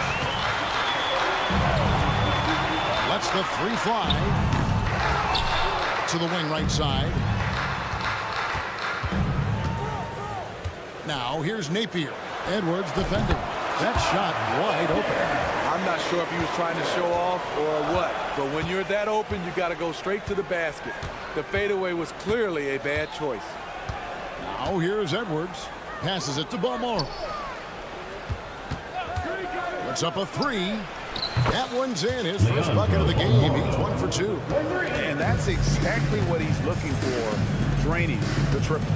Lets the three fly. To the wing right side. Now here's Napier. Edwards defending. That shot wide open. I'm not sure if he was trying to show off or what, but when you're that open, you got to go straight to the basket. The fadeaway was clearly a bad choice. Now here's Edwards. Passes it to Beaumont. Puts up a three. That one's in. His first bucket of the game. He's 1 for 2. And that's exactly what he's looking for, draining the triple.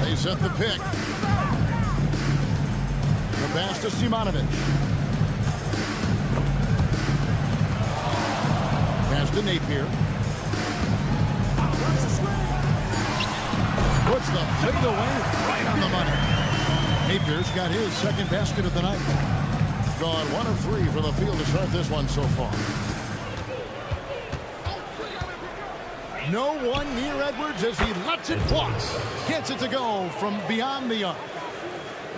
They set the pick. The pass to Simonovic. Pass to Napier. Puts the fade away right on the money. Napier's got his second basket of the night. Gone 1 of 3 from the field to start this one so far. No one near Edwards as he lets it cross. Gets it to go from beyond the arc.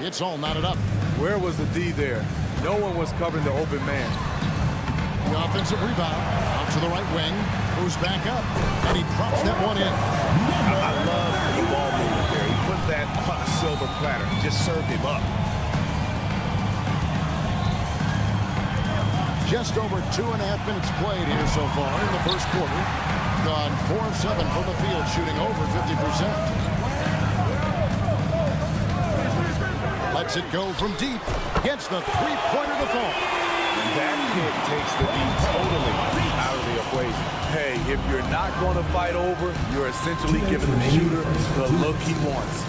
It's all knotted up. Where was the D there? No one was covering the open man. The offensive rebound out to the right wing. Goes back up, and he drops that one in. I love the ball movement there. He put that on a silver platter. Just served him up. Just over 2.5 minutes played here so far in the first quarter. Gone 4 of 7 from the field, shooting over 50%. Lets it go from deep. Gets the three-pointer to fall. And that pick takes the D totally out of the equation. Hey, if you're not going to fight over, you're essentially giving the shooter the look he wants.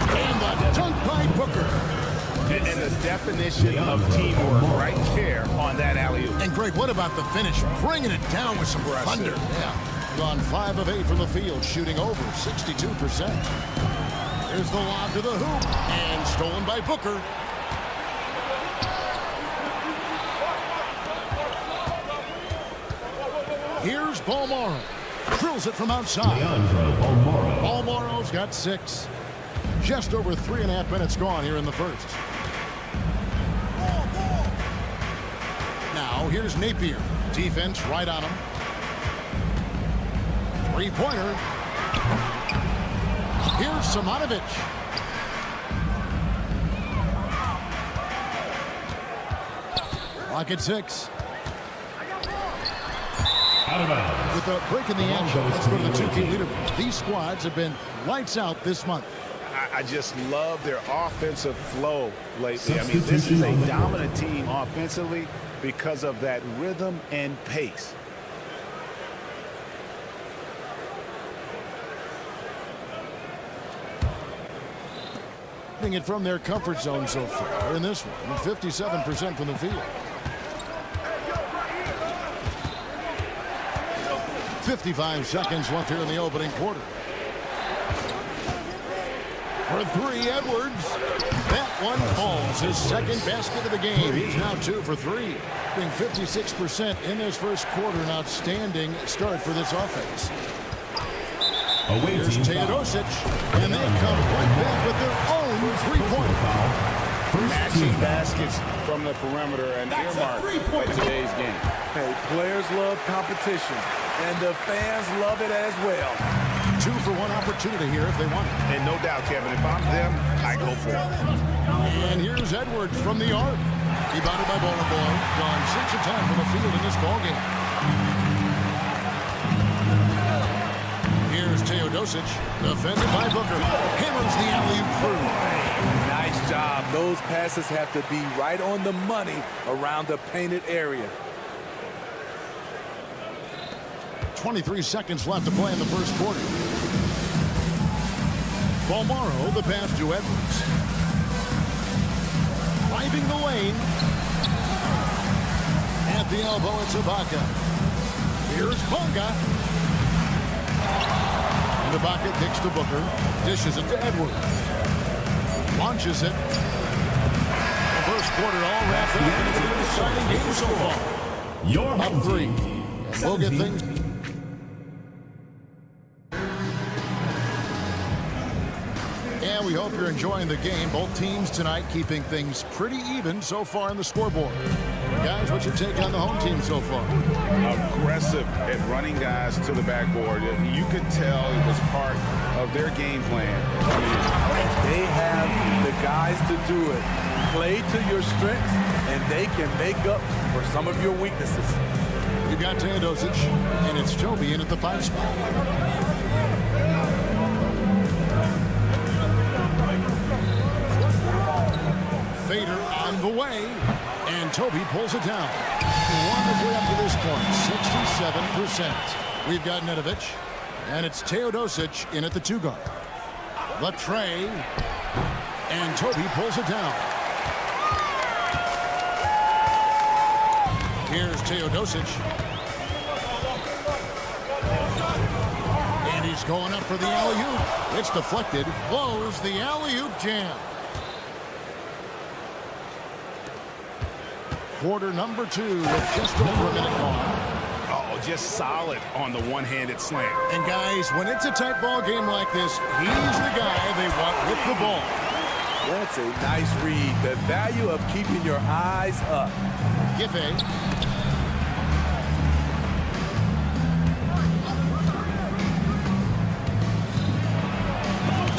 And the dunk by Booker. And the definition of teamwork right there on that alley-oop. And Greg, what about the finish? Bringing it down with some thunder. Yeah. Gone 5 of 8 from the field, shooting over 62%. Here's the lob to the hoop, and stolen by Booker. Here's Balmoro. Drills it from outside. Balmoro's got 6. Just over 3.5 minutes gone here in the first. Now, here's Napier. Defense right on him. Three-pointer. Here's Simonovic. Clock at 6. With a break in the action, let's go to the 2-game leaderboard. These squads have been lights out this month. I just love their offensive flow lately. I mean, this is a dominant team offensively because of that rhythm and pace. It from their comfort zone so far in this one, 57% from the field. 55 seconds left here in the opening quarter. For 3, Edwards. That one falls. His second basket of the game. He's now 2 for 3. Being 56% in this first quarter. An outstanding start for this offense. Here's Teodosic. And they come right back with their own 3-pointer. Matching baskets from the perimeter and earmark at today's game. Hey, players love competition, and the fans love it as well. 2 for 1 opportunity here if they want it. And no doubt, Kevin, if I'm them, I go for it. And here's Edwards from the arc. Rebounded by Boy. Gone 6 of 10 from the field in this ballgame. Here's Teodosic. Defended by Booker. Hammers the alley-oop through. Nice job. Those passes have to be right on the money around the painted area. 23 seconds left to play in the first quarter. Balmoro, the pass to Edwards. Driving the lane. At the elbow, it's Ibaka. Here's Bonga. And Ibaka kicks to Booker. Dishes it to Edwards. Launches it. The first quarter all wrapped up. And it's an exciting game so far. Your up 3. We'll get things. And we hope you're enjoying the game. Both teams tonight keeping things pretty even so far in the scoreboard. Guys, what's your take on the home team so far? Aggressive at running guys to the backboard. You could tell it was part of their game plan. They have the guys to do it. Play to your strengths, and they can make up for some of your weaknesses. You got Teodosic, and it's Toby in at the 5 spot. Fader on the way, and Toby pulls it down. Wonderfully up to this point, 67%. We've got Nedovic, and it's Teodosic in at the 2 guard. The tray, and Toby pulls it down. Here's Teodosic. And he's going up for the alley-oop. It's deflected. Blows the alley-oop jam. Quarter number 2 with just over a minute gone. Oh, just solid on the one-handed slam. And guys, when it's a tight ball game like this, he's the guy they want with the ball. That's a nice read. The value of keeping your eyes up. Giffey.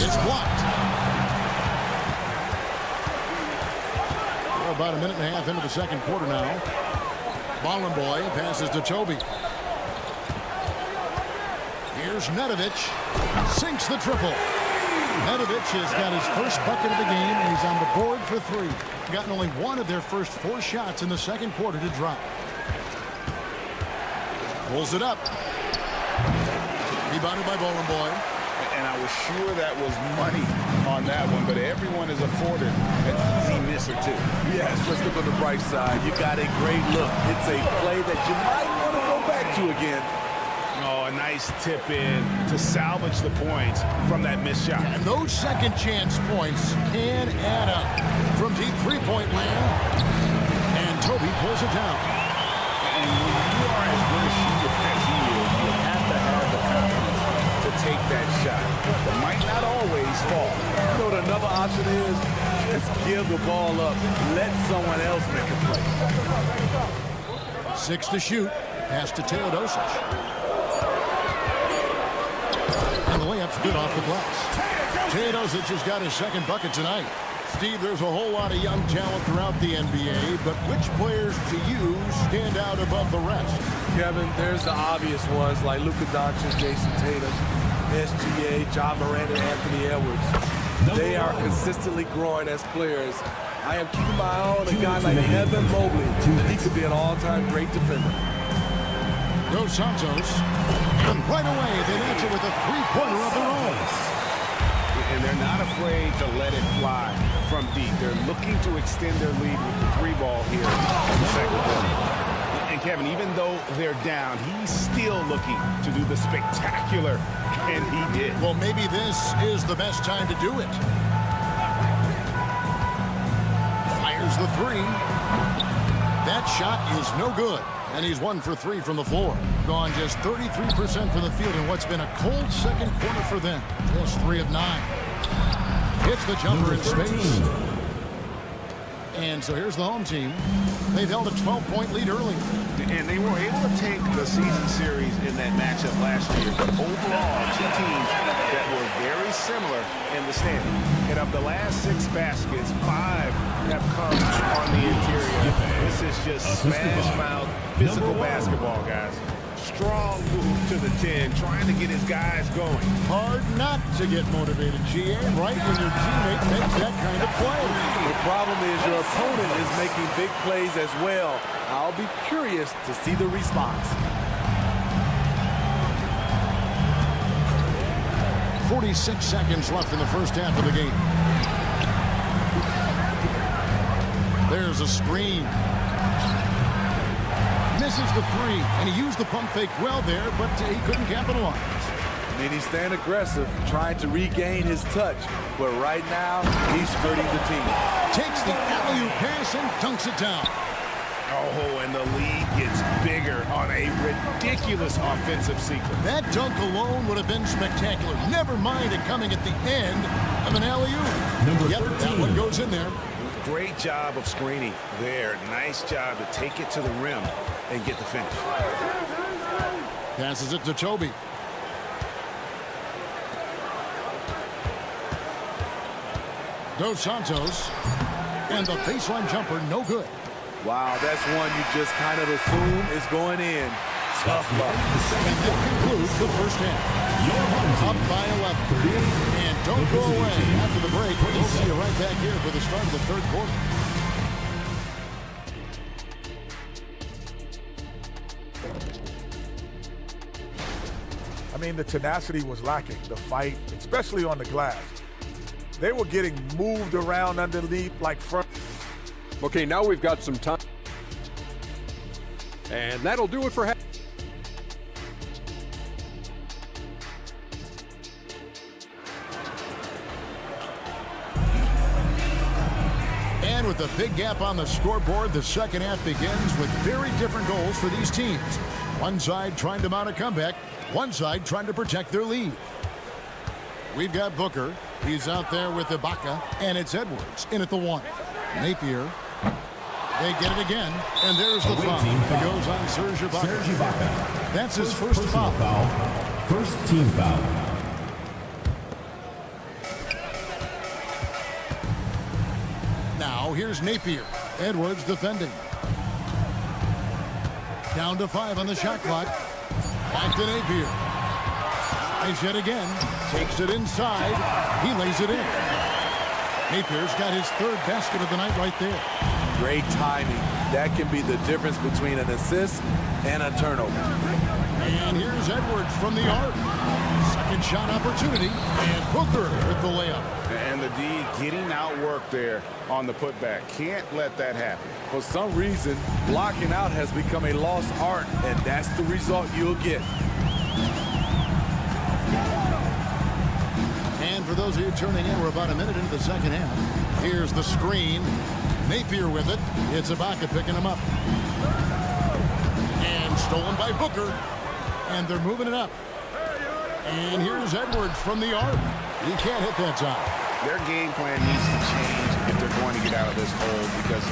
It's blocked. We're about a minute and a half into the second quarter now. Bollenboy passes to Toby. Here's Nedovic. Sinks the triple. Nedovic has got his first bucket of the game, and he's on the board for 3. Gotten only one of their first 4 shots in the second quarter to drop. Pulls it up. Rebounded by Bowling Boy. And I was sure that was money on that one, but everyone is afforded an easy miss or 2. Yes, let's look on the bright side. You got a great look. It's a play that you might want to go back to again. Oh, a nice tip in to salvage the points from that missed shot. And those second chance points can add up. From deep three-point land, and Toby pulls it down. And when you are as good a shooter as he is, you have to have the confidence to take that shot. It might not always fall. You know what another option is? Just give the ball up. Let someone else make a play. 6 to shoot. Pass to Teodosic. And the layup's good off the glass. Teodosic has got his second bucket tonight. Steve, there's a whole lot of young talent throughout the NBA, but which players to you stand out above the rest? Kevin, there's the obvious ones like Luka Doncic, Jason Tatum, SGA, John Morant, and Anthony Edwards. They are consistently growing as players. I am keeping my eye on a guy like Evan Mobley. He could be an all-time great defender. Dos Santos, and right away they match it with a three-pointer of their own. And they're not afraid to let it fly from deep. They're looking to extend their lead with the 3-ball here in the second quarter. And Kevin, even though they're down, he's still looking to do the spectacular, and he did. Well, maybe this is the best time to do it. Fires the 3. That shot is no good. And he's 1 for 3 from the floor. Gone just 33% from the field in what's been a cold second quarter for them. Just 3 of 9. Hits the jumper in space. And so here's the home team. They've held a 12-point lead early. And they were able to take the season series in that matchup last year. But overall, 2 teams that were very similar in the standing. And of the last 6 baskets, 5 have come on the interior. This is just smash-mouth physical basketball, guys. Strong move to the 10, trying to get his guys going. Hard not to get motivated, GA, right when your teammate makes that kind of play. The problem is your opponent is making big plays as well. I'll be curious to see the response. 46 seconds left in the first half of the game. There's a screen. Misses the 3, and he used the pump fake well there, but he couldn't capitalize. I mean, he's staying aggressive, trying to regain his touch, but right now, he's hurting the team. Takes the alley-oop pass and dunks it down. Oh, and the lead gets bigger on a ridiculous offensive sequence. That dunk alone would have been spectacular. Never mind it coming at the end of an alley-oop. Yep, that one goes in there. Great job of screening there. Nice job to take it to the rim and get the finish. Passes it to Toby. Dos Santos. And the baseline jumper, no good. Wow, that's one you just kind of assume is going in. Tough luck. And that concludes the first half. Up by 11. And don't go away after the break. We'll see you right back here for the start of the third quarter. I mean, the tenacity was lacking, the fight, especially on the glass. They were getting moved around underneath like front. Okay, now we've got some time. And that'll do it for half. And with a big gap on the scoreboard, the second half begins with very different goals for these teams. One side trying to mount a comeback, one side trying to protect their lead. We've got Booker. He's out there with Ibaka, and it's Edwards in at the 1. Napier. They get it again, and there's the foul. It goes on Serge Ibaka. That's his first foul. First team foul. Now here's Napier. Edwards defending. Down to 5 on the shot clock. Back to Napier. Nice hit again. Takes it inside. He lays it in. Napier's got his third basket of the night right there. Great timing. That can be the difference between an assist and a turnover. And here's Edwards from the arc. Second shot opportunity. And Booker with the layup. And the D getting outworked there on the putback. Can't let that happen. For some reason, blocking out has become a lost art, and that's the result you'll get. And for those of you tuning in, we're about a minute into the second half. Here's the screen. Napier with it. It's Ibaka picking him up. And stolen by Booker. And they're moving it up. And here's Edwards from the arc. He can't hit that shot. Their game plan needs to change if they're going to get out of this hole because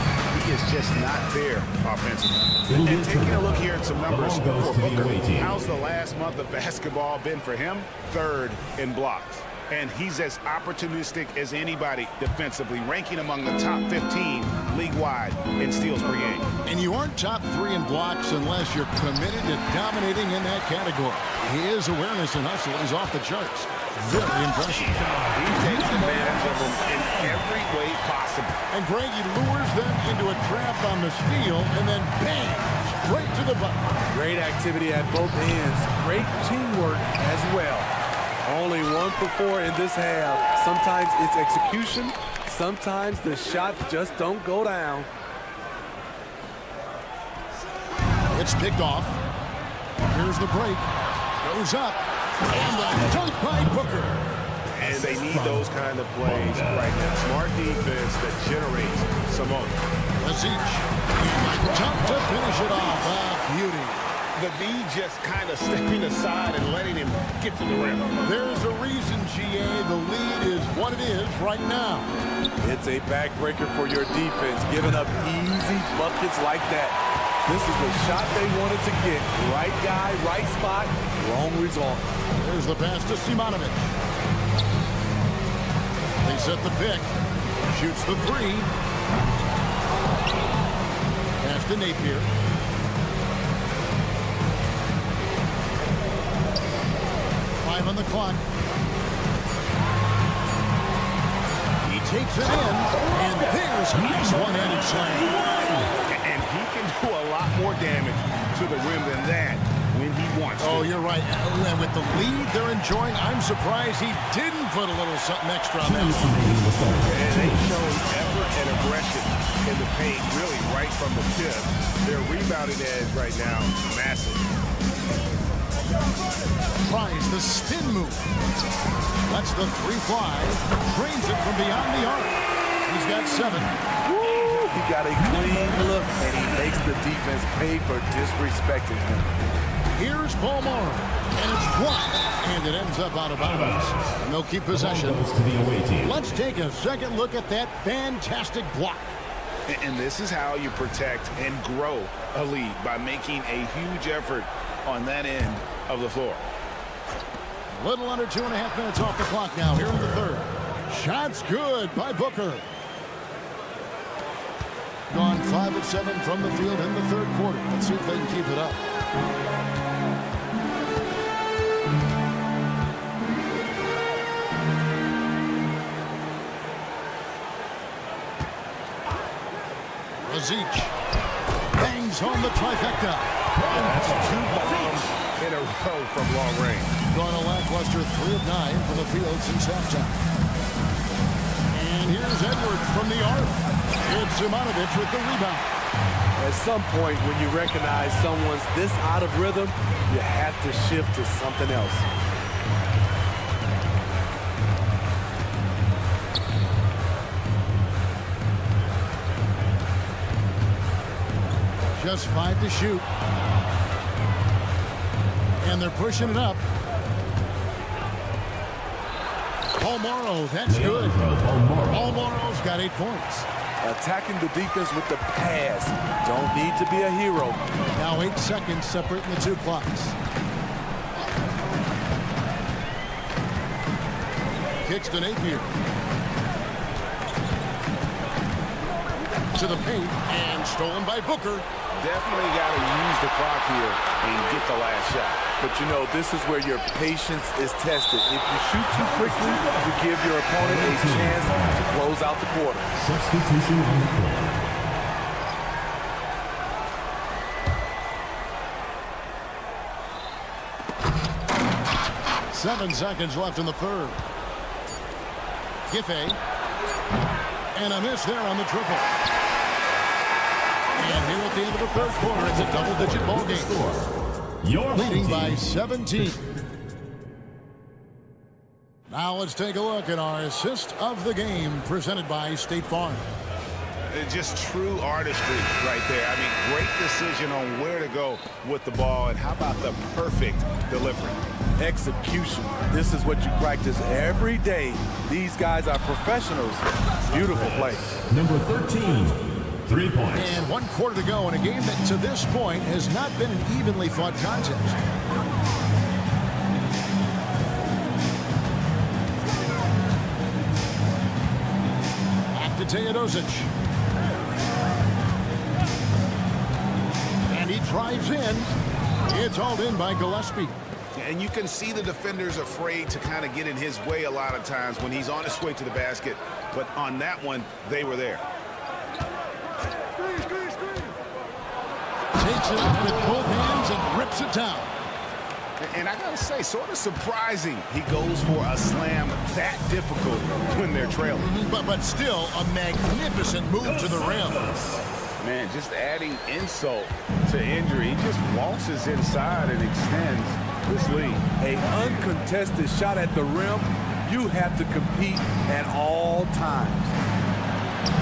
he is just not there offensively. And taking a look here at some numbers for Booker, how's the last month of basketball been for him? Third in blocks. And he's as opportunistic as anybody defensively, ranking among the top 15 league-wide in steals per game. And you aren't top 3 in blocks unless you're committed to dominating in that category. His awareness and hustle is off the charts. Very impressive. He takes advantage of them in every way possible. And Greg, he lures them into a trap on the steal, and then bang, straight to the bucket. Great activity at both ends. Great teamwork as well. Only 1 for 4 in this half. Sometimes it's execution. Sometimes the shots just don't go down. It's picked off. Here's the break. Goes up. And the dunk by Booker. And they need those kind of plays right now. Smart defense that generates some more. Lazic. Jump to finish it off. Ah, beauty. The D just kind of stepping aside and letting him get to the rim. There's a reason, GA. The lead is what it is right now. It's a backbreaker for your defense, giving up easy buckets like that. This is the shot they wanted to get. Right guy, right spot, wrong result. There's the pass to Simonovic. They set the pick. Shoots the 3. Pass to Napier. On the clock. He takes it in, and there's a nice one-handed slam. And he can do a lot more damage to the rim than that when he wants to. Oh, you're right. And with the lead they're enjoying, I'm surprised he didn't put a little something extra on that. And they showed effort and aggression in the paint, really right from the tip. Their rebounding edge right now, massive. Tries the spin move. That's the 3 fly. Drains it from beyond the arc. He's got 7. Woo! He got a clean look, and he makes the defense pay for disrespecting him. Here's Paul Morrow, and it's blocked, and it ends up out of bounds. And they'll keep possession. Let's take a second look at that fantastic block. And this is how you protect and grow a lead, by making a huge effort on that end of the floor. A little under 2.5 minutes off the clock now here in the third. Shots good by Booker. Gone 5 of 7 from the field in the third quarter. Let's see if they can keep it up. Lazic bangs home the trifecta. That's 2 bombs in a row from long range. Gone a lackluster 3 of 9 from the field since halftime. And here's Edwards from the arc. It's Simonovic with the rebound. At some point, when you recognize someone's this out of rhythm, you have to shift to something else. Just 5 to shoot. And they're pushing it up. Paul Morrow, that's good. Paul Morrow's got 8 points. Attacking the defense with the pass. Don't need to be a hero. Now 8 seconds separating the 2 clocks. Kicks to Napier. To the paint, and stolen by Booker. Definitely got to use the clock here and get the last shot. But, you know, this is where your patience is tested. If you shoot too quickly, you give your opponent a chance to close out the quarter. Substitution on the court. Seven seconds left in the third. Giffey. And a miss there on the triple. And here at the end of the third quarter, it's a double-digit ball game. Your Leading by 17. Now let's take a look at our assist of the game presented by State Farm. Just true artistry right there. I mean, great decision on where to go with the ball, and how about the perfect delivery? Execution. This is what you practice every day. These guys are professionals. Beautiful play. Number 13, 3 points. And 1 quarter to go in a game that to this point has not been an evenly fought contest. Back to Teodosic. And he drives in. It's hauled in by Gillespie. And you can see the defenders afraid to kind of get in his way a lot of times when he's on his way to the basket. But on that one, they were there. Takes it up with both hands and rips it down. And I gotta say, sort of surprising he goes for a slam that difficult when they're trailing. But still a magnificent move to the rim. Man, just adding insult to injury. He just waltzes inside and extends this lead. An uncontested shot at the rim, you have to compete at all times.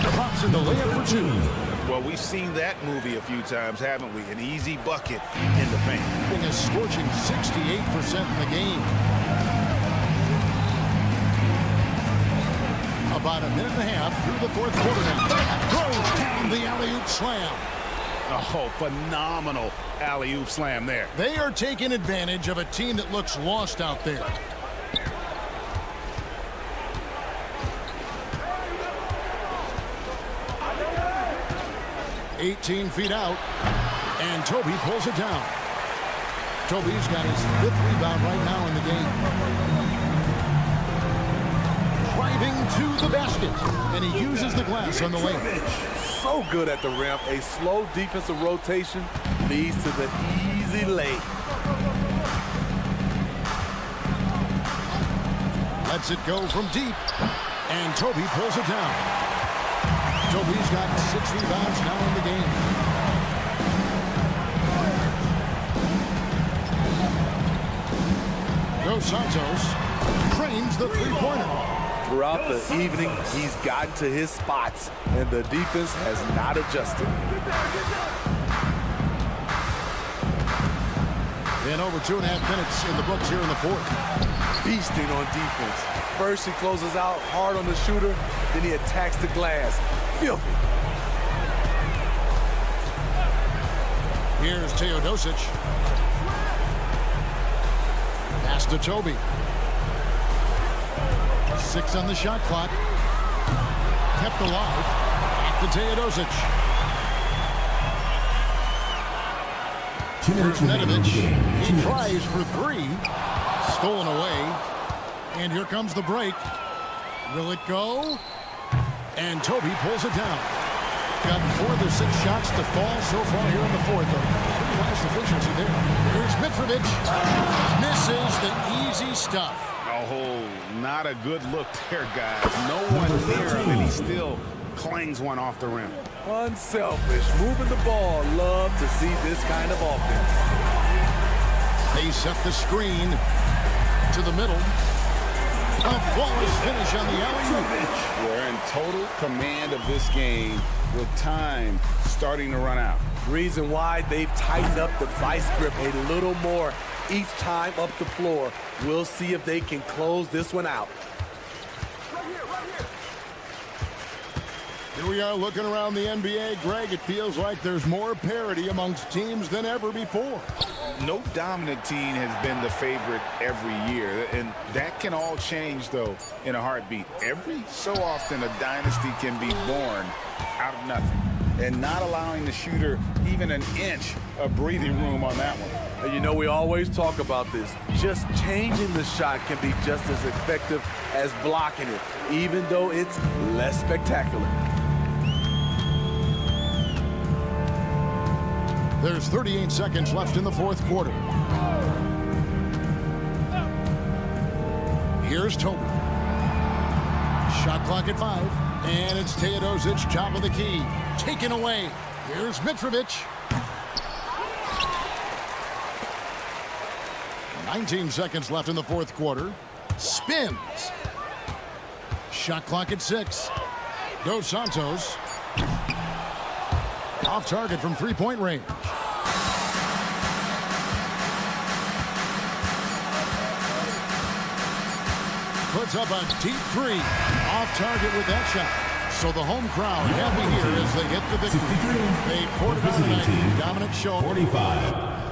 Drops in the layup for 2. Well, we've seen that movie a few times, haven't we? An easy bucket in the paint. A scorching 68% in the game. About a minute and a half through the fourth quarter now. Throws down the alley-oop slam. Oh, phenomenal alley-oop slam there. They are taking advantage of a team that looks lost out there. "18 feet out, and Toby pulls it down. Toby's got his 5th rebound right now in the game. Driving to the basket, and he uses the glass on the layup. So good at the rim. A slow defensive rotation leads to the easy lay. Lets it go from deep, and Toby pulls it down. Toby's got 6 rebounds now in the game. Dos Santos trains the three-pointer. Throughout the evening, he's gotten to his spots, and the defense has not adjusted. And over 2.5 minutes in the books here in the fourth. Beasting on defense. First, he closes out hard on the shooter, then he attacks the glass. Filthy. Here's Teodosic. Pass to Toby. 6 on the shot clock. Kept alive. Back to Teodosic. Here's Nedovic. He tries for 3. Stolen away. And here comes the break. Will it go? And Toby pulls it down. Gotten 4 of the 6 shots to fall so far here in the fourth. Pretty nice efficiency there. Here's Mitrovic. Misses the easy stuff. Oh, not a good look there, guys. No one near him, and he still clangs one off the rim. Unselfish. Moving the ball. Love to see this kind of offense. They set the screen to the middle. A flawless finish on the alley-oop. We're in total command of this game with time starting to run out. Reason why they've tightened up the vice grip a little more each time up the floor. We'll see if they can close this one out. Here we are looking around the NBA. Greg, it feels like there's more parity amongst teams than ever before. No dominant team has been the favorite every year, and that can all change, though, in a heartbeat. Every so often, a dynasty can be born out of nothing. and not allowing the shooter even an inch of breathing room on that one. And you know, we always talk about this. Just changing the shot can be just as effective as blocking it, even though it's less spectacular. There's 38 seconds left in the fourth quarter. Here's Toby. Shot clock at 5. And it's Teodosic, top of the key. Taken away. Here's Mitrovic. 19 seconds left in the fourth quarter. Spins. Shot clock at 6. Dos Santos. Off target from three-point range. Puts up a deep three. Off target with that shot. So the home crowd happy here as they get the victory. They poured it out tonight. Dominant show. 45.